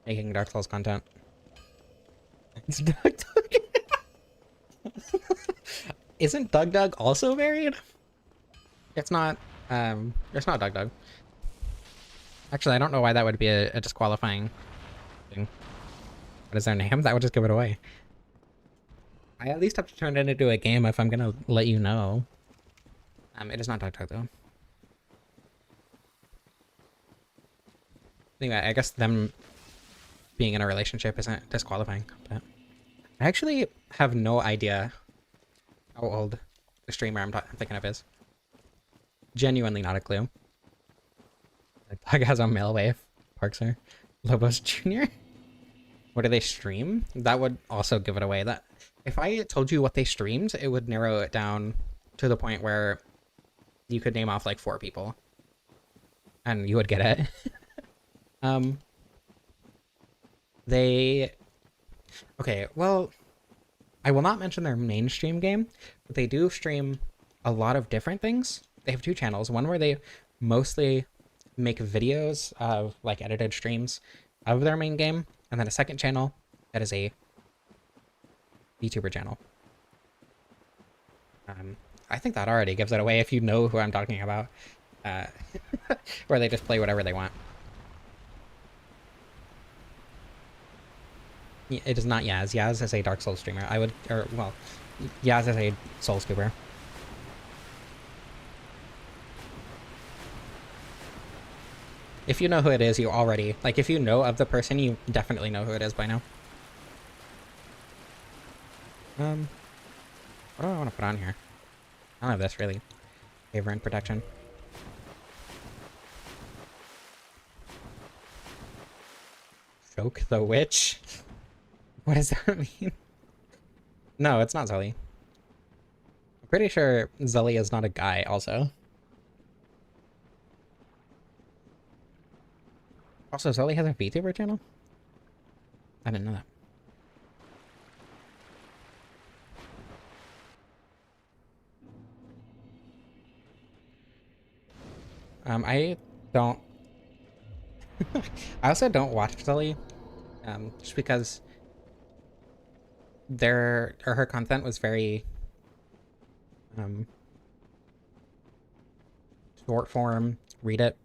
making Dark Souls content. It's Doug Doug. Isn't Doug Doug also married? It's not Doug Doug. Actually, I don't know why that would be a disqualifying thing. What is their name? That would just give it away. I at least have to turn it into a game if I'm gonna let you know. It is not Doug Doug though. Anyway, I guess them being in a relationship isn't disqualifying, but I actually have no idea how old the streamer I'm thinking of is. Genuinely not a clue. Doug has a mail wave. Parkser. Lobos Jr. What do they stream? That would also give it away. That if I told you what they streamed, it would narrow it down to the point where you could name off like 4 people. And you would get it. Okay, well, I will not mention their mainstream game, but they do stream a lot of different things. They have 2 channels, one where they mostly make videos of like edited streams of their main game, and then a second channel that is a VTuber channel. I think that already gives it away if you know who I'm talking about, uh, where they just play whatever they want. It is not Yaz. Yaz is a Dark Souls streamer. Well, Yaz is a Soul Scooper. If you know who it is, you already, like, if you know of the person, you definitely know who it is by now. What do I want to put on here? I don't have this, really. Favor and protection. Choke the witch? What does that mean? No, it's not Zully. I'm pretty sure Zully is not a guy, also. Also, Zully has a VTuber channel? I didn't know that. I don't... I also don't watch Zully, just because her content was very, short form, read it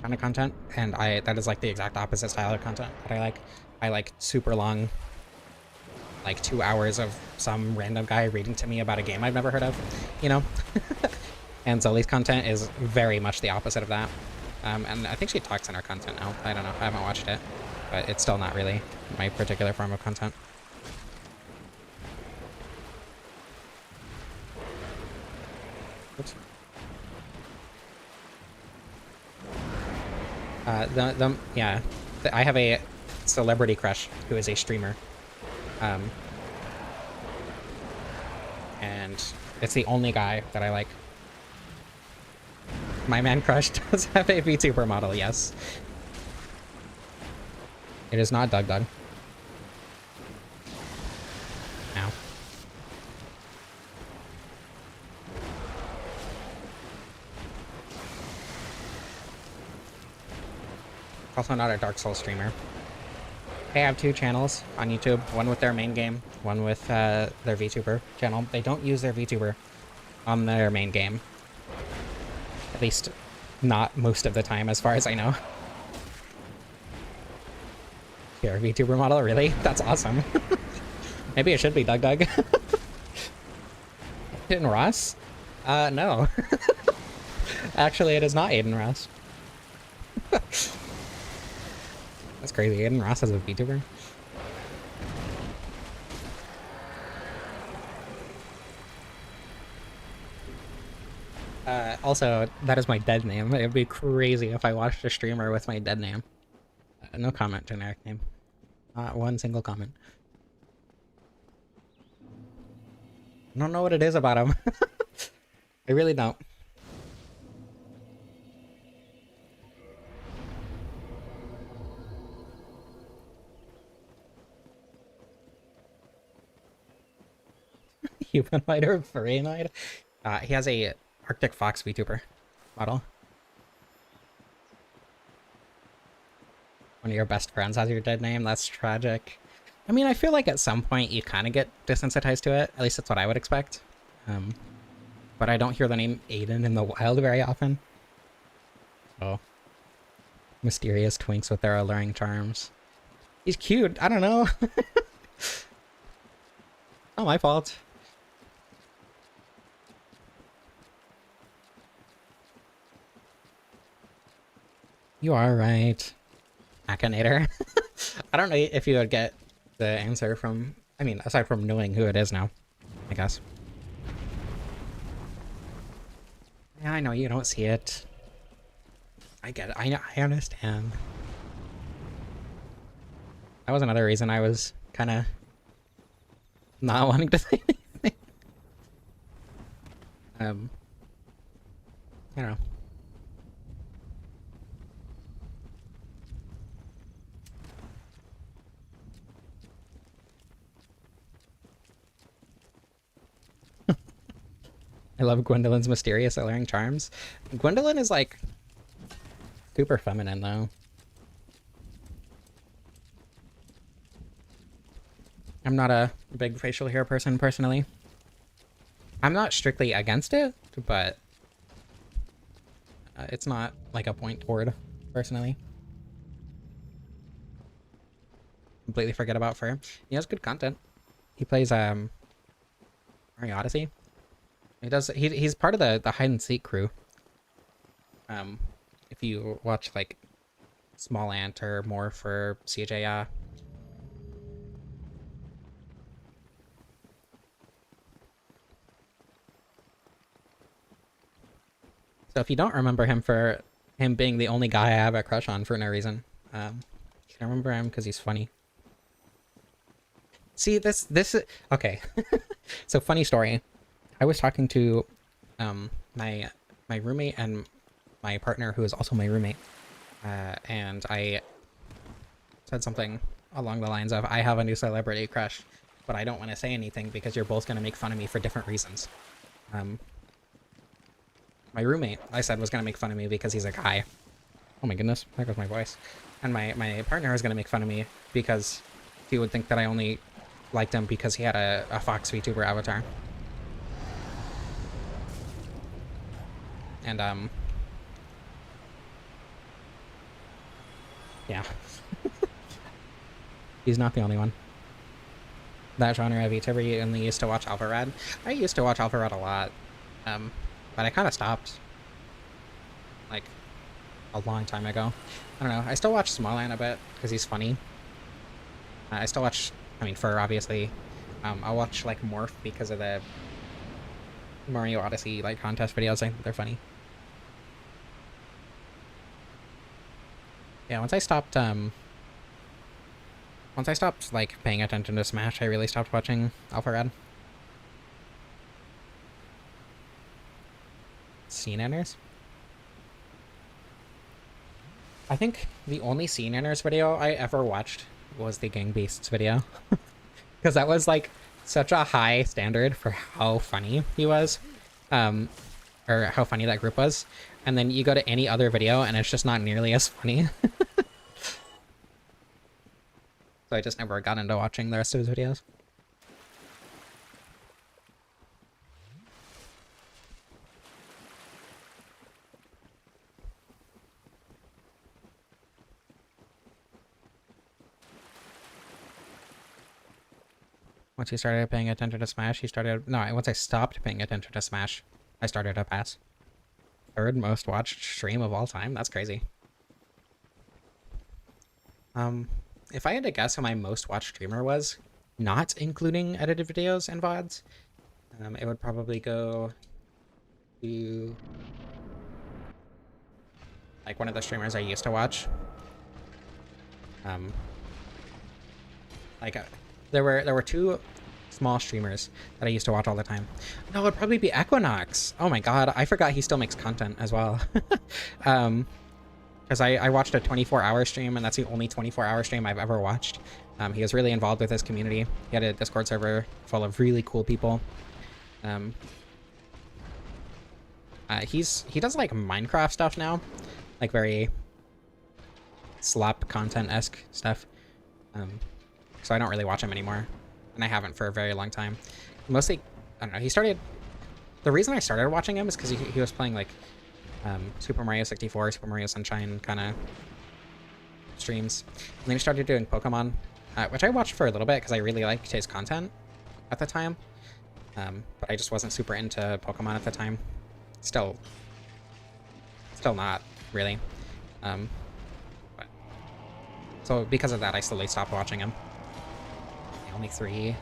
kind of content, and that is like the exact opposite style of content that I like. I like super long, like 2 hours of some random guy reading to me about a game I've never heard of, you know? And Zully's content is very much the opposite of that. And I think she talks in her content now. I don't know. I haven't watched it, but it's still not really my particular form of content. Oops. Yeah, I have a celebrity crush who is a streamer. And it's the only guy that I like. My man crush does have a VTuber model, yes. It is not Doug Doug. No. Also not a Dark Souls streamer. They have 2 channels on YouTube, one with their main game, one with their VTuber channel. They don't use their VTuber on their main game. At least not most of the time, as far as I know. Your VTuber model? Really? That's awesome. Maybe it should be Doug Doug. Aiden Ross? No. Actually, it is not Aiden Ross. That's crazy. Aiden Ross is a VTuber. Also, that is my dead name. It would be crazy if I watched a streamer with my dead name. No comment, generic name. Not one single comment. I don't know what it is about him. I really don't. Humanoid or furrynoid? He has a Arctic Fox VTuber model. One of your best friends has your dead name? That's tragic. I mean, I feel like at some point you kind of get desensitized to it. At least that's what I would expect. But I don't hear the name Aiden in the wild very often. So, mysterious twinks with their alluring charms. He's cute. I don't know. Not my fault. You are right. Akinator. I don't know if you would get the answer from... I mean, aside from knowing who it is now, I guess. Yeah, I know you don't see it. I get it. I understand. That was another reason I was kind of not wanting to say anything. I don't know. I love Gwendolyn's mysterious alluring charms. Gwendolyn is like super feminine though. I'm not a big facial hair person personally. I'm not strictly against it, but it's not like a point toward personally. Completely forget about Fur. He has good content. He plays Mario Odyssey. He's part of the hide and seek crew. If you watch like Small Ant or Morph or CJ, so if you don't remember him for him being the only guy I have a crush on for no reason, you can remember him because he's funny. See, this okay. So funny story. I was talking to my roommate and my partner, who is also my roommate, and I said something along the lines of, I have a new celebrity crush, but I don't want to say anything because you're both going to make fun of me for different reasons. My roommate, I said, was going to make fun of me because he's a guy. Oh my goodness, there goes my voice. And my partner was going to make fun of me because he would think that I only liked him because he had a Fox VTuber avatar. And yeah. He's not the only one. That genre of VTuber, you only used to watch Alpharad. I used to watch Alpharad a lot, but I kind of stopped like a long time ago. I don't know. I still watch Small Ant a bit because he's funny. I still watch, I mean, Fur obviously. I'll watch like Morph because of the Mario Odyssey like contest videos. I think they're funny. Yeah, once I stopped like paying attention to Smash, I really stopped watching Alpharad. Scene enters. I think the only scene enters video I ever watched was the Gang Beasts video. Because that was like such a high standard for how funny he was. Or how funny that group was. And then you go to any other video and it's just not nearly as funny. So I just never got into watching the rest of his videos. Once he started paying attention to Smash, he started... No, once I stopped paying attention to Smash, I started to pass. Third most watched stream of all time? That's crazy. If I had to guess who my most watched streamer was, not including edited videos and VODs, it would probably go to like one of the streamers I used to watch. There were two small streamers that I used to watch all the time. No, it'd probably be Equinox. Oh my god, I forgot he still makes content as well. Because I watched a 24-hour stream, and that's the only 24-hour stream I've ever watched. He was really involved with his community. He had a Discord server full of really cool people. He does like Minecraft stuff now, like very slop content-esque stuff. So I don't really watch him anymore, and I haven't for a very long time. Mostly, I don't know. He started. The reason I started watching him is because he was playing like Super Mario 64, Super Mario Sunshine kind of streams. And then he started doing Pokemon, which I watched for a little bit because I really liked his content at the time. But I just wasn't super into Pokemon at the time. Still not really. So because of that, I slowly stopped watching him. Only 3.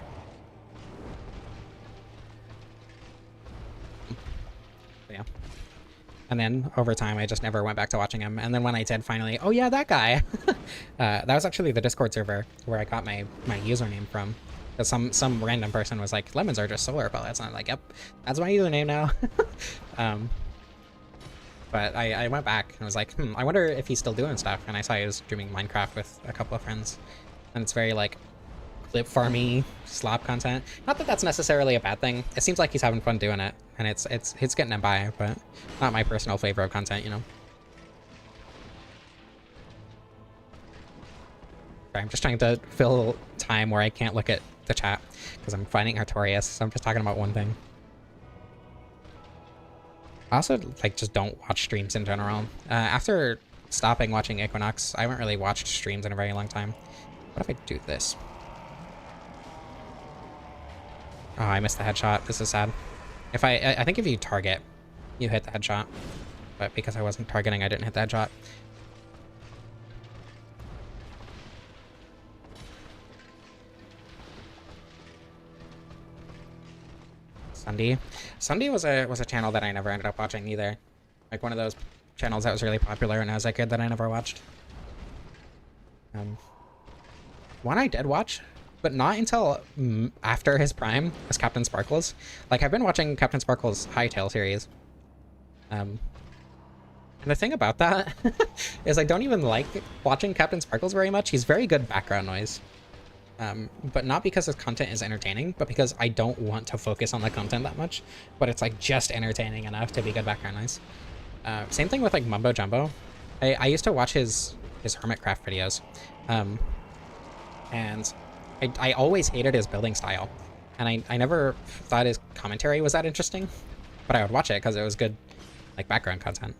Yeah. And then over time, I just never went back to watching him. And then when I did finally, oh yeah, that guy. That was actually the Discord server where I got my username from. Because some random person was like, lemons are just solar pellets. And I'm like, yep, that's my username now. But I went back and was like, I wonder if he's still doing stuff. And I saw he was streaming Minecraft with a couple of friends. And it's very like clip farmy slop content. Not that that's necessarily a bad thing. It seems like he's having fun doing it, and it's getting him by, but not my personal flavor of content, you know. Sorry, I'm just trying to fill time where I can't look at the chat because I'm finding Artorias, so I'm just talking about one thing. I also like just don't watch streams in general. After stopping watching Equinox, I haven't really watched streams in a very long time. What if I do this? Oh, I missed the headshot. This is sad. If I think if you target, you hit the headshot. But because I wasn't targeting, I didn't hit the headshot. Sunday was a channel that I never ended up watching either. Like one of those channels that was really popular when I was a kid that I never watched. One I did watch, but not until after his prime, was Captain Sparkles. Like, I've been watching Captain Sparkles' Hytale series. And the thing about that is I don't even like watching Captain Sparkles very much. He's very good background noise. But not because his content is entertaining, but because I don't want to focus on the content that much. But it's, like, just entertaining enough to be good background noise. Same thing with, like, Mumbo Jumbo. I used to watch his Hermitcraft videos. And I always hated his building style. And I never thought his commentary was that interesting. But I would watch it because it was good, like, background content.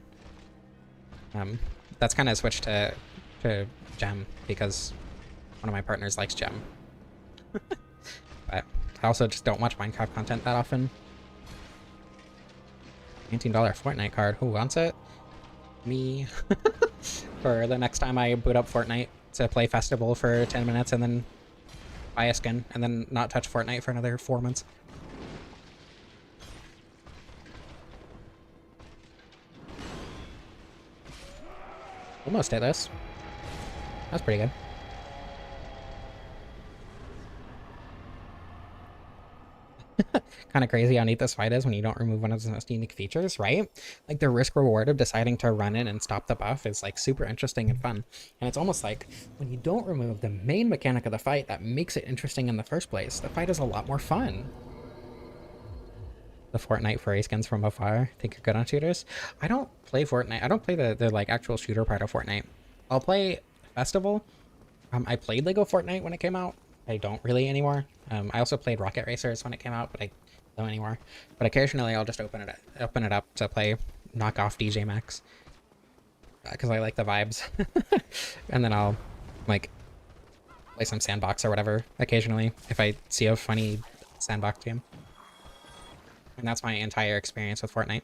That's kind of switched to Gem because one of my partners likes Gem. But I also just don't watch Minecraft content that often. $19 Fortnite card. Who wants it? Me. For the next time I boot up Fortnite to play Festival for 10 minutes and then buy a skin and then not touch Fortnite for another 4 months. Almost hit this. That's pretty good. Kind of crazy how neat this fight is when you don't remove one of its most unique features, right? Like, the risk reward of deciding to run in and stop the buff is, like, super interesting and fun. And it's almost like when you don't remove the main mechanic of the fight that makes it interesting in the first place, the fight is a lot more fun. The Fortnite furry skins from afar. Think you're good on shooters? I don't play Fortnite. I don't play the like actual shooter part of Fortnite. I'll play Festival. I played Lego Fortnite when it came out. I don't really anymore. I also played Rocket Racers when it came out, but I don't anymore. But occasionally I'll just open it up to play knockoff DJ Max because I like the vibes. And then I'll like play some sandbox or whatever occasionally if I see a funny sandbox game. And that's my entire experience with Fortnite.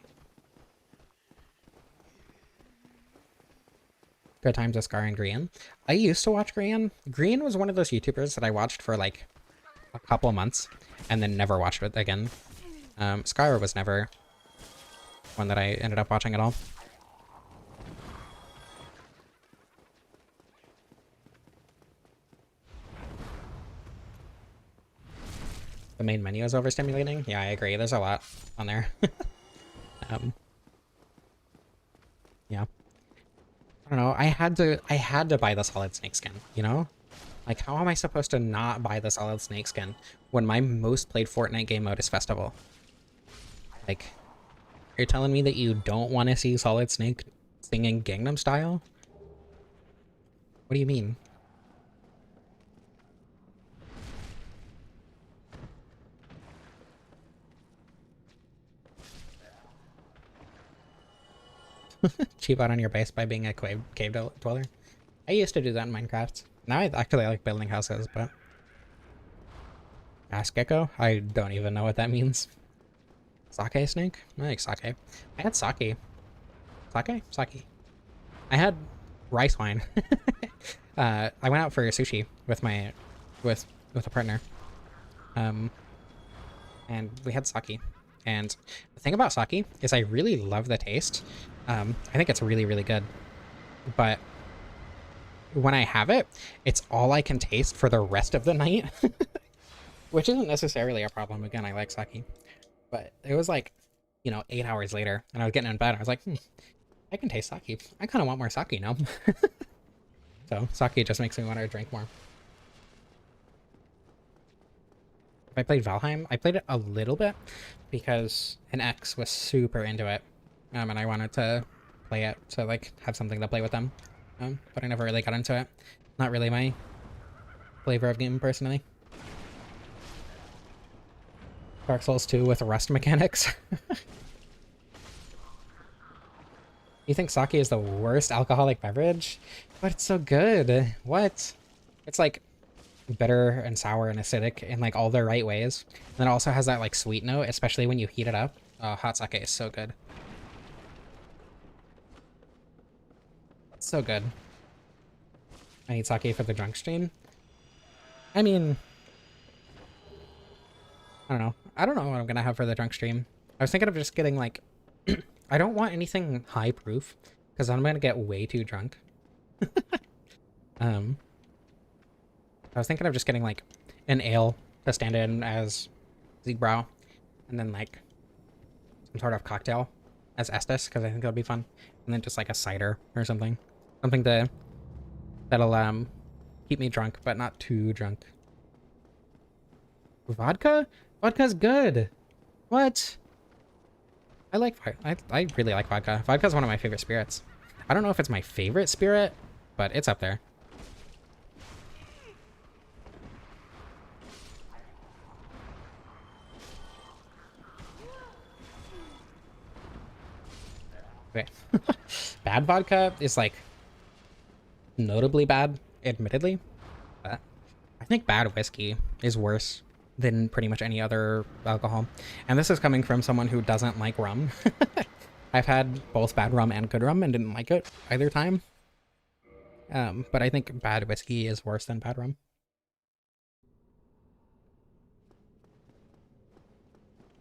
Good times with Scar and Grian. I used to watch Grian. Grian was one of those YouTubers that I watched for like a couple of months and then never watched it again. Scar was never one that I ended up watching at all. The main menu is overstimulating? Yeah, I agree. There's a lot on there. Yeah. I don't know. I had to buy the Solid Snake skin, you know? Like, how am I supposed to not buy the Solid Snake skin when my most played Fortnite game mode is Festival? Like, you're telling me that you don't want to see Solid Snake singing Gangnam Style? What do you mean? Cheap out on your base by being a cave dweller? I used to do that in Minecraft. Now I actually like building houses, but... Ask Gecko? I don't even know what that means. Sake snake? I like sake. I had sake. Sake? Sake. I had rice wine. I went out for sushi with my... with a partner. And we had sake. And the thing about sake is I really love the taste. I think it's really, really good. But when I have it, it's all I can taste for the rest of the night. Which isn't necessarily a problem. Again, I like sake. But it was like, you know, 8 hours later, and I was getting in bed. I was like, I can taste sake. I kind of want more sake now. So sake just makes me want to drink more. I played Valheim. I played it a little bit because an ex was super into it, and I wanted to play it to like have something to play with them. But I never really got into it. Not really my flavor of game personally. Dark Souls 2 with rust mechanics. You think sake is the worst alcoholic beverage? But it's so good. What? It's like bitter and sour and acidic in like all the right ways. And then it also has that like sweet note, especially when you heat it up. Hot sake is so good. So good. I need sake for the drunk stream. I mean, I don't know. I don't know what I'm gonna have for the drunk stream. I was thinking of just getting like, I don't want anything high proof because I'm gonna get way too drunk. I was thinking of just getting like an ale to stand in as Ziegbräu, and then like some sort of cocktail as Estes because I think that'll be fun, and then just like a cider or something that'll keep me drunk but not too drunk. Vodka? Vodka's good. What? I really like vodka. Vodka's one of my favorite spirits. I don't know if it's my favorite spirit, but it's up there. Okay. Bad vodka is like notably bad, admittedly, but I think bad whiskey is worse than pretty much any other alcohol. And this is coming from someone who doesn't like rum. I've had both bad rum and good rum and didn't like it either time. But I think bad whiskey is worse than bad rum.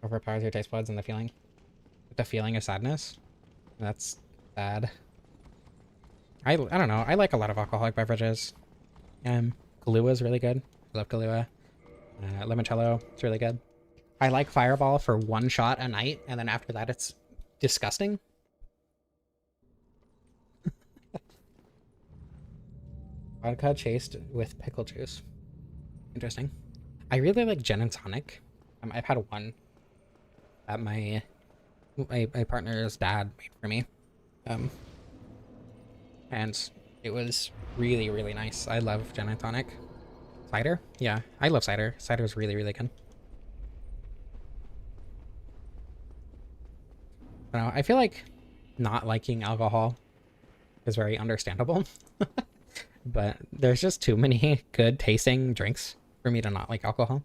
Overpowers your taste buds and the feeling of sadness. That's bad. I don't know. I like a lot of alcoholic beverages. Kahlua is really good. I love Kahlua. Limoncello, it's really good. I like Fireball for one shot a night, and then after that it's disgusting. Vodka chased with pickle juice. Interesting. I really like gin and tonic. I've had one that my partner's dad made for me. And it was really, really nice. I love gin and tonic. Cider? Yeah, I love cider. Cider is really, really good. I don't know, I feel like not liking alcohol is very understandable. But there's just too many good tasting drinks for me to not like alcohol.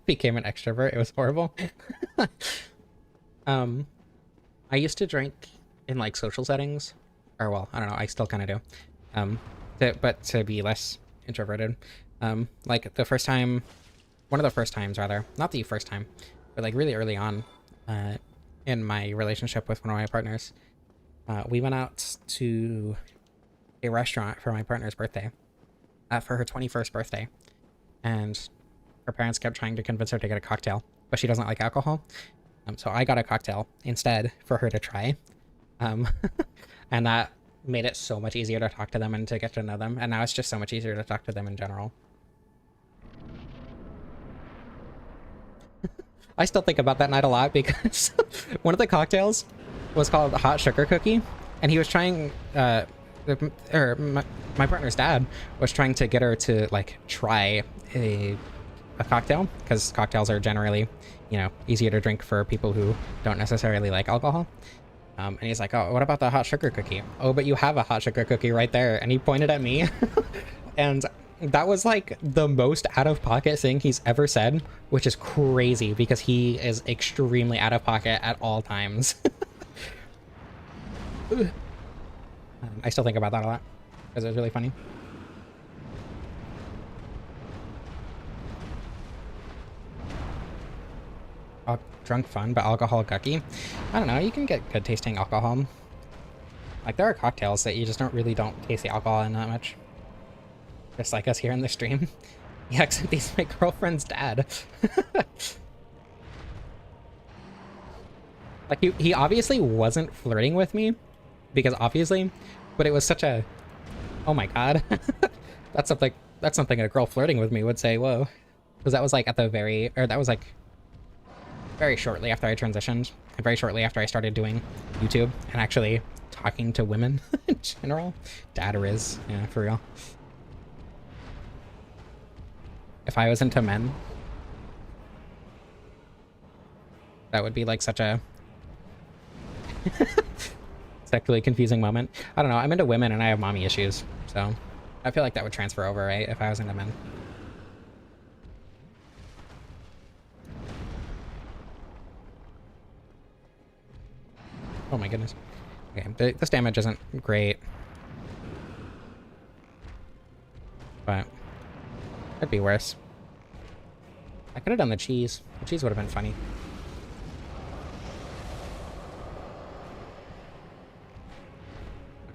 Became an extrovert. It was horrible. I used to drink in like social settings, or well, I don't know, I still kind of do, but to be less introverted. Like one of the first times rather, not the first time, but like really early on in my relationship with one of my partners, we went out to a restaurant for my partner's birthday, for her 21st birthday, and her parents kept trying to convince her to get a cocktail, but she doesn't like alcohol. So I got a cocktail instead for her to try. And that made it so much easier to talk to them and to get to know them. And now it's just so much easier to talk to them in general. I still think about that night a lot because one of the cocktails was called Hot Sugar Cookie. And he was trying, my partner's dad was trying to get her to like try a cocktail, because cocktails are generally, you know, easier to drink for people who don't necessarily like alcohol. And he's like, oh, what about the hot sugar cookie? Oh, but you have a hot sugar cookie right there. And he pointed at me. And that was like the most out of pocket thing he's ever said, which is crazy because he is extremely out of pocket at all times. I still think about that a lot because it was really funny. Drunk fun, but alcohol gucky. I don't know, you can get good tasting alcohol. Like there are cocktails that you just don't taste the alcohol in that much. Just like us here in the stream. Yeah, except he's my girlfriend's dad. Like he obviously wasn't flirting with me, because obviously But it was such a, oh my god. That's something, that's something a girl flirting with me would say, whoa. Because that was like at the very, or that was like very shortly after I transitioned, and very shortly after I started doing YouTube and actually talking to women in general. Dad is, yeah, for real. If I was into men, that would be like such a sexually confusing moment. I don't know, I'm into women and I have mommy issues, so I feel like that would transfer over, right, if I was into men. Oh my goodness. Okay, this damage isn't great. But could be worse. I could have done the cheese. The cheese would have been funny.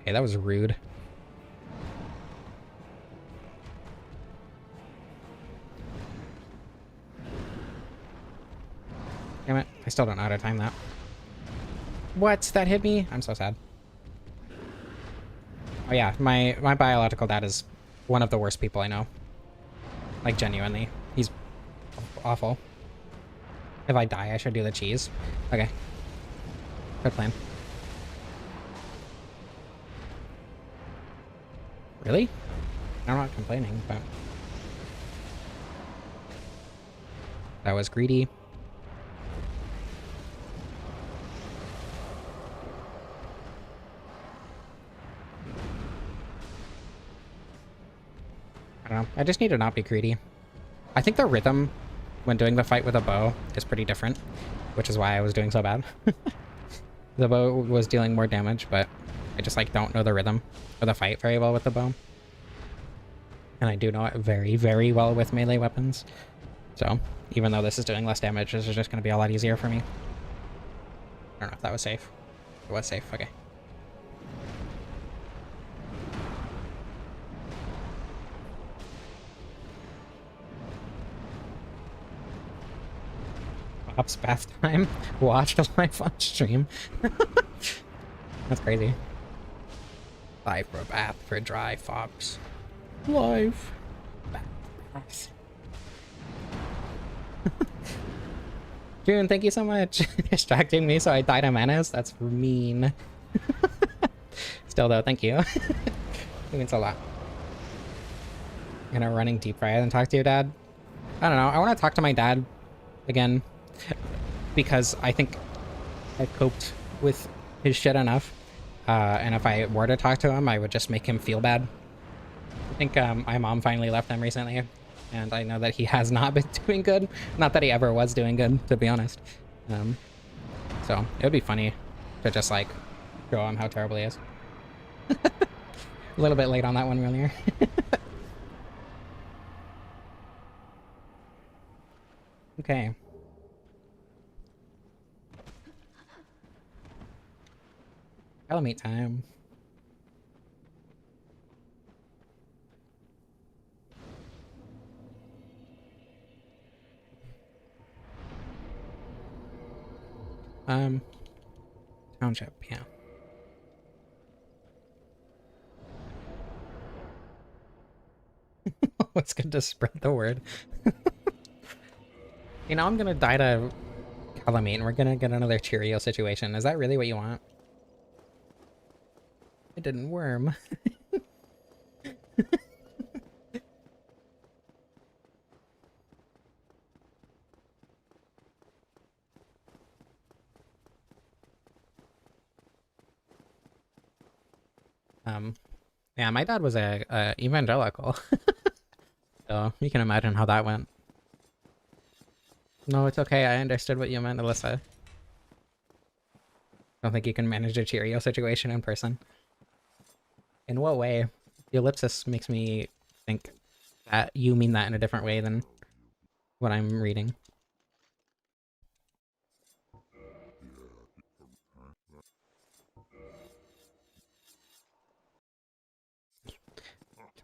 Okay, that was rude. Damn it. I still don't know how to time that. What? That hit me? I'm so sad. Oh yeah, my biological dad is one of the worst people I know. Like, genuinely. He's awful. If I die, I should do the cheese. Okay. Good plan. Really? I'm not complaining, but... that was greedy. I don't know. I just need to not be greedy. I think the rhythm when doing the fight with a bow is pretty different, which is why I was doing so bad. The bow was dealing more damage, but I just like don't know the rhythm of the fight very well with the bow. And I do know it very, very well with melee weapons. So even though this is doing less damage, this is just going to be a lot easier for me. I don't know if that was safe. It was safe, okay. Bob's bath time. Watch a live on stream. That's crazy. Live for a bath for a dry fox. Live. Bath. June, thank you so much. Distracting me so I died a menace. That's mean. Still though, thank you. It means a lot. I'm gonna running deep fry and talk to your dad. I don't know. I want to talk to my dad again because I think I've coped with his shit enough. And if I were to talk to him, I would just make him feel bad. I think my mom finally left him recently, and I know that he has not been doing good. Not that he ever was doing good, to be honest. So it would be funny to just like show him how terrible he is. A little bit late on that one earlier. Okay. Calamite time. Township, yeah. It's good to spread the word. You know, I'm gonna die to Calamite and we're gonna get another Cheerio situation. Is that really what you want? It didn't worm. Yeah, my dad was a evangelical. So you can imagine how that went. No, it's okay. I understood what you meant, Alyssa. Don't think you can manage a Cheerio situation in person. In what way? The ellipsis makes me think that you mean that in a different way than what I'm reading.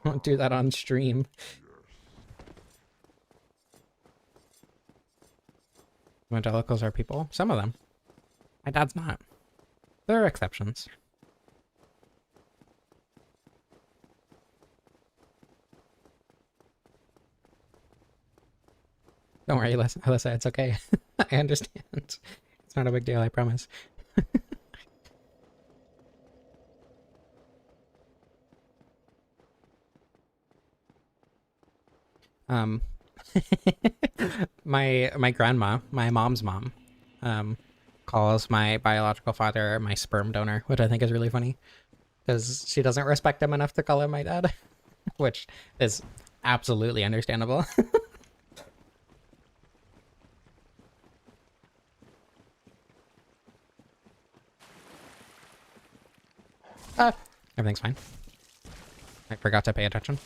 Don't do that on stream. Evangelicals are people. Some of them. My dad's not. There are exceptions. Don't worry, Alyssa, it's okay. I understand. It's not a big deal, I promise. Um, my grandma, my mom's mom, um, calls my biological father my sperm donor, which I think is really funny because she doesn't respect him enough to call him my dad, which is absolutely understandable. Everything's fine. I forgot to pay attention.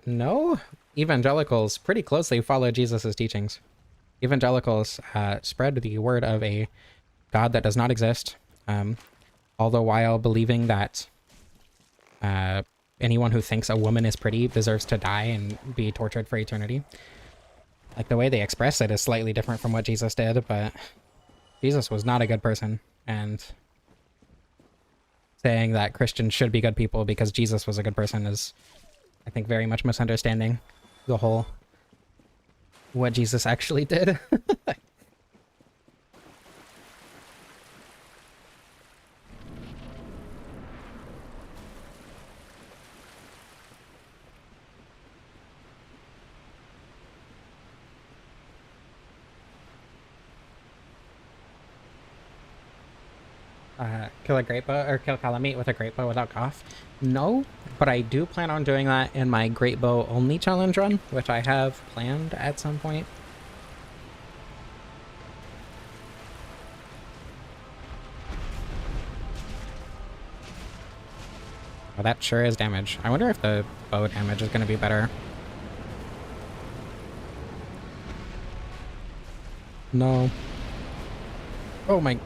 No, evangelicals pretty closely follow Jesus's teachings. Evangelicals spread the word of a God that does not exist, all the while believing that anyone who thinks a woman is pretty deserves to die and be tortured for eternity. Like, the way they express it is slightly different from what Jesus did, but Jesus was not a good person, and saying that Christians should be good people because Jesus was a good person is, I think, very much misunderstanding the whole what Jesus actually did. Kill a great bow or kill Calamite with a great bow without Goth? No, but I do plan on doing that in my great bow only challenge run, which I have planned at some point. Oh, that sure is damage. I wonder if the bow damage is going to be better. No. Oh my.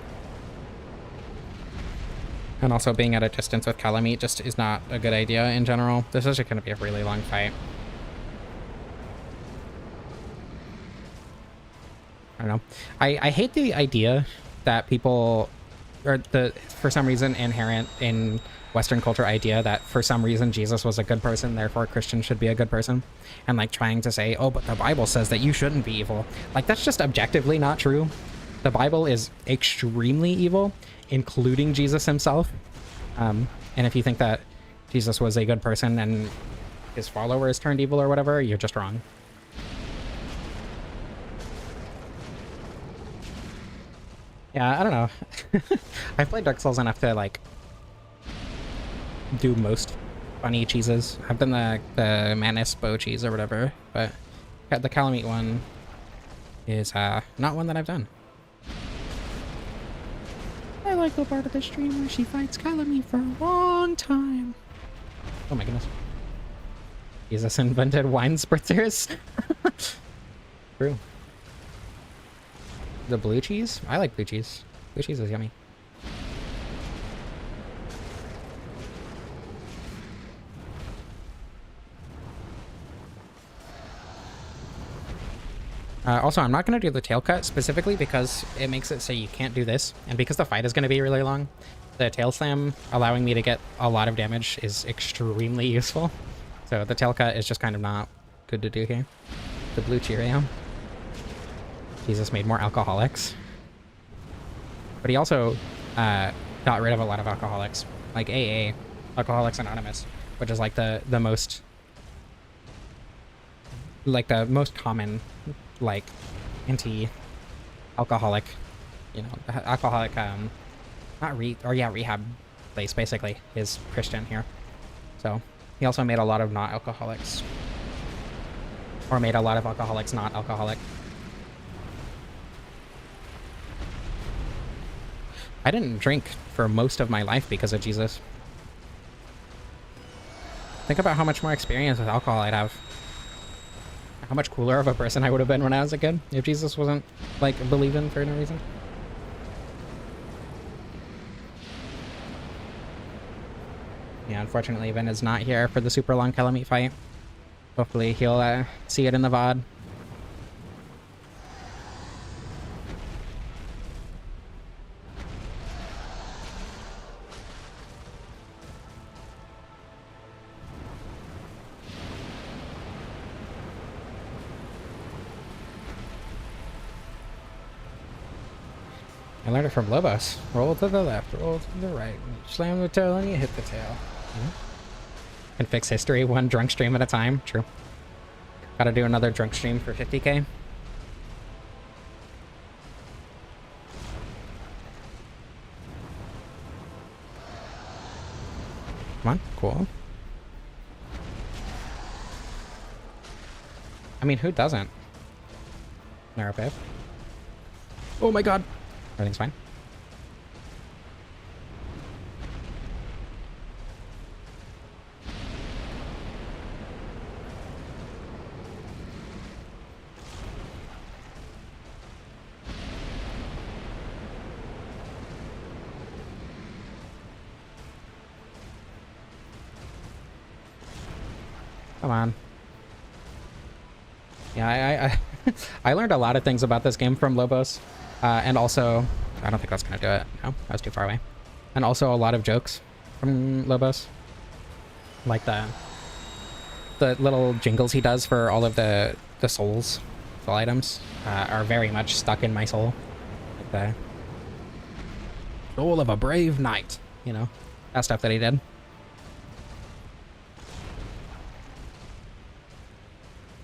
And also being at a distance with Calamite just is not a good idea in general. This is just going to be a really long fight. I don't know. I hate the idea that people, or the, for some reason, inherent in Western culture idea that for some reason Jesus was a good person, therefore Christians should be a good person. And like trying to say, oh, but the Bible says that you shouldn't be evil. Like, that's just objectively not true. The Bible is extremely evil, including Jesus himself. And if you think that Jesus was a good person and his followers turned evil or whatever, you're just wrong. Yeah, I don't know. I've played Dark Souls enough to like do most funny cheeses. I've done the Manus bow cheese or whatever, but the Calamite one is not one that I've done. I like the part of the stream where she fights Calamite for a long time. Oh my goodness. Jesus invented wine spritzers. True. The blue cheese? I like blue cheese. Blue cheese is yummy. Also, I'm not going to do the tail cut specifically because it makes it so you can't do this. And because the fight is going to be really long, the tail slam allowing me to get a lot of damage is extremely useful. So the tail cut is just kind of not good to do here. The blue Cheerio. Jesus made more alcoholics. But he also got rid of a lot of alcoholics. Like AA, Alcoholics Anonymous, which is like the most... like the most common... like anti-alcoholic, you know, alcoholic rehab place basically is Christian here. So he also made a lot of not alcoholics, or made a lot of alcoholics not alcoholic. I didn't drink for most of my life because of Jesus. Think about how much more experience with alcohol I'd have. How much cooler of a person I would have been when I was a kid if Jesus wasn't, like, believing for no reason. Yeah, unfortunately, Vin is not here for the super long Calamite fight. Hopefully he'll see it in the VOD. I learned it from Lobos. Roll to the left, roll to the right. Slam the tail and you hit the tail. Can fix history one drunk stream at a time. True. Gotta do another drunk stream for 50k. Come on, cool. I mean, who doesn't? Narrow pave. Oh my god. Everything's fine. Come on. Yeah, I learned a lot of things about this game from Lobos. And also, I don't think that's gonna do it. No, that was too far away. And also a lot of jokes from Lobos. Like the little jingles he does for all of the souls, soul items, are very much stuck in my soul. Like the soul of a brave knight, you know? That stuff that he did.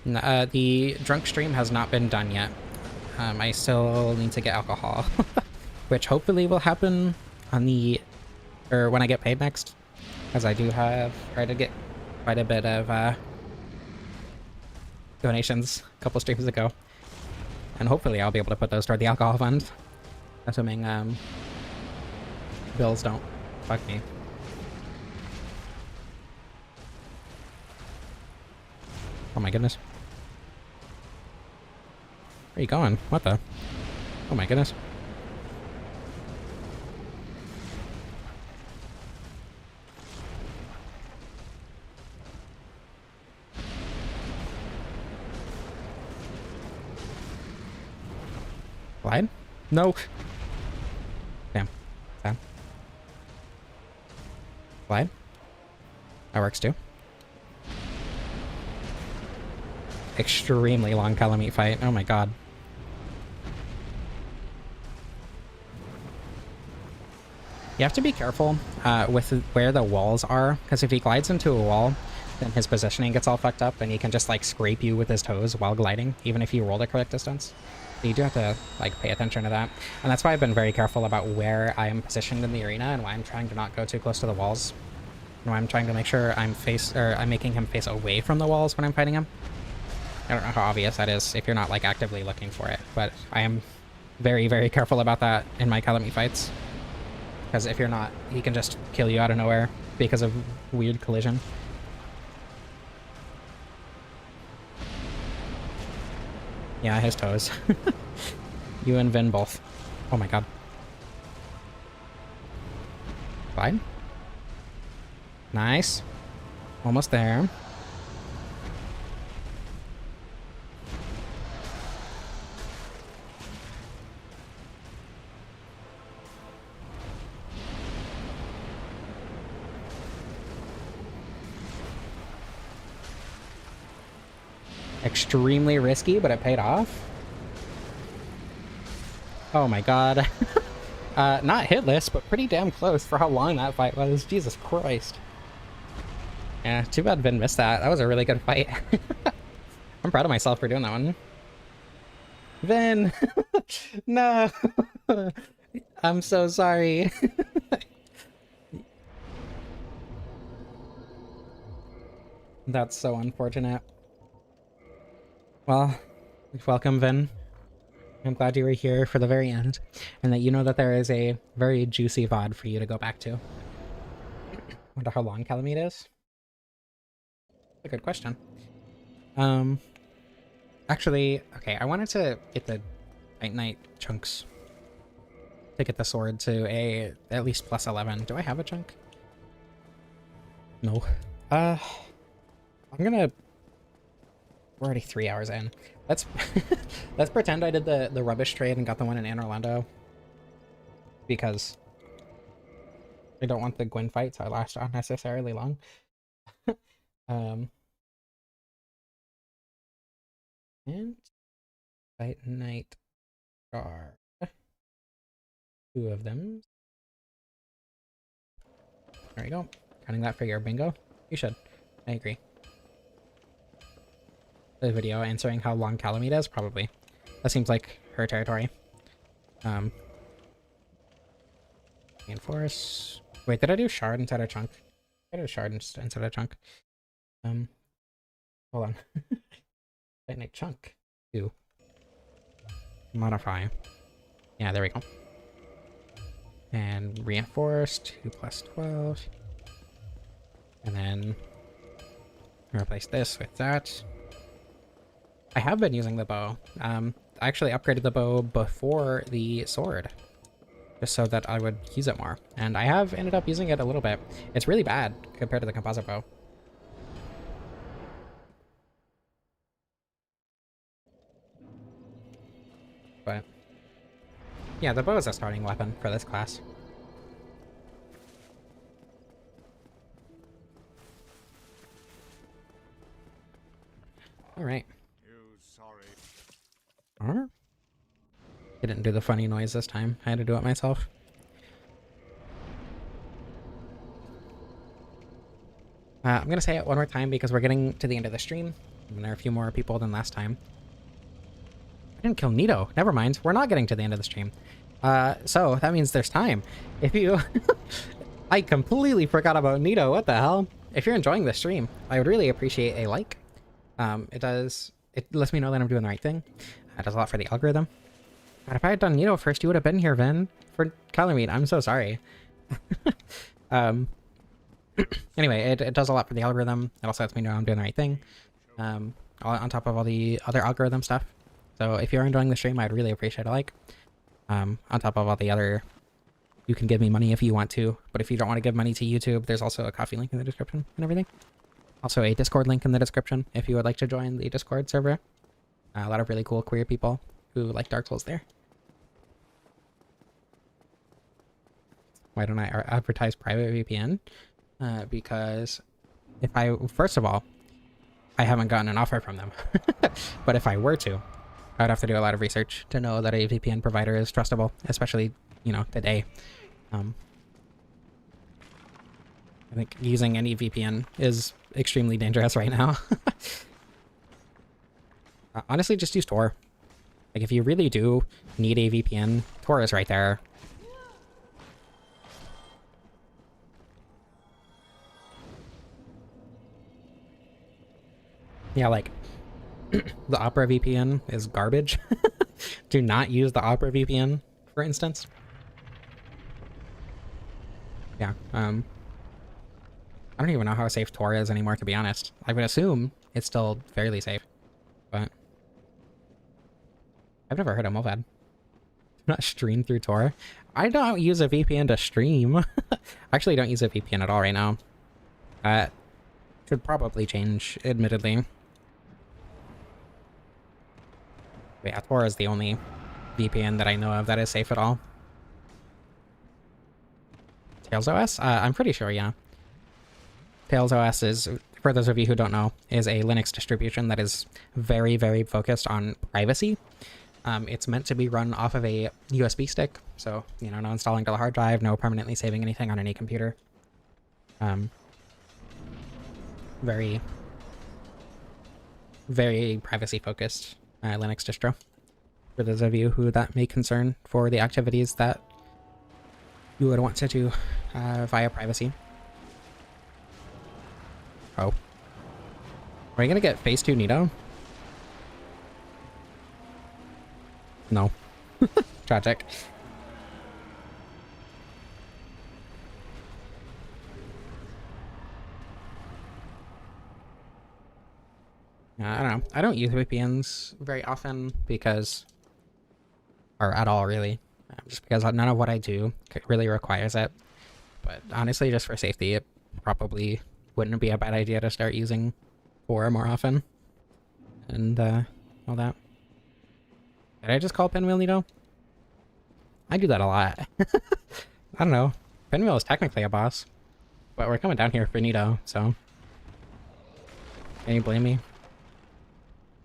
The drunk stream has not been done yet. I still need to get alcohol, which hopefully will happen on or when I get paid next, as I do try to get quite a bit of donations a couple streams ago, and hopefully I'll be able to put those toward the alcohol fund, assuming bills don't fuck me. Oh my goodness. Where are you going? What the? Oh my goodness. Glide? No. Damn. Sad. Glide? That works too. Extremely long Calamite fight. Oh my god. You have to be careful with where the walls are, because if he glides into a wall, then his positioning gets all fucked up, and he can just like scrape you with his toes while gliding, even if you roll the correct distance. So you do have to like pay attention to that, and that's why I've been very careful about where I am positioned in the arena and why I'm trying to not go too close to the walls, and why I'm trying to make sure I'm making him face away from the walls when I'm fighting him. I don't know how obvious that is if you're not like actively looking for it, but I am very, very careful about that in my Calamite fights. Because if you're not, he can just kill you out of nowhere because of weird collision. Yeah, his toes. You and Vin both. Oh my god. Glide. Nice. Almost there. Extremely risky, but it paid off. Oh my god. Not hitless, but pretty damn close for how long that fight was. Jesus Christ. Yeah, too bad Vin missed that. That was a really good fight. I'm proud of myself for doing that one. Vin! No! I'm so sorry. That's so unfortunate. Well, welcome, Vin. I'm glad you were here for the very end, and that you know that there is a very juicy VOD for you to go back to. Wonder how long Calamite is? A good question. Actually, okay, I wanted to get the Titanite chunks to get the sword to at least plus 11. Do I have a chunk? No. I'm gonna... We're already 3 hours in. Let's let's pretend I did the rubbish trade and got the one in Anne Orlando. Because I don't want the Gwyn fight to last unnecessarily long. And Titanite Guard. 2 of them. There we go. Counting that for your bingo. You should. I agree. The video answering how long Calamita is? Probably. That seems like her territory. Reinforce. Wait, did I do shard instead of chunk? I did shard instead of chunk. Hold on. I make chunk. 2. Modify. Yeah, there we go. And reinforce 2 plus 12. And then replace this with that. I have been using the bow. I actually upgraded the bow before the sword, just so that I would use it more. And I have ended up using it a little bit. It's really bad compared to the composite bow. But yeah, the bow is a starting weapon for this class. All right. Huh? I didn't do the funny noise this time. I had to do it myself. I'm gonna say it one more time because we're getting to the end of the stream, and there are a few more people than last time. I didn't kill Nito. Never mind. We're not getting to the end of the stream. So that means there's time. If you... I completely forgot about Nito. What the hell? If you're enjoying the stream, I would really appreciate a like. It lets me know that I'm doing the right thing. It does a lot for the algorithm. God, if I had done Nito first, you would have been here, Vin, for Calamite. I'm so sorry. Anyway, it does a lot for the algorithm. It also lets me know I'm doing the right thing. On top of all the other algorithm stuff. So if you're enjoying the stream, I'd really appreciate a like. On top of all the other... You can give me money if you want to, but if you don't want to give money to YouTube, there's also a Ko-fi link in the description and everything. Also a Discord link in the description if you would like to join the Discord server. A lot of really cool queer people who like Dark Souls there. Why don't I advertise private VPN? Because first of all, I haven't gotten an offer from them. But if I were to, I'd have to do a lot of research to know that a VPN provider is trustable, especially, you know, today. I think using any VPN is extremely dangerous right now. Honestly, just use Tor. Like, if you really do need a VPN, Tor is right there. Yeah, like, the Opera VPN is garbage. Do not use the Opera VPN, for instance. Yeah, I don't even know how safe Tor is anymore, to be honest. I would assume it's still fairly safe, but I've never heard of Movad. Not stream through Tor. I don't use a VPN to stream. I actually don't use a VPN at all right now. Should probably change, admittedly. But yeah, Tor is the only VPN that I know of that is safe at all. Tails OS? I'm pretty sure, yeah. Tails OS is, for those of you who don't know, is a Linux distribution that is very, very focused on privacy. It's meant to be run off of a USB stick, so, you know, no installing to the hard drive, no permanently saving anything on any computer. Very, very privacy-focused Linux distro. For those of you who that may concern for the activities that you would want to do via privacy. Oh. Are we gonna get phase 2 Nito? No. Tragic. I don't know. I don't use VPNs very often because... Or at all, really. Just because none of what I do really requires it. But honestly, just for safety, it probably wouldn't be a bad idea to start using Tor more often. And, all that. Did I just call Pinwheel Nito? I do that a lot. I don't know. Pinwheel is technically a boss. But we're coming down here for Nito, so... Can you blame me?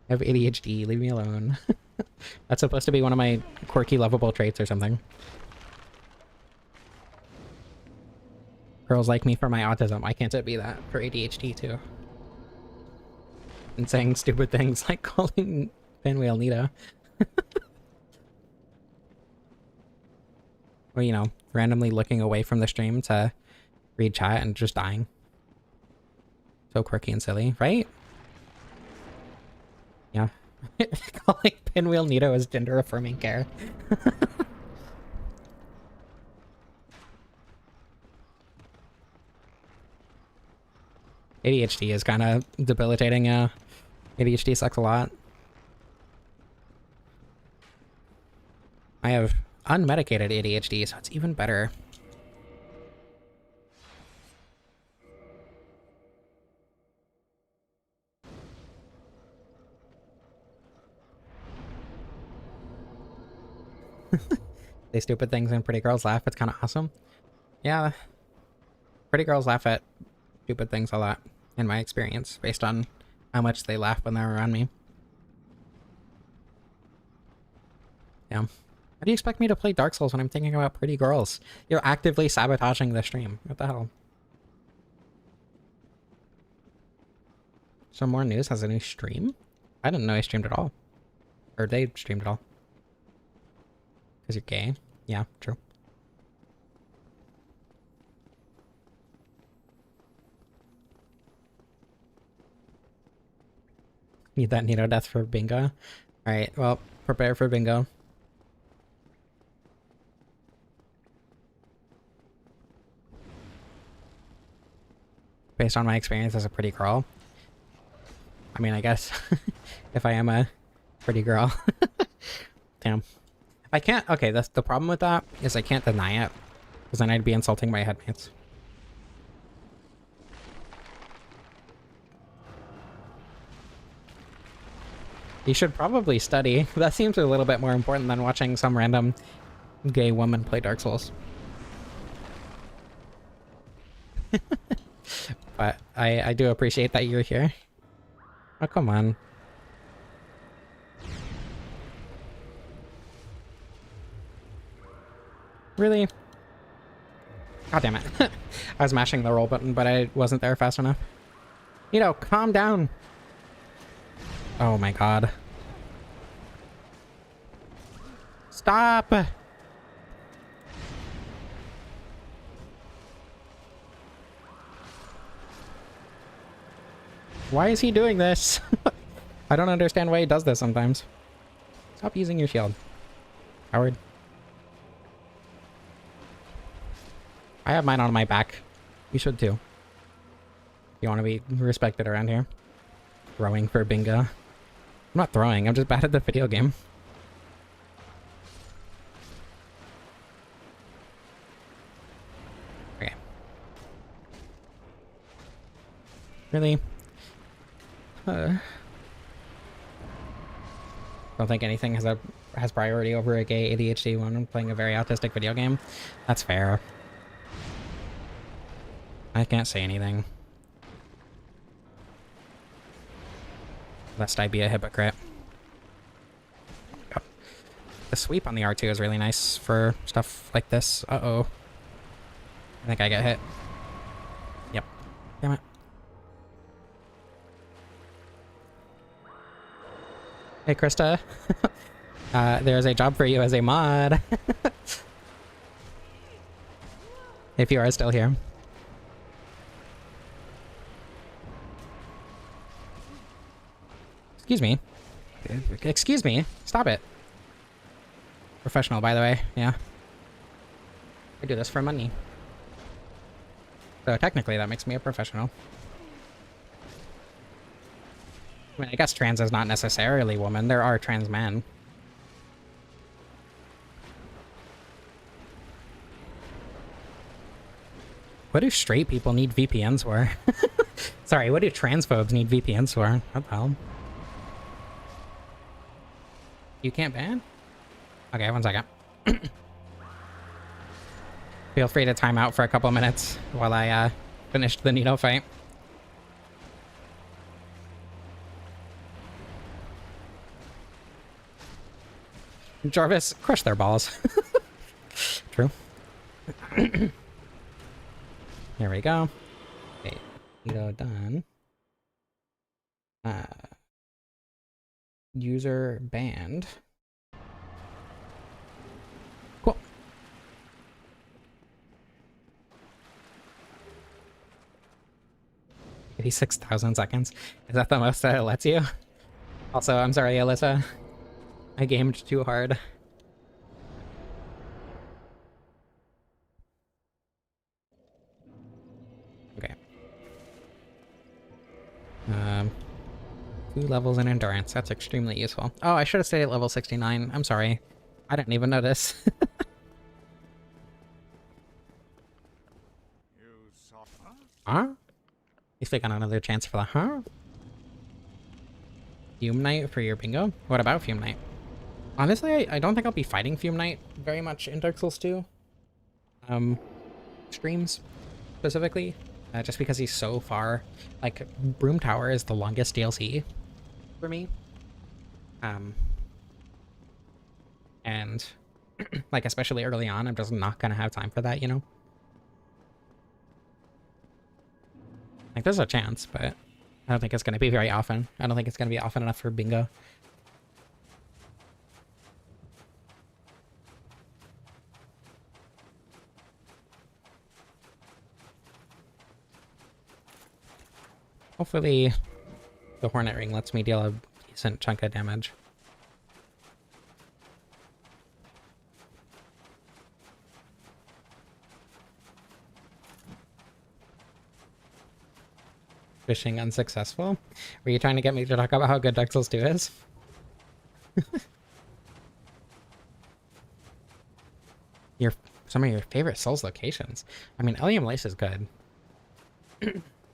I have ADHD, leave me alone. That's supposed to be one of my quirky lovable traits or something. Girls like me for my autism. Why can't it be that for ADHD too? And saying stupid things like calling Pinwheel Nita. Or, you know, randomly looking away from the stream to read chat and just dying. So quirky and silly, right? Yeah. Calling Pinwheel Nito as gender affirming care. ADHD is kind of debilitating. ADHD sucks a lot. I have unmedicated ADHD, so it's even better. Say stupid things and pretty girls laugh. It's kind of awesome. Yeah. Pretty girls laugh at stupid things a lot, in my experience, based on how much they laugh when they're around me. Yeah. How do you expect me to play Dark Souls when I'm thinking about pretty girls? You're actively sabotaging the stream. What the hell? So More News has a new stream? I didn't know he streamed at all. Or they streamed at all. Because you're gay? Yeah, true. Need that Nito death for bingo? Alright, well, prepare for bingo. Based on my experience as a pretty girl. I mean, I guess if I am a pretty girl. Damn. I can't, okay, that's the problem with that, is I can't deny it. Because then I'd be insulting my headmates. You should probably study. That seems a little bit more important than watching some random gay woman play Dark Souls. But I do appreciate that you're here. Oh, come on. Really? God damn it. I was mashing the roll button, but I wasn't there fast enough. You know, calm down. Oh my god. Stop! Why is he doing this? I don't understand why he does this sometimes. Stop using your shield. Howard. I have mine on my back. You should too. You want to be respected around here. Throwing for bingo. I'm not throwing, I'm just bad at the video game. Okay. Really? Don't think anything has priority over a gay ADHD when I'm playing a very autistic video game. That's fair. I can't say anything. Lest I be a hypocrite. Yep. The sweep on the R2 is really nice for stuff like this. Uh-oh. I think I get hit. Yep. Damn it. Hey, Krista. There's a job for you as a mod. If you are still here. Excuse me. Excuse me. Stop it. Professional, by the way. Yeah. I do this for money. So technically that makes me a professional. I mean, I guess trans is not necessarily woman. There are trans men. What do straight people need VPNs for? Sorry, what do transphobes need VPNs for? What the hell? You can't ban? Okay, 1 second. Feel free to time out for a couple minutes while I finish the Nito fight. Jarvis, crush their balls. True. Here we go. Okay, Ito done. User banned. Cool. 86,000 seconds. Is that the most that it lets you? Also, I'm sorry, Alyssa. I gamed too hard. Okay. 2 levels in endurance. That's extremely useful. Oh, I should have stayed at level 69. I'm sorry. I didn't even notice. Huh? You still got another chance for the huh? Fume Knight for your bingo? What about Fume Knight? Honestly, I don't think I'll be fighting Fume Knight very much in Dark Souls 2. Streams, specifically. Just because he's so far. Like, Broom Tower is the longest DLC for me. And, like, especially early on, I'm just not gonna have time for that, you know? Like, there's a chance, but I don't think it's gonna be very often. I don't think it's gonna be often enough for bingo. Hopefully, the Hornet Ring lets me deal a decent chunk of damage. Fishing unsuccessful? Were you trying to get me to talk about how good Dark Souls 2 is? Some of your favorite Souls locations. I mean, Elysium Lace is good.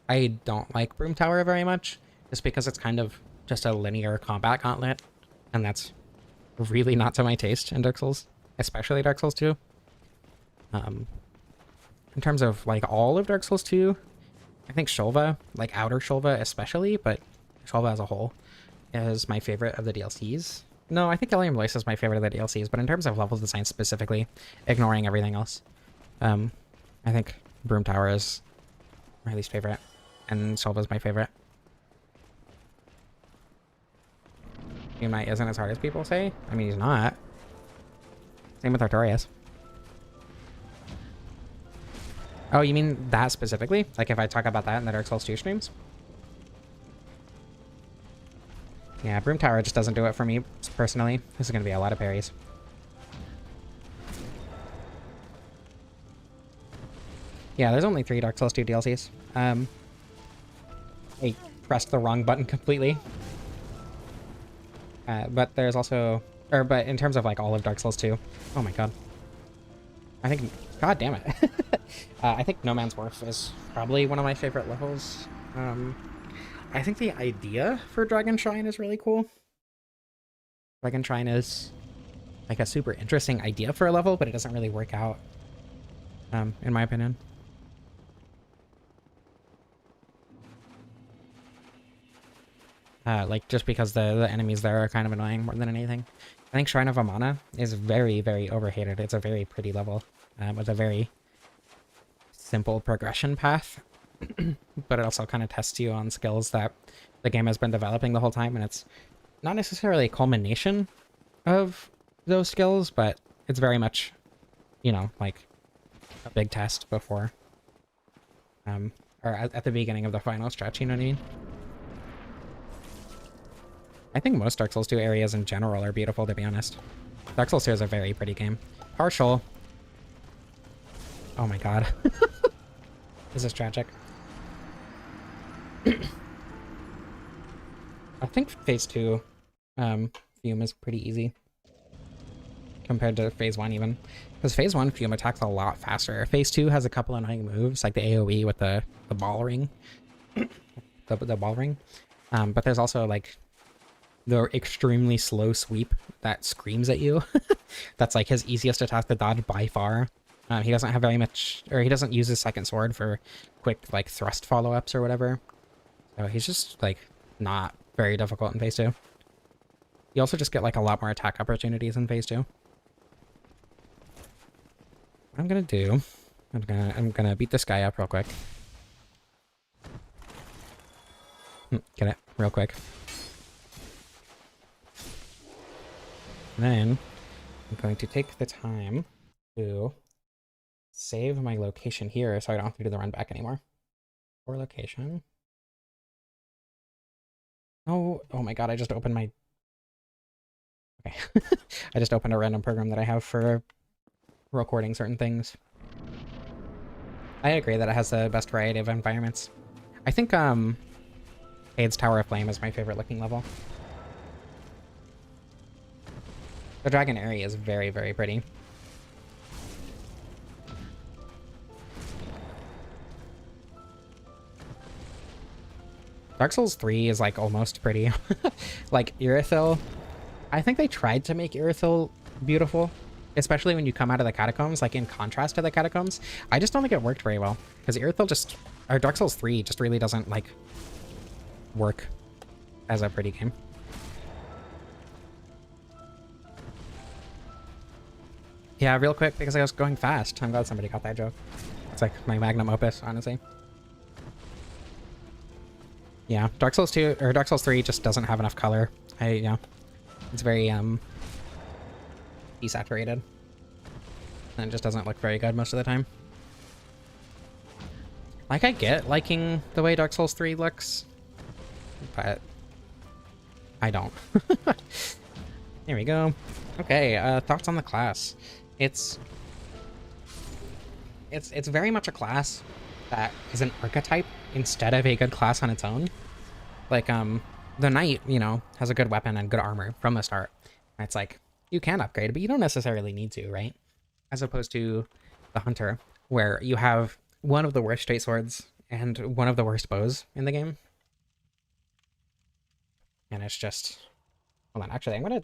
I don't like Broom Tower very much, just because it's kind of just a linear combat gauntlet, and that's really not to my taste in Dark Souls, especially Dark Souls 2. In terms of, like, all of Dark Souls 2, I think Shulva, like Outer Shulva especially, but Shulva as a whole, is my favorite of the DLCs. No, I think Elysium Lace is my favorite of the DLCs, but in terms of level design specifically, ignoring everything else, I think Broom Tower is my least favorite, and Shulva is my favorite. Fume Knight isn't as hard as people say. I mean, he's not. Same with Artorias. Oh, you mean that specifically? Like if I talk about that in the Dark Souls 2 streams? Yeah, Broom Tower just doesn't do it for me, personally. This is going to be a lot of parries. Yeah, there's only 3 Dark Souls 2 DLCs. I pressed the wrong button completely. But there's also... but in terms of, like, all of Dark Souls 2... Oh my god. I think... God damn it. I think No Man's Wharf is probably one of my favorite levels. I think the idea for Dragon Shrine is really cool. Dragon Shrine is like a super interesting idea for a level, but it doesn't really work out, in my opinion. Like, just because the enemies there are kind of annoying more than anything. I think Shrine of Amana is very, very overhated. It's a very pretty level, with a very simple progression path, but it also kind of tests you on skills that the game has been developing the whole time, and it's not necessarily a culmination of those skills, but it's very much, you know, like a big test before, or at the beginning of the final stretch, you know what I mean? I think most Dark Souls 2 areas in general are beautiful, to be honest. Dark Souls 2 is a very pretty game. Partial. Oh my god. This is tragic. I think Phase 2 Fume is pretty easy. Compared to Phase 1 even. Because Phase 1 Fume attacks a lot faster. Phase 2 has a couple annoying moves, like the AoE with the ball ring. the ball ring. But there's also, like, the extremely slow sweep that screams at you. That's like his easiest attack to dodge by far. He doesn't have very much, or he doesn't use his second sword for quick, like, thrust follow-ups or whatever. So he's just, like, not very difficult in Phase 2. You also just get, like, a lot more attack opportunities in Phase 2. What I'm gonna do I'm gonna beat this guy up real quick. Get it real quick. Then I'm going to take the time to save my location here so I don't have to do the run back anymore. Or location. Oh my god, I just opened my... Okay. I just opened a random program that I have for recording certain things. I agree that it has the best variety of environments. I think, Cade's Tower of Flame is my favorite looking level. The Dragon area is very, very pretty. Dark Souls 3 is like almost pretty. Like Irithyll, I think they tried to make Irithyll beautiful, especially when you come out of the catacombs, like in contrast to the catacombs. I just don't think it worked very well because Irithyll just, or Dark Souls 3 just really doesn't like work as a pretty game. Yeah, real quick, because I was going fast. I'm glad somebody got that joke. It's like my magnum opus, honestly. Yeah, Dark Souls 2 or Dark Souls 3 just doesn't have enough color. Yeah. It's very desaturated. And it just doesn't look very good most of the time. Like, I get liking the way Dark Souls 3 looks, but I don't. Here we go. Okay, thoughts on the class. It's very much a class that is an archetype instead of a good class on its own. Like, the knight, you know, has a good weapon and good armor from the start. And it's like, you can upgrade, but you don't necessarily need to, right? As opposed to the hunter, where you have one of the worst straight swords and one of the worst bows in the game. And it's just... Hold on, actually, I'm gonna...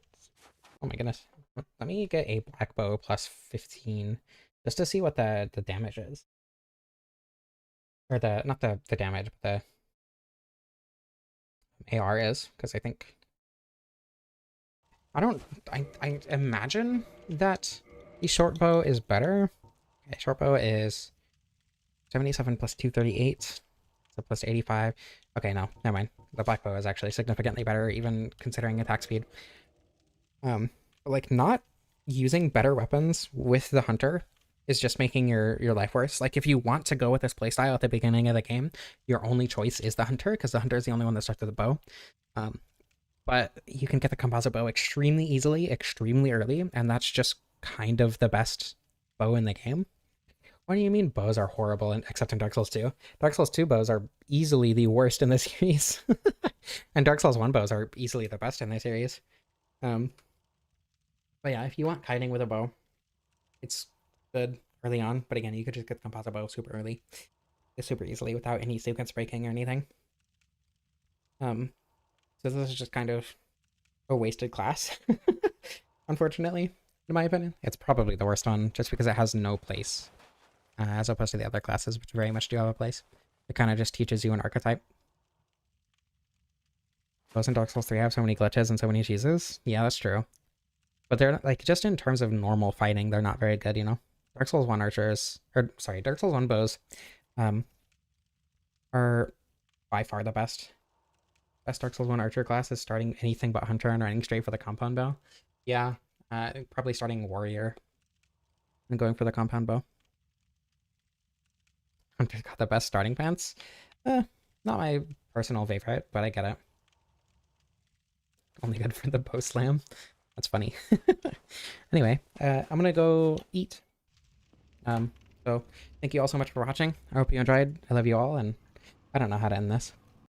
Oh my goodness. Let me get a black bow plus 15 just to see what the damage is. Or the, not the damage, but the AR is, because I think... I imagine that the short bow is better. Okay, short bow is 77 plus 238, so plus 85. Okay, no, never mind. The black bow is actually significantly better, even considering attack speed. But like, not using better weapons with the hunter is just making your life worse. Like, if you want to go with this playstyle at the beginning of the game, your only choice is the hunter, because the hunter is the only one that starts with a bow. But you can get the composite bow extremely easily, extremely early, and that's just kind of the best bow in the game. What do you mean bows are horrible, except in Dark Souls 2? Dark Souls 2 bows are easily the worst in the series. And Dark Souls 1 bows are easily the best in the series. But yeah, if you want kiting with a bow, it's good early on. But again, you could just get the composite bow super early. It's super easily without any sequence breaking or anything. So this is just kind of a wasted class, unfortunately, in my opinion. It's probably the worst one, just because it has no place, as opposed to the other classes, which very much do have a place. It kind of just teaches you an archetype. Bows in Dark Souls 3 have so many glitches and so many cheeses. Yeah, that's true. But they're, like, just in terms of normal fighting, they're not very good, you know? Dark Souls 1 archers, or, sorry, Dark Souls 1 bows, are by far the best. Best Dark Souls 1 archer class is starting anything but hunter and running straight for the compound bow. Yeah, probably starting warrior and going for the compound bow. Hunter's got the best starting pants. Not my personal favorite, but I get it. Only good for the bow slam. That's funny. Anyway, I'm gonna go eat. So thank you all so much for watching. I hope you enjoyed. I love you all, and I don't know how to end this.